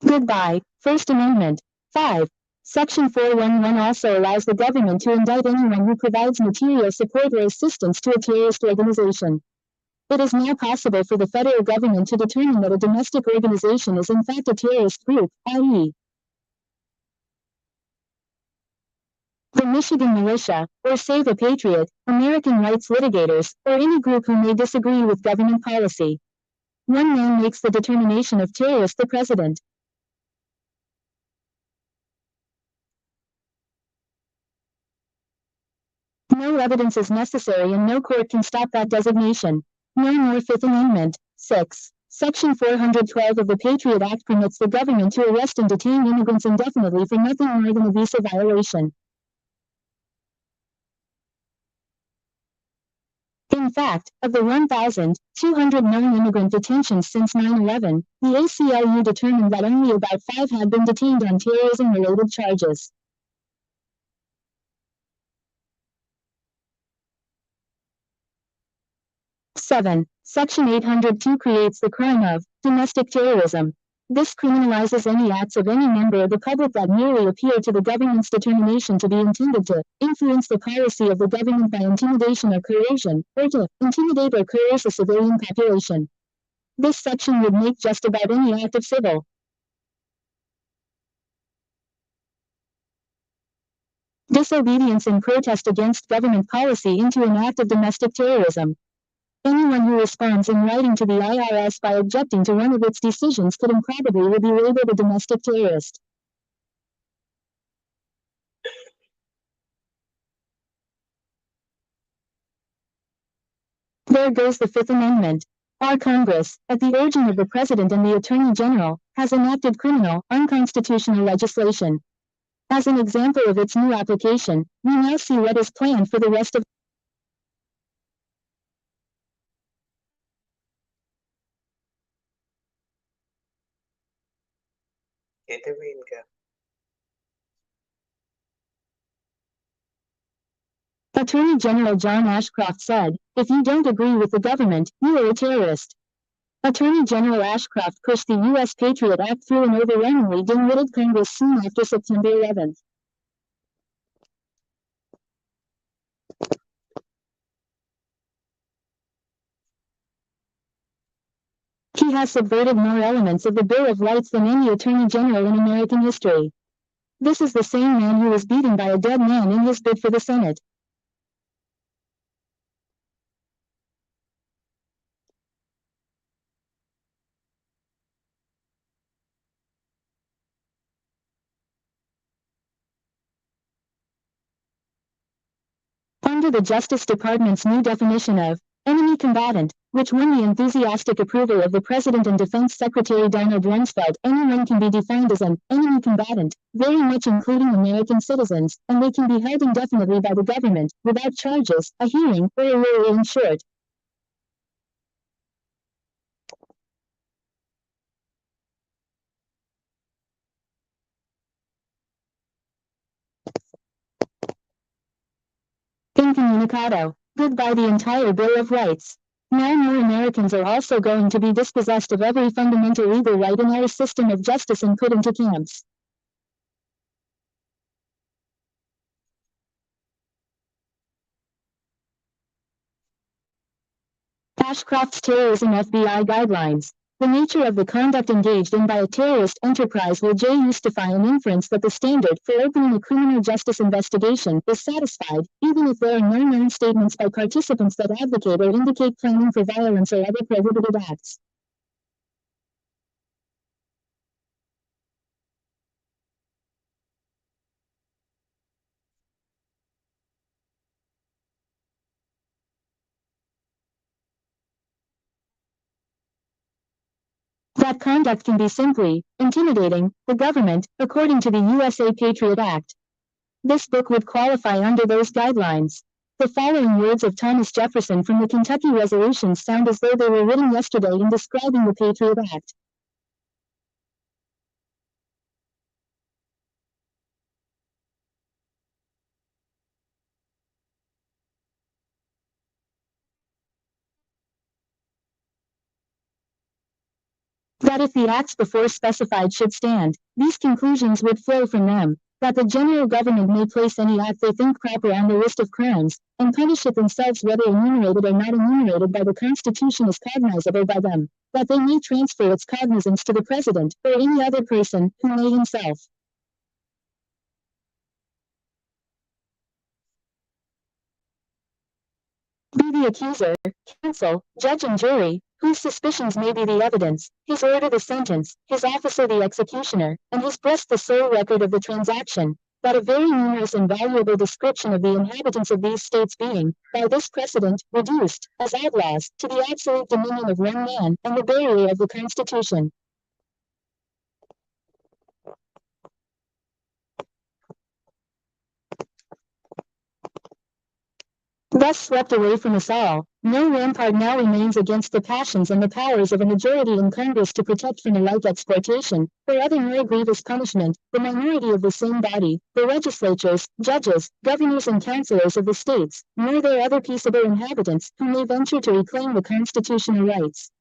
Goodbye. First Amendment. 5. Section 411 also allows the government to indict anyone who provides material support or assistance to a terrorist organization. It is now possible for the federal government to determine that a domestic organization is in fact a terrorist group, i.e., the Michigan Militia, or Save a Patriot, American rights litigators, or any group who may disagree with government policy. One man makes the determination of terrorist the president. No evidence is necessary and no court can stop that designation. No more Fifth Amendment. 6. Section 412 of the Patriot Act permits the government to arrest and detain immigrants indefinitely for nothing more than a visa violation. In fact, of the 1,209 immigrant detentions since 9/11, the ACLU determined that only about 5 had been detained on terrorism-related charges. 7. Section 802 creates the crime of domestic terrorism. This criminalizes any acts of any member of the public that merely appeal to the government's determination to be intended to influence the policy of the government by intimidation or coercion, or to intimidate or coerce a civilian population. This section would make just about any act of civil disobedience in protest against government policy into an act of domestic terrorism. Anyone who responds in writing to the IRS by objecting to one of its decisions could improbably be labeled a domestic terrorist. There goes the Fifth Amendment. Our Congress, at the urging of the President and the Attorney General, has enacted criminal, unconstitutional legislation. As an example of its new application, we now see what is planned for the rest of Get the reading go. Attorney General John Ashcroft said, "If you don't agree with the government, you are a terrorist." Attorney General Ashcroft pushed the U.S. Patriot Act through an overwhelmingly dim-witted Congress soon after September 11. He has subverted more elements of the Bill of Rights than any Attorney General in American history. This is the same man who was beaten by a dead man in his bid for the Senate. Under the Justice Department's new definition of enemy combatant, which won the enthusiastic approval of the President and Defense Secretary Donald Rumsfeld, anyone can be defined as an enemy combatant, very much including American citizens, and they can be held indefinitely by the government, without charges, a hearing, or a lawyer in short. Incommunicado. Goodbye the entire Bill of Rights. Now more Americans are also going to be dispossessed of every fundamental legal right in our system of justice and put into camps. Ashcroft's Terrorism FBI Guidelines. The nature of the conduct engaged in by a terrorist enterprise will justify an inference that the standard for opening a criminal justice investigation is satisfied, even if there are no known statements by participants that advocate or indicate planning for violence or other prohibited acts. That conduct can be simply intimidating the government, according to the USA Patriot Act. This book would qualify under those guidelines. The following words of Thomas Jefferson from the Kentucky Resolutions sound as though they were written yesterday in describing the Patriot Act. That if the acts before specified should stand, these conclusions would flow from them. That the general government may place any act they think proper on the list of crimes, and punish it themselves whether enumerated or not enumerated by the Constitution is cognizable by them. That they may transfer its cognizance to the President, or any other person, who may himself be the accuser, counsel, judge and jury, whose suspicions may be the evidence, his order the sentence, his officer the executioner, and his breast the sole record of the transaction, that a very numerous and valuable description of the inhabitants of these states being, by this precedent, reduced, as outlaws, to the absolute dominion of one man, and the barrier of the Constitution. thus swept away from us all. No rampart now remains against the passions and the powers of a majority in Congress to protect from alike exploitation, or other more grievous punishment, the minority of the same body, the legislatures, judges, governors and councillors of the states, nor their other peaceable inhabitants, who may venture to reclaim the constitutional rights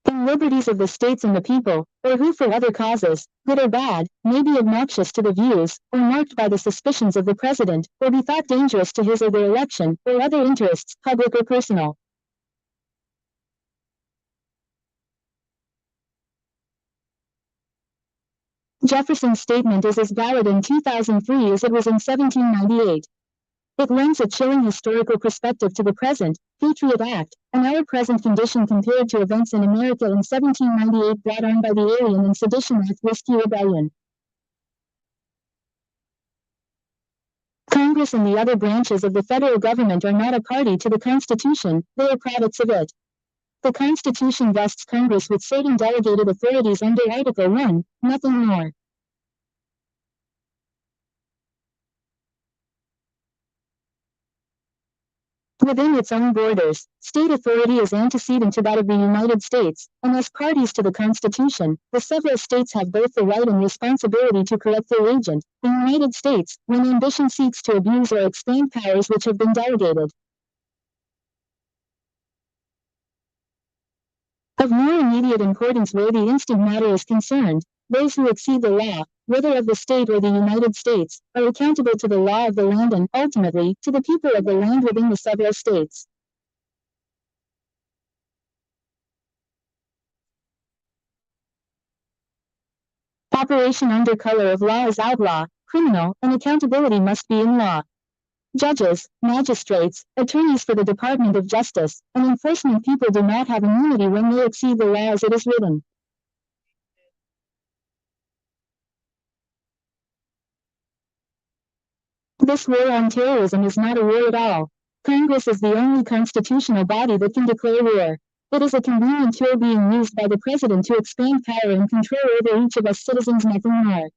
and liberties of the states and the people, or who for other causes, good or bad, may be obnoxious to the views, or marked by the suspicions of the President, or be thought dangerous to his or their election, or other interests, public or personal. Jefferson's statement is as valid in 2003 as it was in 1798. It lends a chilling historical perspective to the present Patriot Act, and our present condition compared to events in America in 1798 brought on by the Alien and Sedition Act Whiskey Rebellion. Congress and the other branches of the federal government are not a party to the Constitution, they are products of it. The Constitution vests Congress with certain delegated authorities under Article 1, nothing more. Within its own borders, state authority is antecedent to that of the United States, and as parties to the Constitution, the several states have both the right and responsibility to correct their agent, the United States, when ambition seeks to abuse or expand powers which have been delegated. Of more immediate importance where the instant matter is concerned, those who exceed the law, whether of the state or the United States, are accountable to the law of the land and, ultimately, to the people of the land within the several states. Operation under color of law is outlaw, criminal, and accountability must be in law. Judges, magistrates, attorneys for the Department of Justice, and enforcement people do not have immunity when they exceed the law as it is written. This war on terrorism is not a war at all. Congress is the only constitutional body that can declare war. It is a convenient tool being used by the President to expand power and control over each of us citizens, nothing more.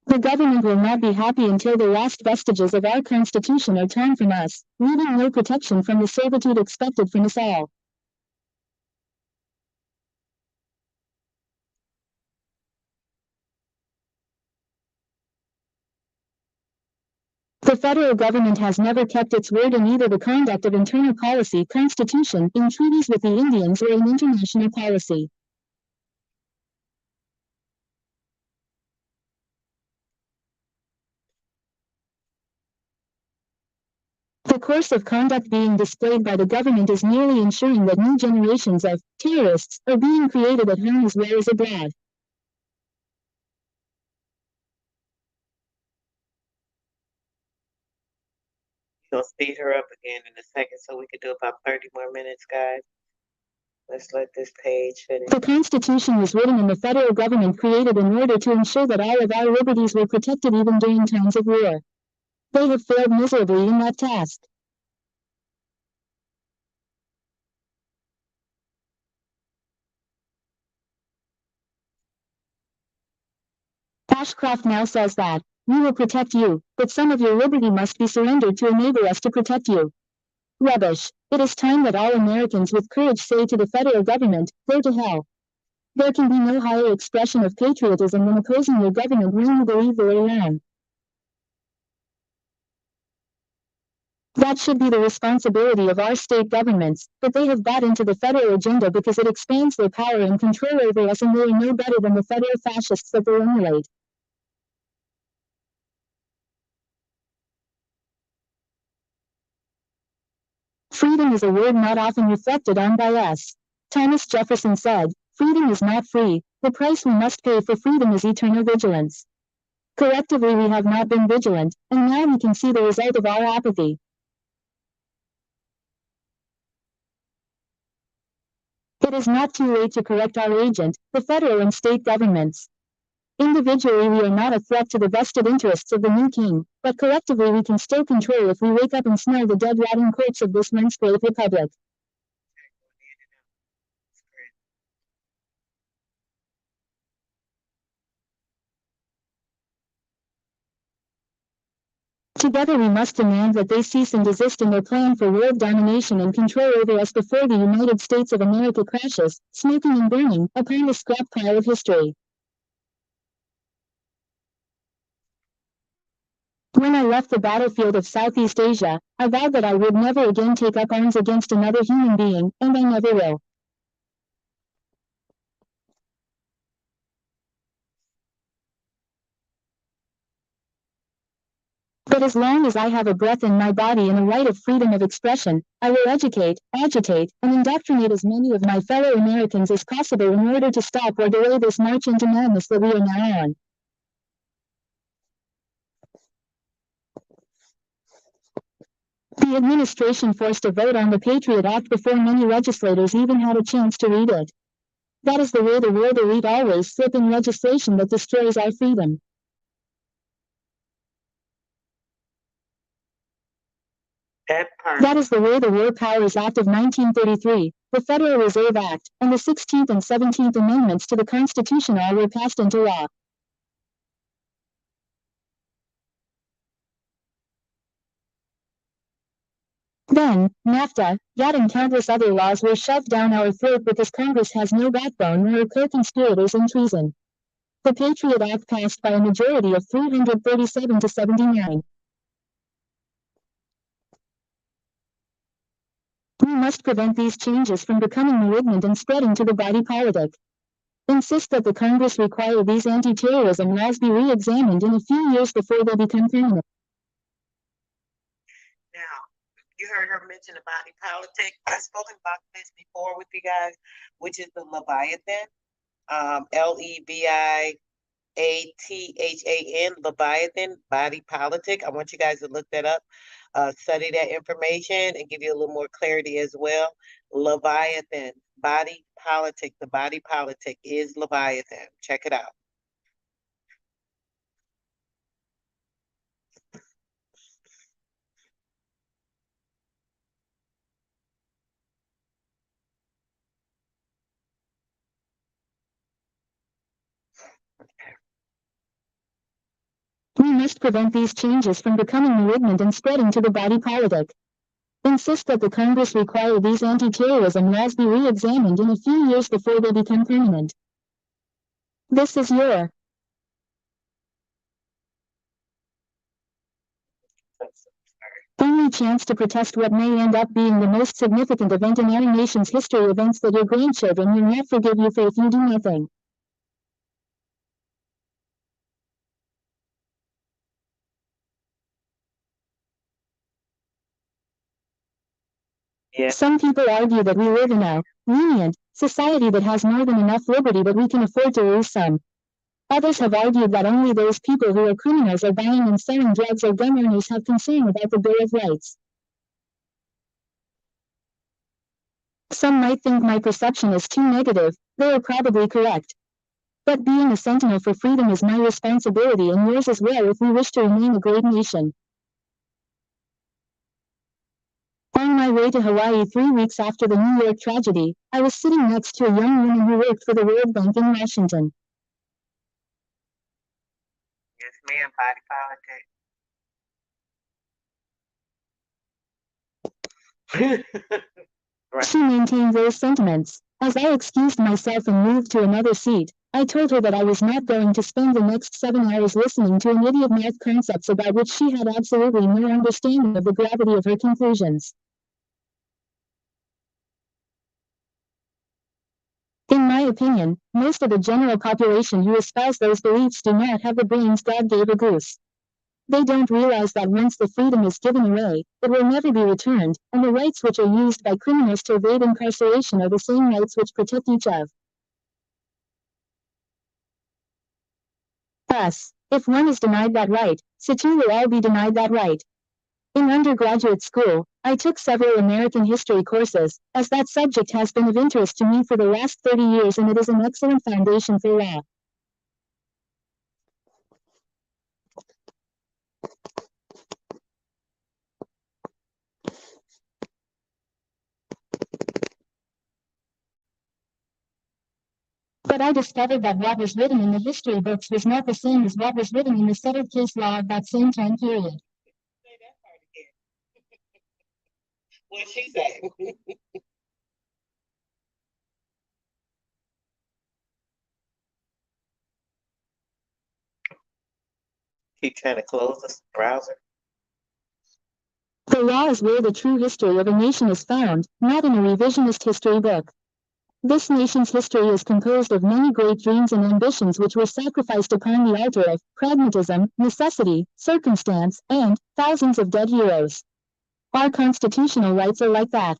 The government will not be happy until the last vestiges of our Constitution are torn from us, leaving no protection from the servitude expected from us all. The federal government has never kept its word in either the conduct of internal policy, constitution, in treaties with the Indians, or in international policy. The course of conduct being displayed by the government is merely ensuring that new generations of terrorists are being created at home as well as abroad. You'll speed her up again in a second so we could do about 30 more minutes, guys. Let's let this page finish. The Constitution was written and the federal government created in order to ensure that all of our liberties were protected even during times of war. They have failed miserably in that task. Ashcroft now says that, we will protect you, but some of your liberty must be surrendered to enable us to protect you. Rubbish. It is time that all Americans with courage say to the federal government, go to hell. There can be no higher expression of patriotism than opposing your government when you believe they are wrong. That should be the responsibility of our state governments, but they have bought into the federal agenda because it expands their power and control over us, and they are no better than the federal fascists that they emulate. Freedom is a word not often reflected on by us. Thomas Jefferson said, freedom is not free, the price we must pay for freedom is eternal vigilance. Collectively we have not been vigilant, and now we can see the result of our apathy. It is not too late to correct our agent, the federal and state governments. Individually we are not a threat to the vested interests of the new king, but collectively we can still control if we wake up and smell the dead rotting corpse of this once great republic. Together we must demand that they cease and desist in their plan for world domination and control over us before the United States of America crashes, smoking and burning, upon the scrap pile of history. When I left the battlefield of Southeast Asia, I vowed that I would never again take up arms against another human being, and I never will. But as long as I have a breath in my body and a right of freedom of expression, I will educate, agitate, and indoctrinate as many of my fellow Americans as possible in order to stop or delay this march into madness that we are now on. The administration forced a vote on the Patriot Act before many legislators even had a chance to read it. That is the way the world elite always slip in legislation that destroys our freedom. That part. That is the way the War Powers Act of 1933, the Federal Reserve Act, and the 16th and 17th Amendments to the Constitution all were passed into law. Then, NAFTA, that and countless other laws were shoved down our throat because Congress has no backbone nor are co-conspirators in treason. The Patriot Act passed by a majority of 337 to 79. We must prevent these changes from becoming malignant and spreading to the body politic. Insist that the Congress require these anti-terrorism laws be re-examined in a few years before they become permanent. Now, you heard her mention the body politic. I've spoken about this before with you guys, which is the Leviathan, Leviathan, Leviathan, body politic. I want you guys to look that up, study that information, and give you a little more clarity as well. Leviathan, body politic. The body politic is Leviathan. Check it out. We must prevent these changes from becoming malignant and spreading to the body politic. Insist that the Congress require these anti-terrorism laws be re-examined in a few years before they become permanent. This is your only chance to protest what may end up being the most significant event in our nation's history, events that your grandchildren will not forgive you for if you do nothing. Yeah. Some people argue that we live in a lenient society that has more than enough liberty but we can afford to lose some. Others have argued that only those people who are criminals or buying and selling drugs or gun owners have concern about the Bill of Rights. Some might think my perception is too negative. They are probably correct. But being a sentinel for freedom is my responsibility and yours as well if we wish to remain a great nation. On my way to Hawaii 3 weeks after the New York tragedy, I was sitting next to a young woman who worked for the World Bank in Washington. Yes, ma'am, body politic. Right. She maintained those sentiments. As I excused myself and moved to another seat, I told her that I was not going to spend the next 7 hours listening to an idiot math concepts about which she had absolutely no understanding of the gravity of her conclusions. In my opinion, most of the general population who espouse those beliefs do not have the brains God gave a goose. They don't realize that once the freedom is given away, it will never be returned, and the rights which are used by criminals to evade incarceration are the same rights which protect each of us. If one is denied that right, so too will all be denied that right. In undergraduate school, I took several American history courses, as that subject has been of interest to me for the last 30 years and it is an excellent foundation for law. But I discovered that what was written in the history books was not the same as what was written in the settled case law of that same time period. What'd she say? Keep trying to close the browser. The law is where the true history of a nation is found, not in a revisionist history book. This nation's history is composed of many great dreams and ambitions which were sacrificed upon the altar of pragmatism, necessity, circumstance, and thousands of dead heroes. Our constitutional rights are like that.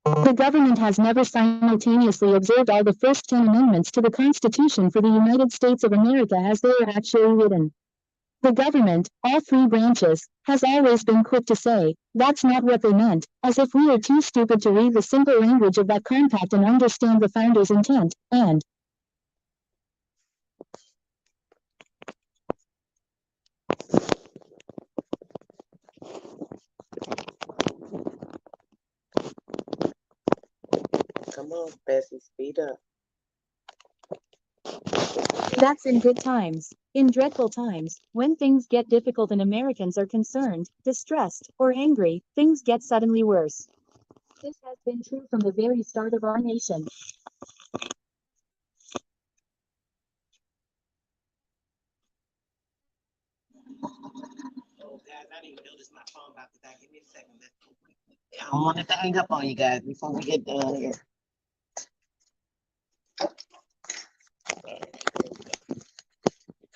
The government has never simultaneously observed all the first 10 amendments to the Constitution for the United States of America as they are actually written. The government, all three branches, has always been quick to say, that's not what they meant, as if we are too stupid to read the simple language of that compact and understand the founders' intent, and Come on, Bessie, speed up. that's in good times. In dreadful times, when things get difficult and Americans are concerned, distressed, or angry, things get suddenly worse. This has been true from the very start of our nation. Oh, guys, I didn't even notice my phone about to die. Give me a second. I don't want it to hang up on you guys before we get done here.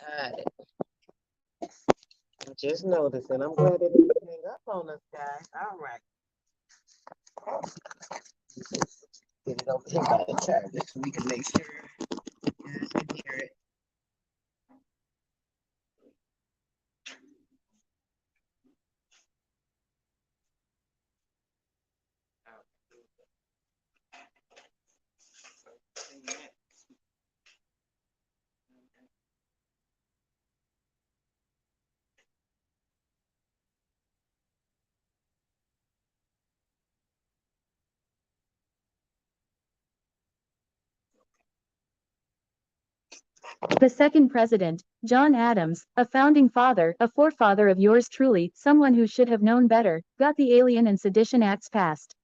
Got it. I just noticed, and I'm glad it didn't hang up on us, guys. All right. Get it over here by the charger so we can make sure you guys can hear it. The second president, John Adams, a founding father, a forefather of yours truly, someone who should have known better, got the Alien and Sedition Acts passed.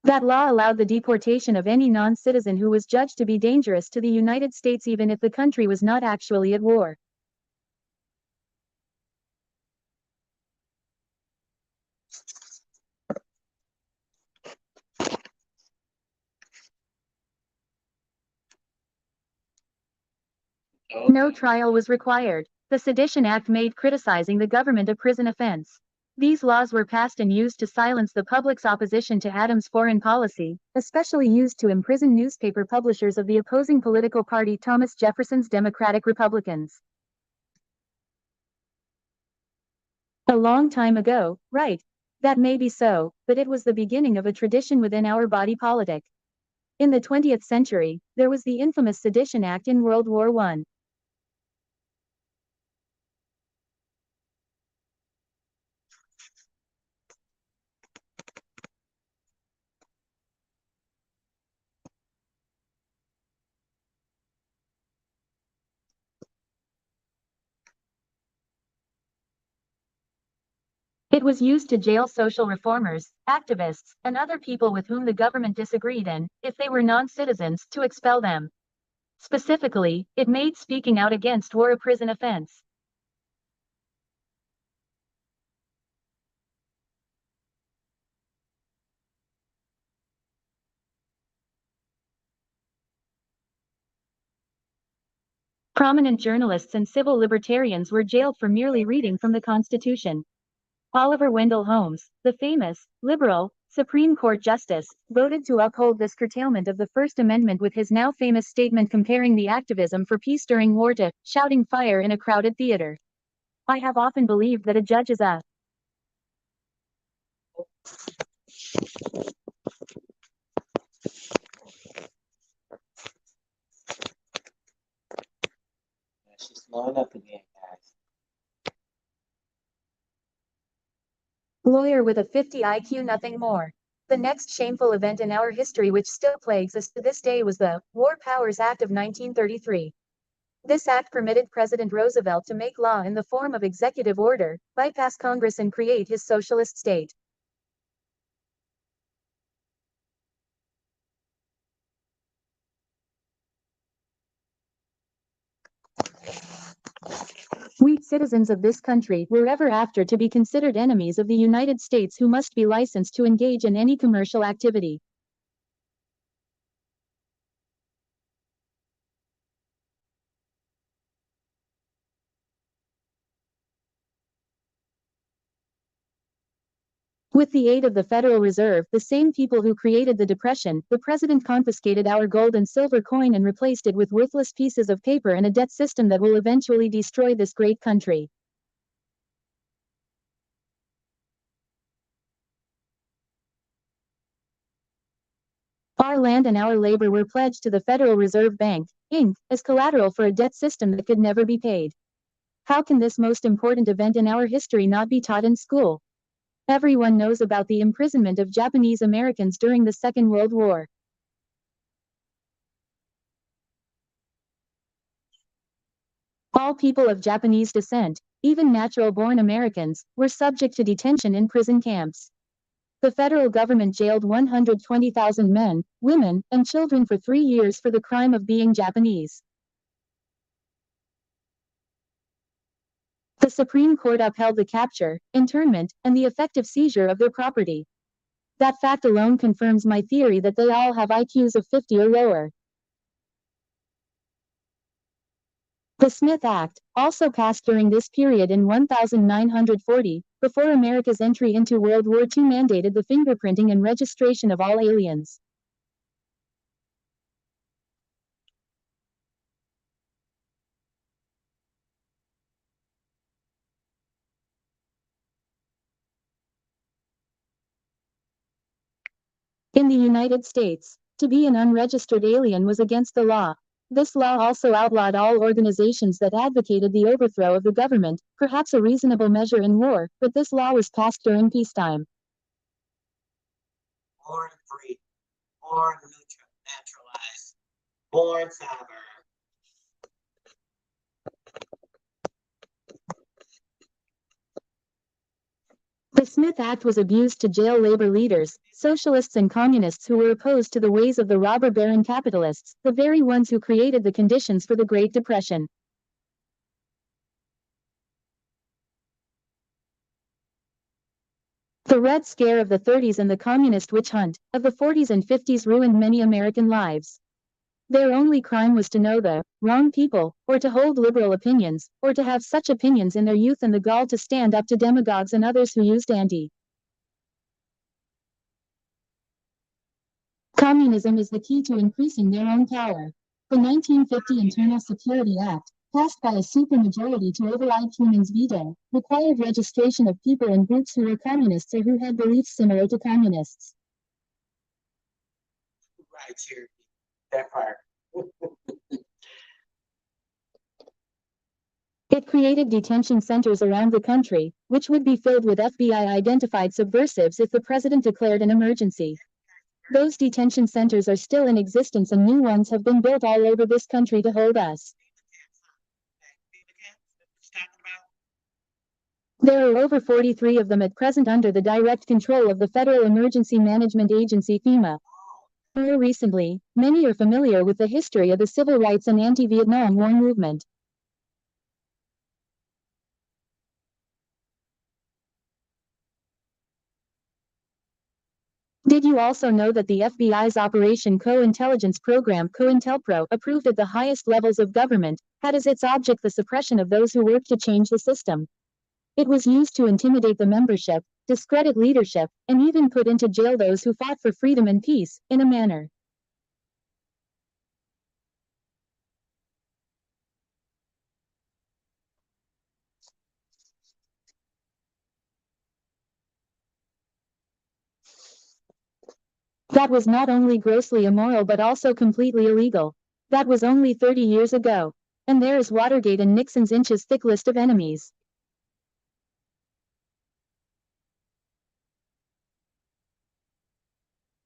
That law allowed the deportation of any non-citizen who was judged to be dangerous to the United States even if the country was not actually at war. No Okay. trial was required. The Sedition Act made criticizing the government a prison offense. These laws were passed and used to silence the public's opposition to Adams' foreign policy, especially used to imprison newspaper publishers of the opposing political party Thomas Jefferson's Democratic Republicans. A long time ago, right? That may be so, but it was the beginning of a tradition within our body politic. In the 20th century, there was the infamous Sedition Act in World War I. It was used to jail social reformers, activists, and other people with whom the government disagreed and, if they were non-citizens, to expel them. Specifically, it made speaking out against war a prison offense. Prominent journalists and civil libertarians were jailed for merely reading from the Constitution. Oliver Wendell Holmes, the famous, liberal, Supreme Court Justice, voted to uphold this curtailment of the First Amendment with his now famous statement comparing the activism for peace during war to shouting fire in a crowded theater. I have often believed that a judge is a She's slowing up again, guys. lawyer with a 50 IQ, nothing more. The next shameful event in our history which still plagues us to this day was the War Powers Act of 1933. This act permitted President Roosevelt to make law in the form of executive order, bypass Congress and create his socialist state. We, citizens of this country, were ever after to be considered enemies of the United States who must be licensed to engage in any commercial activity. With the aid of the Federal Reserve, the same people who created the Depression, the president confiscated our gold and silver coin and replaced it with worthless pieces of paper and a debt system that will eventually destroy this great country. Our land and our labor were pledged to the Federal Reserve Bank, Inc., as collateral for a debt system that could never be paid. How can this most important event in our history not be taught in school? Everyone knows about the imprisonment of Japanese Americans during the Second World War. All people of Japanese descent, even natural-born Americans, were subject to detention in prison camps. The federal government jailed 120,000 men, women, and children for 3 years for the crime of being Japanese. The Supreme Court upheld the capture, internment, and the effective seizure of their property. That fact alone confirms my theory that they all have IQs of 50 or lower. The Smith Act, also passed during this period in 1940, before America's entry into World War II, mandated the fingerprinting and registration of all aliens. In the United States, to be an unregistered alien was against the law. This law also outlawed all organizations that advocated the overthrow of the government, perhaps a reasonable measure in war, but this law was passed during peacetime. Born free, born naturalized, born sovereign. The Smith Act was abused to jail labor leaders, socialists and communists who were opposed to the ways of the robber baron capitalists, the very ones who created the conditions for the Great Depression. The Red Scare of the 30s and the Communist witch hunt of the 40s and 50s ruined many American lives. Their only crime was to know the wrong people, or to hold liberal opinions, or to have such opinions in their youth and the gall to stand up to demagogues and others who used anti-communism as the key to increasing their own power. The 1950 Internal Security Act, passed by a supermajority to override Truman's veto, required registration of people and groups who were communists or who had beliefs similar to communists. Right, Cherokee. That part. It created detention centers around the country, which would be filled with FBI-identified subversives if the president declared an emergency. Those detention centers are still in existence and new ones have been built all over this country to hold us. There are over 43 of them at present under the direct control of the Federal Emergency Management Agency FEMA. More recently, many are familiar with the history of the civil rights and anti-Vietnam War movement. Did you also know that the FBI's Operation Co-Intelligence Program COINTELPRO, approved at the highest levels of government, had as its object the suppression of those who worked to change the system? It was used to intimidate the membership, discredit leadership, and even put into jail those who fought for freedom and peace, in a manner. That was not only grossly immoral but also completely illegal. That was only 30 years ago. And there is Watergate and Nixon's inches-thick list of enemies.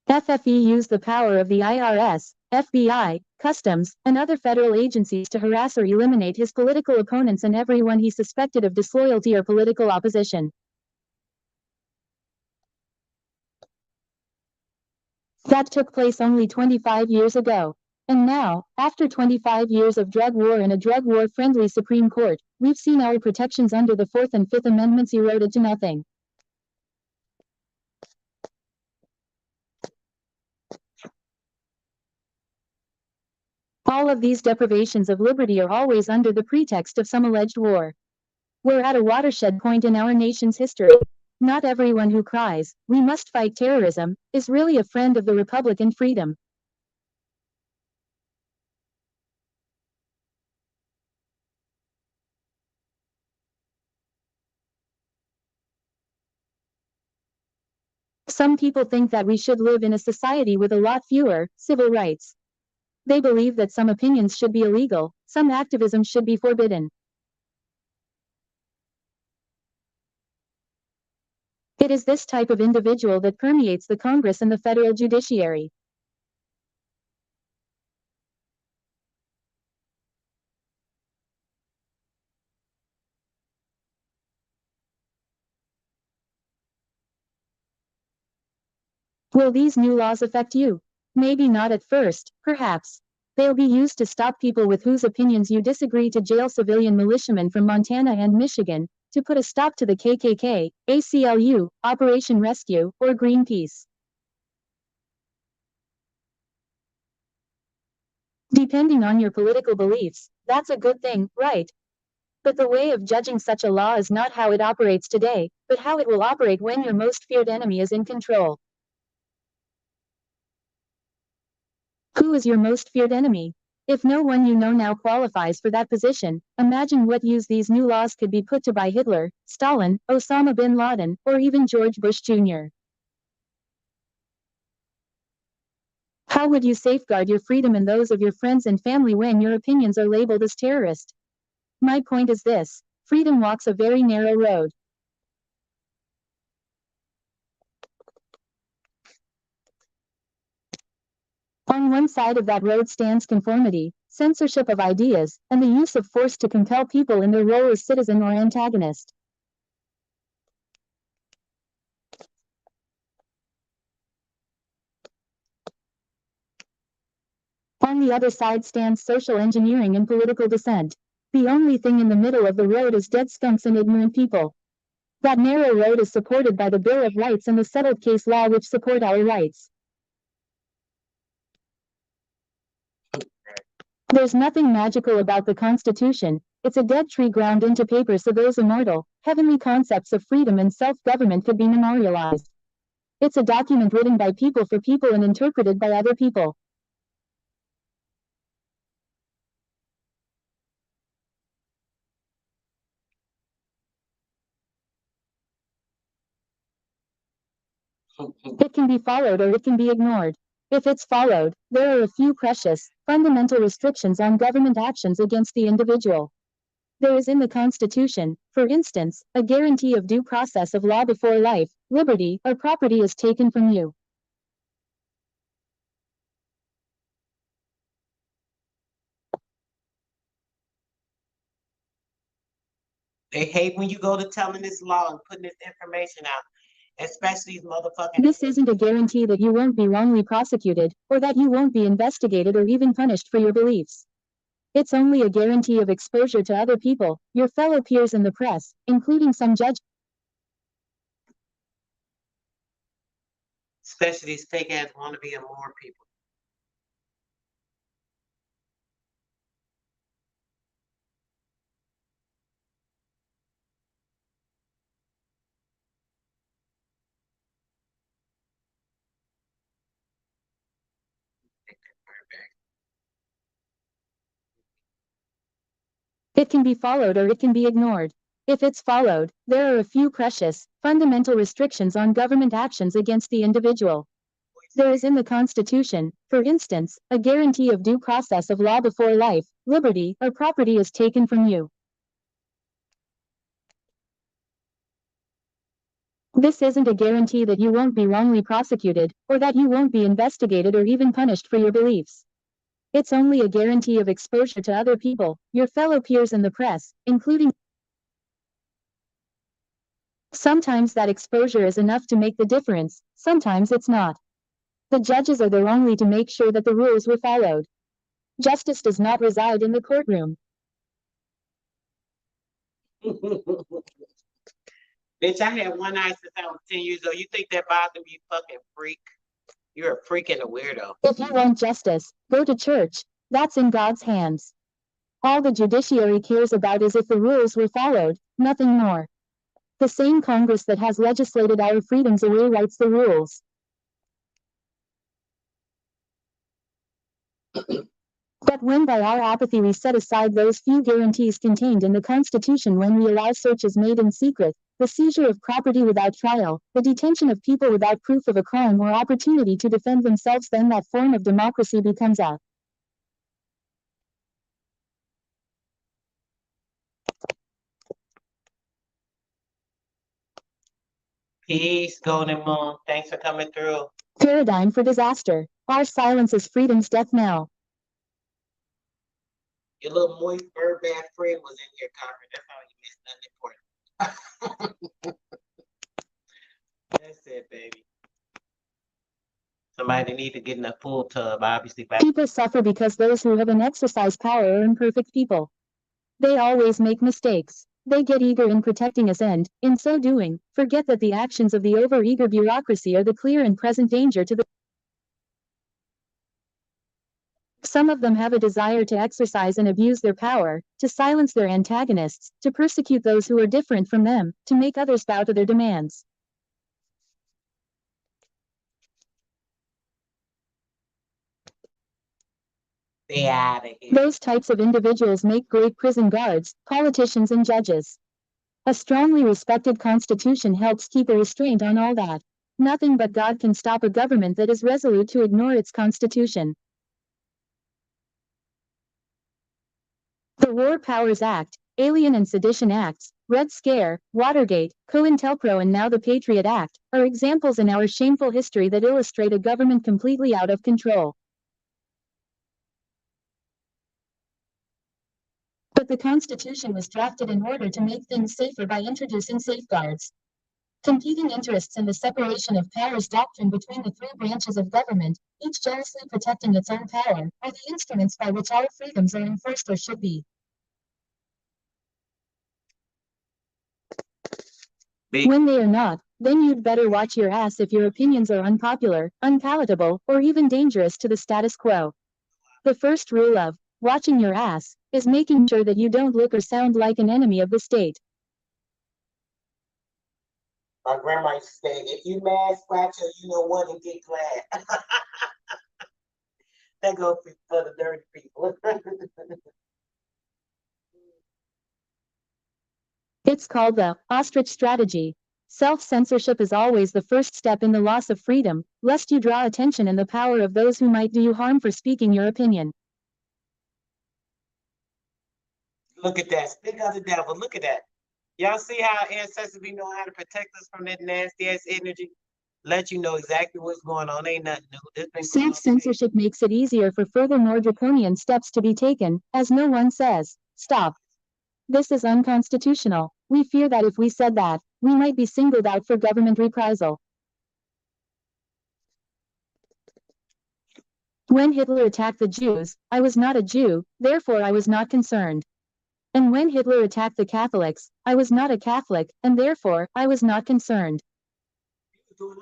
FFE used the power of the IRS, FBI, Customs, and other federal agencies to harass or eliminate his political opponents and everyone he suspected of disloyalty or political opposition. That took place only 25 years ago. And now, after 25 years of drug war and a drug war-friendly Supreme Court, we've seen our protections under the Fourth and Fifth Amendments eroded to nothing. All of these deprivations of liberty are always under the pretext of some alleged war. We're at a watershed point in our nation's history. Not everyone who cries, "We must fight terrorism," is really a friend of the Republic and freedom. Some people think that we should live in a society with a lot fewer civil rights. They believe that some opinions should be illegal, some activism should be forbidden. It is this type of individual that permeates the Congress and the federal judiciary. Will these new laws affect you? Maybe not at first, perhaps. They'll be used to stop people with whose opinions you disagree, to jail civilian militiamen from Montana and Michigan, to put a stop to the KKK, ACLU, Operation Rescue, or Greenpeace. Depending on your political beliefs, that's a good thing, right? But the way of judging such a law is not how it operates today, but how it will operate when your most feared enemy is in control. Who is your most feared enemy? If no one you know now qualifies for that position, imagine what use these new laws could be put to by Hitler, Stalin, Osama bin Laden, or even George Bush Jr. How would you safeguard your freedom and those of your friends and family when your opinions are labeled as terrorist? My point is this: freedom walks a very narrow road. On one side of that road stands conformity, censorship of ideas, and the use of force to compel people in their role as citizen or antagonist. On the other side stands social engineering and political dissent. The only thing in the middle of the road is dead skunks and ignorant people. That narrow road is supported by the Bill of Rights and the settled case law which support our rights. There's nothing magical about the Constitution. It's a dead tree ground into paper so those immortal, heavenly concepts of freedom and self-government could be memorialized. It's a document written by people for people and interpreted by other people. It can be followed or it can be ignored. If it's followed, there are a few precious, fundamental restrictions on government actions against the individual. There is in the Constitution, for instance, a guarantee of due process of law before life, liberty, or property is taken from you. They hate when you go to telling this law and putting this information out, especially these motherfucking. This isn't a guarantee that you won't be wrongly prosecuted, or that you won't be investigated or even punished for your beliefs. It's only a guarantee of exposure to other people, your fellow peers in the press, including some judges. Especially these fake ass wannabe and more people. It can be followed or it can be ignored. If it's followed, there are a few precious, fundamental restrictions on government actions against the individual. There is in the Constitution, for instance, a guarantee of due process of law before life, liberty, or property is taken from you. This isn't a guarantee that you won't be wrongly prosecuted, or that you won't be investigated or even punished for your beliefs. It's only a guarantee of exposure to other people, your fellow peers and the press, including. Sometimes that exposure is enough to make the difference, sometimes it's not. The judges are there only to make sure that the rules were followed. Justice does not reside in the courtroom. Bitch, I had one eye since I was 10 years old. You think that bothered me, fucking freak? You're a freak and a weirdo. If you want justice, go to church. That's in God's hands. All the judiciary cares about is if the rules were followed, nothing more. The same Congress that has legislated our freedoms away writes the rules. But when by our apathy we set aside those few guarantees contained in the Constitution, when we allow searches made in secret, the seizure of property without trial, the detention of people without proof of a crime or opportunity to defend themselves, then that form of democracy becomes a Peace, Golden Moon. Thanks for coming through. paradigm for disaster. Our silence is freedom's death knell. Your little moist bird bad friend was in here, Congress. That's how you missed nothing important. That's it, baby. Somebody need to get in a full tub, obviously. People suffer because those who have an exercise power are imperfect people. They always make mistakes. They get eager in protecting us and, in so doing, forget that the actions of the overeager bureaucracy are the clear and present danger to the. Some of them have a desire to exercise and abuse their power, to silence their antagonists, to persecute those who are different from them, to make others bow to their demands. Stay out of here. Those types of individuals make great prison guards, politicians and judges. A strongly respected constitution helps keep a restraint on all that. Nothing but God can stop a government that is resolute to ignore its constitution. The War Powers Act, Alien and Sedition Acts, Red Scare, Watergate, COINTELPRO and now the Patriot Act, are examples in our shameful history that illustrate a government completely out of control. But the Constitution was drafted in order to make things safer by introducing safeguards. Competing interests and the separation of powers doctrine between the three branches of government, each jealously protecting its own power, are the instruments by which our freedoms are enforced or should be. When they are not, then you'd better watch your ass if your opinions are unpopular, unpalatable, or even dangerous to the status quo. The first rule of watching your ass is making sure that you don't look or sound like an enemy of the state. My grandma used to say, if you mad scratcher, you know what, and get glad. That goes for the dirty people. It's called the ostrich strategy. Self-censorship is always the first step in the loss of freedom, lest you draw attention and the power of those who might do you harm for speaking your opinion. Look at that. Speak of the devil. Look at that. Y'all see how our ancestors be knowing how to protect us from that nasty ass energy? Let you know exactly what's going on. Ain't nothing new. Self-censorship makes it easier for further more draconian steps to be taken, as no one says, stop. This is unconstitutional. We fear that if we said that, we might be singled out for government reprisal. When Hitler attacked the Jews, I was not a Jew, therefore I was not concerned. And when Hitler attacked the Catholics, I was not a Catholic, and therefore I was not concerned. We ain't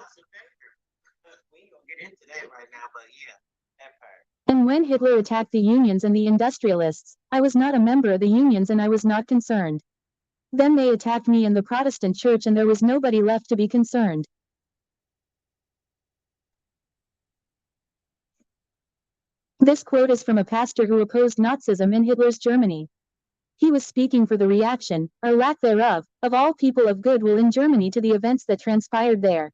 gonna get into that right now, but yeah, that part. And when Hitler attacked the unions and the industrialists, I was not a member of the unions and I was not concerned. Then they attacked me in the Protestant church and there was nobody left to be concerned. This quote is from a pastor who opposed Nazism in Hitler's Germany. He was speaking for the reaction, or lack thereof, of all people of goodwill in Germany to the events that transpired there.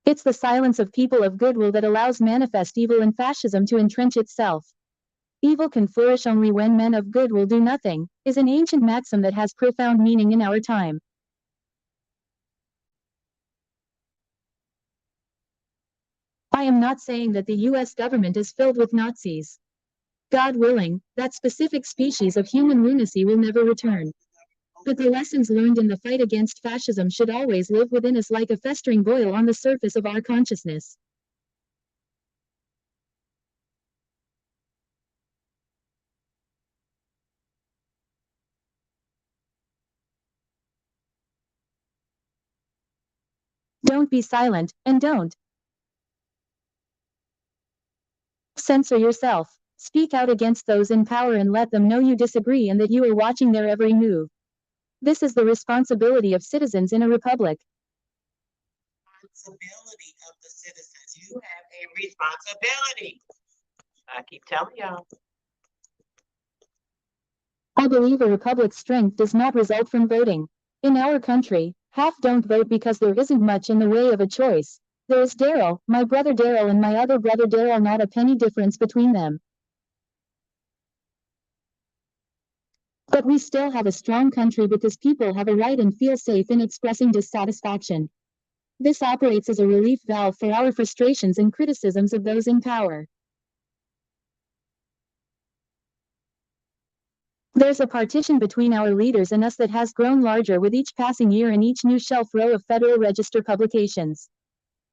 It's the silence of people of goodwill that allows manifest evil and fascism to entrench itself. Evil can flourish only when men of good will do nothing, is an ancient maxim that has profound meaning in our time. I am not saying that the US government is filled with Nazis. God willing, that specific species of human lunacy will never return. But the lessons learned in the fight against fascism should always live within us like a festering boil on the surface of our consciousness. Don't be silent, and don't censor yourself. Speak out against those in power and let them know you disagree and that you are watching their every move. This is the responsibility of citizens in a republic. Responsibility of the citizens. You have a responsibility. I keep telling y'all. I believe a republic's strength does not result from voting. In our country, half don't vote because there isn't much in the way of a choice. There is Daryl, my brother Daryl, and my other brother Daryl, not a penny difference between them. But we still have a strong country because people have a right and feel safe in expressing dissatisfaction. This operates as a relief valve for our frustrations and criticisms of those in power. There's a partition between our leaders and us that has grown larger with each passing year and each new shelf row of Federal Register publications.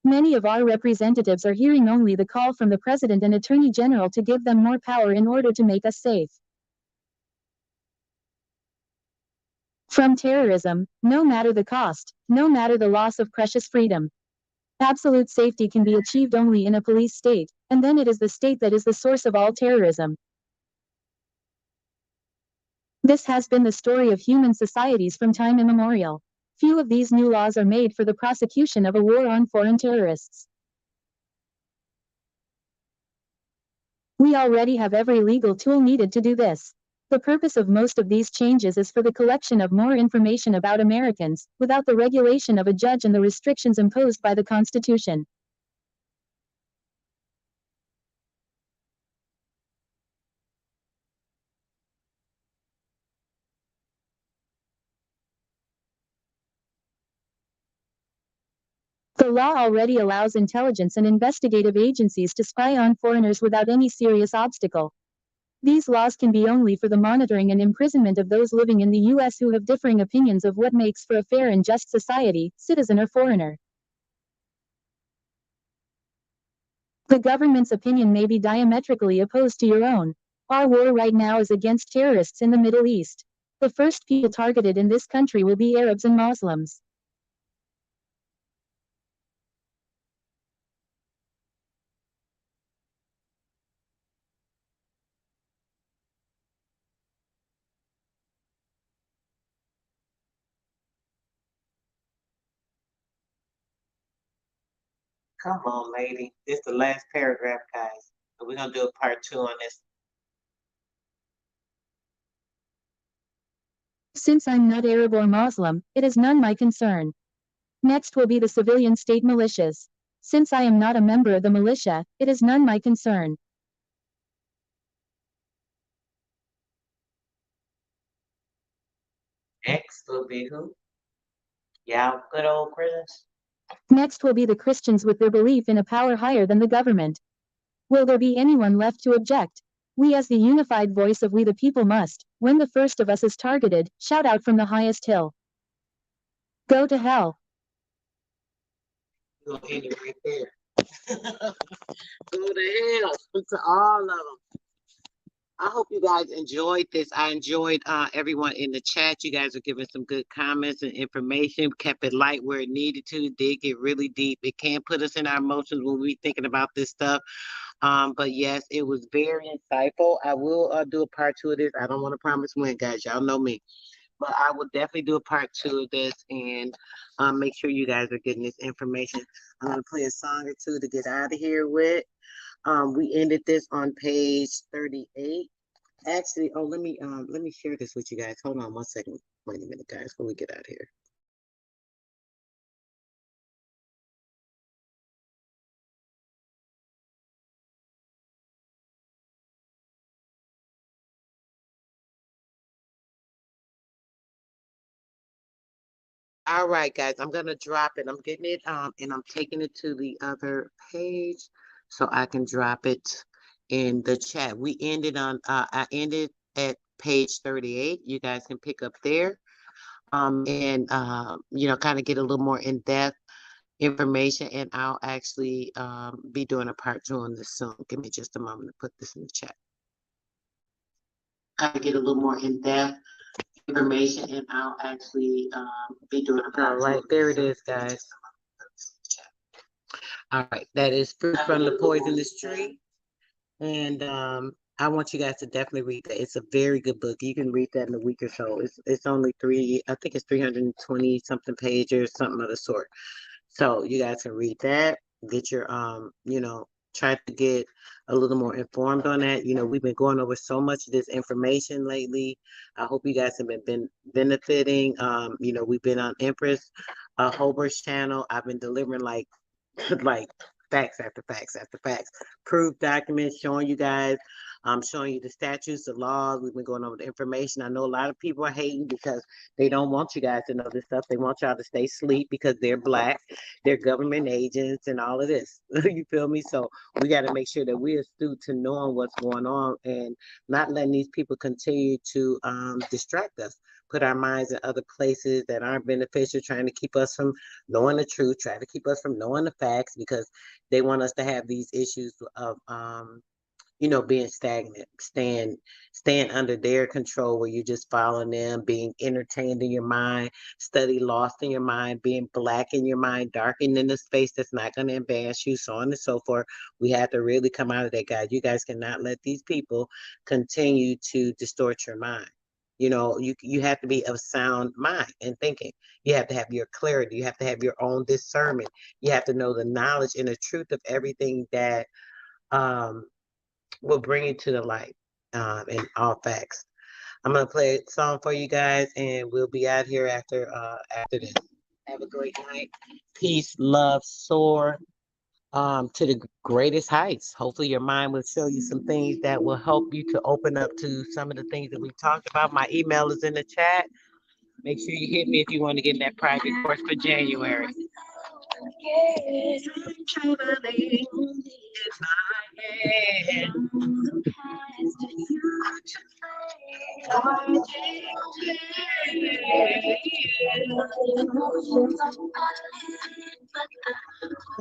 Many of our representatives are hearing only the call from the President and Attorney General to give them more power in order to make us safe from terrorism, no matter the cost, no matter the loss of precious freedom. Absolute safety can be achieved only in a police state, and then it is the state that is the source of all terrorism. This has been the story of human societies from time immemorial. Few of these new laws are made for the prosecution of a war on foreign terrorists. We already have every legal tool needed to do this. The purpose of most of these changes is for the collection of more information about Americans, without the regulation of a judge and the restrictions imposed by the Constitution. The law already allows intelligence and investigative agencies to spy on foreigners without any serious obstacle. These laws can be only for the monitoring and imprisonment of those living in the U.S. who have differing opinions of what makes for a fair and just society, citizen or foreigner. The government's opinion may be diametrically opposed to your own. Our war right now is against terrorists in the Middle East. The first people targeted in this country will be Arabs and Muslims. Come on, lady. This is the last paragraph, guys. So we're gonna do a part two on this. Since I'm not Arab or Muslim, it is none my concern. Next will be the civilian state militias. Since I am not a member of the militia, it is none my concern. Next will be who? Y'all good old Christians. Next will be the Christians with their belief in a power higher than the government. Will there be anyone left to object? We as the unified voice of we the people must, when the first of us is targeted, shout out from the highest hill. Go to hell. We're gonna end it right there. Go to hell to all of them. I hope you guys enjoyed this. I enjoyed everyone in the chat. You guys are giving some good comments and information. Kept it light where it needed to. Did get really deep. It can put us in our emotions when we thinking about this stuff. But yes, it was very insightful. I will do a part two of this. I don't want to promise when, guys. Y'all know me. But I will definitely do a part two of this and make sure you guys are getting this information. I'm gonna play a song or two to get out of here with. We ended this on page 38. Actually, oh, let me share this with you guys. Hold on one second. Wait a minute, guys, before we get out of here. All right, guys, I'm gonna drop it. I'm getting it, and I'm taking it to the other page so I can drop it in the chat. I ended at page 38. You guys can pick up there, and kind of get a little more in-depth information, and I'll actually be doing a part two on this soon. Give me just a moment to put this in the chat. Kind of get a little more in-depth information, and I'll actually be doing a part two. All right, there it is, guys. All right, that is Fruit from the Poisonous Tree. And I want you guys to definitely read that. It's a very good book. You can read that in a week or so. It's only I think it's 320 something pages, something of the sort. So you guys can read that, get your try to get a little more informed on that. We've been going over so much of this information lately. I hope you guys have been benefiting. We've been on Empress Hober's channel. I've been delivering like like facts after facts after facts, proof documents showing you guys, showing you the statutes, the laws. We've been going over the information. I know a lot of people are hating because they don't want you guys to know this stuff. They want y'all to stay asleep because they're black, they're government agents, and all of this. You feel me? So we got to make sure that we're astute to knowing what's going on and not letting these people continue to distract us, put our minds in other places that aren't beneficial, trying to keep us from knowing the truth, trying to keep us from knowing the facts because they want us to have these issues of being stagnant, staying under their control where you're just following them, being entertained in your mind, study lost in your mind, being black in your mind, darkened in the space that's not going to advance you, so on and so forth. We have to really come out of that, guys. You guys cannot let these people continue to distort your mind. You have to be of sound mind and thinking. You have to have your clarity. You have to have your own discernment. You have to know the knowledge and the truth of everything that um, will bring you to the light in all facts. I'm gonna play a song for you guys, and we'll be out here after this. Have a great night. Peace, love, soar to the greatest heights. Hopefully, your mind will show you some things that will help you to open up to some of the things that we talked about. My email is in the chat. Make sure you hit me if you want to get in that private course for January.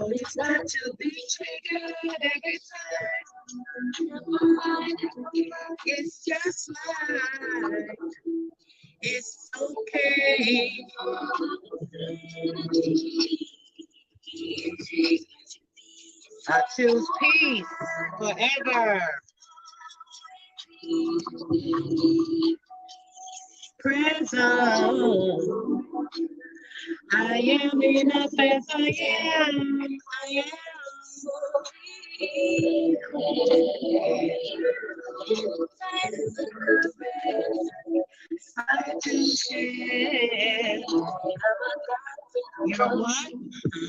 It's not to be triggered every time. It's just like it's okay. I choose peace forever. Present. I am enough as I am. I am. I choose share. You know what?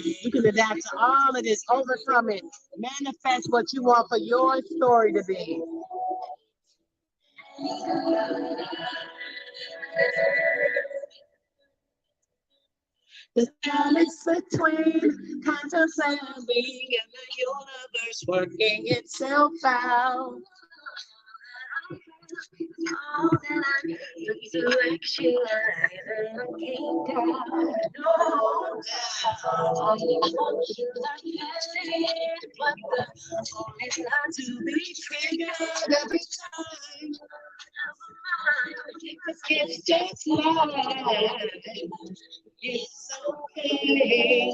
You can adapt to all of this, overcome it, manifest what you want for your story to be. The balance between contemplating and the universe working itself out. All that I need direction I can't doubt. No doubt. Emotions are tested, but the goal is not to be triggered every time. It's just life. It's okay.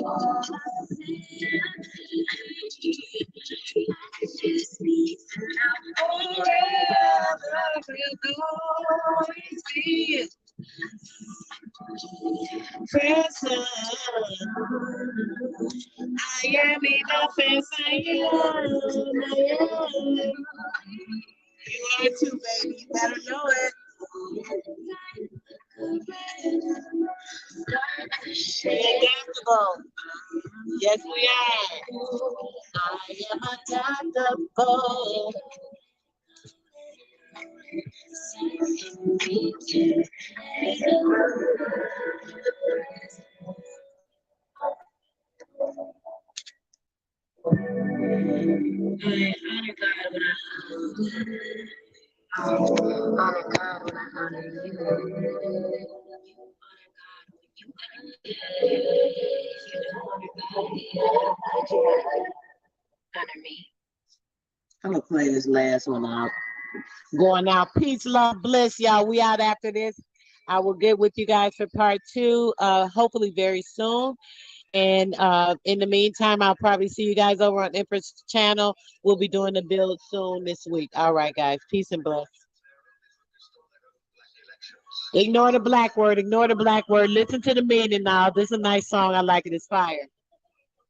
Forever will always be present. I am enough as I am. I am. You are too, baby. You better know it. Adaptable. Yes, we are. I am adaptable. I honor God when I honor God when I honor you. Honor God when you honor me. I'm gonna play this last one out. Going out. Peace, love, bliss, y'all. We out after this. I will get with you guys for part two, hopefully very soon. And in the meantime, I'll probably see you guys over on Empress channel. We'll be doing the build soon this week. All right, guys. Peace and bless. Ignore the black word. Ignore the black word. Listen to the meaning now. This is a nice song. I like it. It's fire.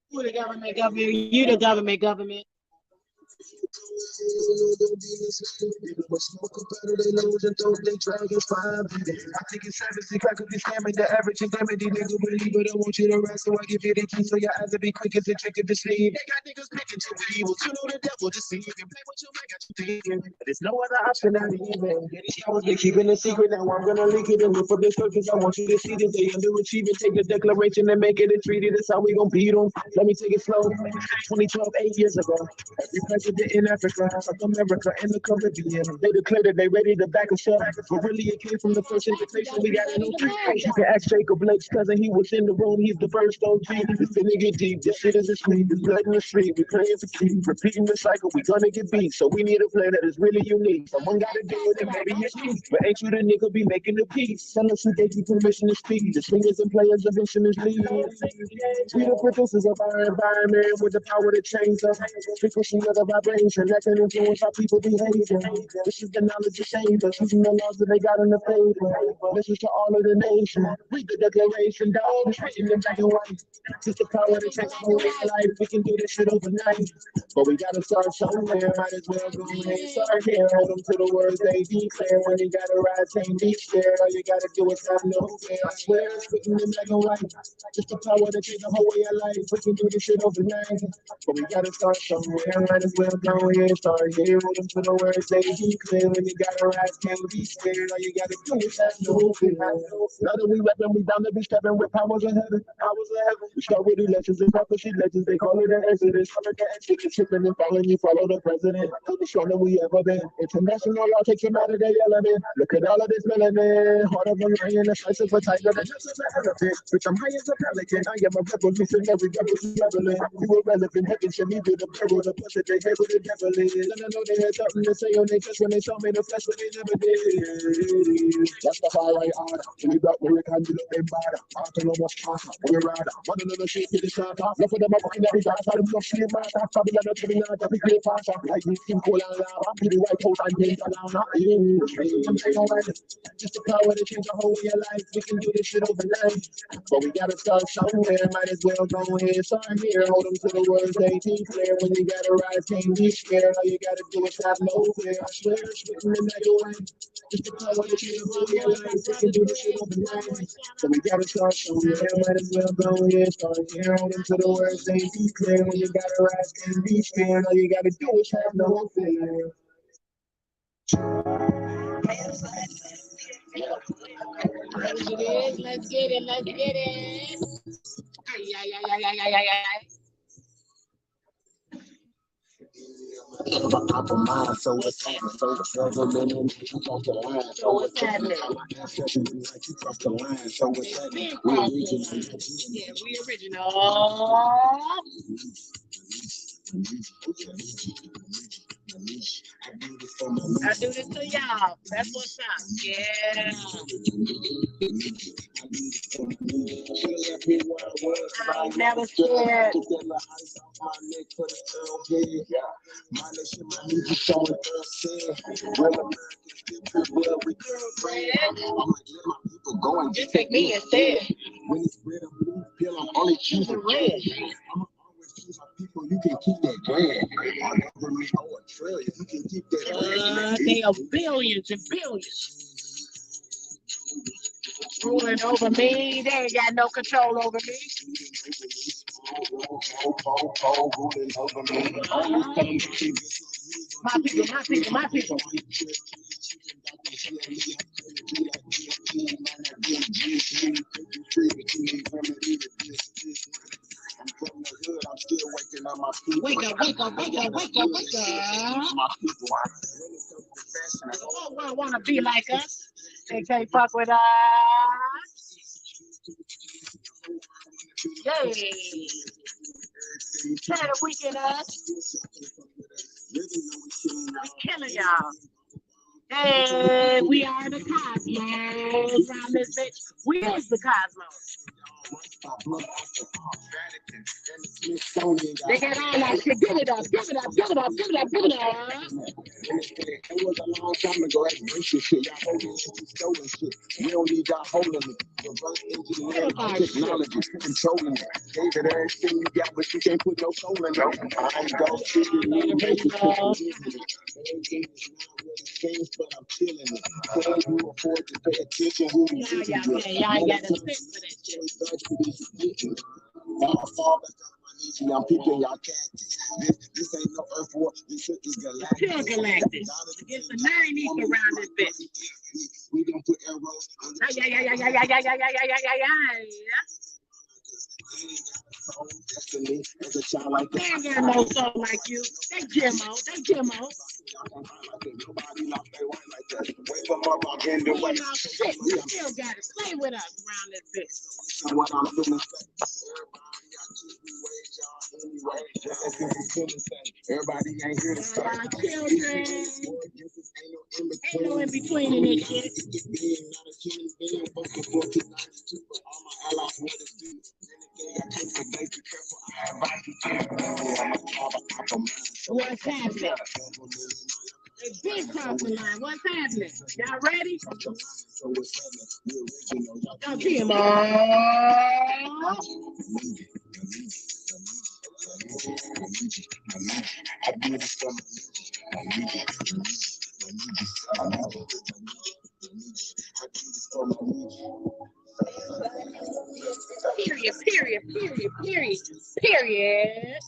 You the government, government. You the government, government. Nigga was smoke up out of their nose and throw they dragons fine. I think it's savage, the crack of this scamming the average and damn it, these niggas believe it. I want you to rest, so I give you the key so your eyes will be quick as the trick of the sleeve. They got niggas picking to be evil, you know the devil deceive and play with your mind, got you thinking. There's no other option out even. I was been keeping a secret, now I'm gonna leak it and look for this cause I want you to see that they underachieving. Take a declaration and make it a treaty. That's how we gon' beat them. Let me take it slow. 2012, 8 years ago. Every president in Africa, South America, and the Caribbean, they declared that they ready to back us up. But really, it came from the first invitation we got in no face. You can ask Jacob Blake's cousin, he was in the room. He's the first OG. This finna get deep. This shit is a sleep. There's blood in the street. We playing for keep. Repeating the cycle. We gonna get beat. So we need a plan that is really unique. Someone gotta do it, and maybe it's me. But ain't you the nigga be making the peace? Tell us who gave you permission to speak. The singers and players of instruments lead. We the producers of our environment with the power to change us. Frequency of the vibration that can influence how people behave. This is the knowledge of change us. Using the laws that they got in the favor. Listen to all of the nation. Read the declaration, dog. It's written in black and white. Just the power to change the whole life. We can do this shit overnight. But we gotta start somewhere. Might as well go ahead and start here. Hold them to the words they declare. When you gotta rise, can't be scared. All you gotta do is have no fear. I swear it's written in black and white. Just the power to change the whole way of life. We can do this shit overnight. But we gotta start somewhere. Might as well go ahead and start here. Hold them to the words they declare. When you gotta rise, can't be scared. All you gotta do is have no fear. Now that we reppin', we bound to be stepping with powers of heaven. Powers of heaven. We start with elections and prophecy legends. They call it an exodus. Follow the exodus, tripping and falling. You follow the president. Who be stronger we ever been? International law takes him out of their element. Look at all of this melanin. Heart of a lion, a slice of a tiger, the just of an elephant. Bitch, I'm high as a pelican. I am a revolutionary, rebel. You irrelevant. Heaven should me do the peril, the push that they head with the devil is. And I know they had something to say on their chest when they saw me in the flesh, but they never did. That's the fire I order. We got the Rick and you look them bad. After no much faster, we ride. One of the shit to the shot. Look for them up in every dance. I'm not seeing my top. Probably not to be not to be great faster. Like me, Kim Cola and Lava. Be the white house and James Alana. Just the power to change the whole way of life. We can do this shit overnight. But we gotta start somewhere. Might as well go ahead and start here. Hold them to the words they declare. When you gotta rise, can't be scared. All you gotta do is have no fear. I swear it's written in that way. Just the power to change the whole way of life. We can do this shit overnight. So we gotta start somewhere. Might as well go ahead and start here. Hold them to the words they declare. When you gotta rise, can't be scared. All you gotta do is have no fear. Let's get it. Let's get it. So what's happening? So what's happening? So what's happening? So what's happening? We original. I do this to y'all. That's what's up. Yeah. I ain't never scared. Just take me instead. I'm only choosing red. People, you can keep that bread. You can keep that bread. They are billions and billions. Ruling over me, they ain't got no control over me. My people, my people, my people. I'm from the hood, I'm still waking up my feet. Wake up, wake up, wake up, wake up, wake up. Oh, wanna be like us? They can't fuck with us. Yay. Try to weaken us. We're killing y'all. Hey, we are the cosmos around this bitch. We is the cosmos. They got all that shit. Give it up, give it up, give it up, give it up, give it up. It was a long time ago. That's racist shit. Y'all holding shit, stolen shit. We don't need y'all holding it. Reverse engineering, technology, controlling it. Gave it everything you got, but you can't put no soul in it. I ain't got shit in me. Everything is not what it seems, but I'm feeling it. Can't you afford to pay attention? Who you y'all gotta sit for that shit. I'm peeping y'all cactus. This ain't no Earth war. This shit is galactic. Pure galactic. It's the 90s around this bitch. We gonna put arrows. As a child like that. They ain't got no soul like you. They Jimmo. They Jimmo. Nobody lost their way like that. Wait for my mom in the way. Shit, you still gotta stay with us around this bitch. What I'm feeling. Everybody ain't here to start. Children. Ain't no in between in this shit. What's happening? It's big crossing line. What's happening? Y'all ready? Y'all see him all. Period, period, period, period, period.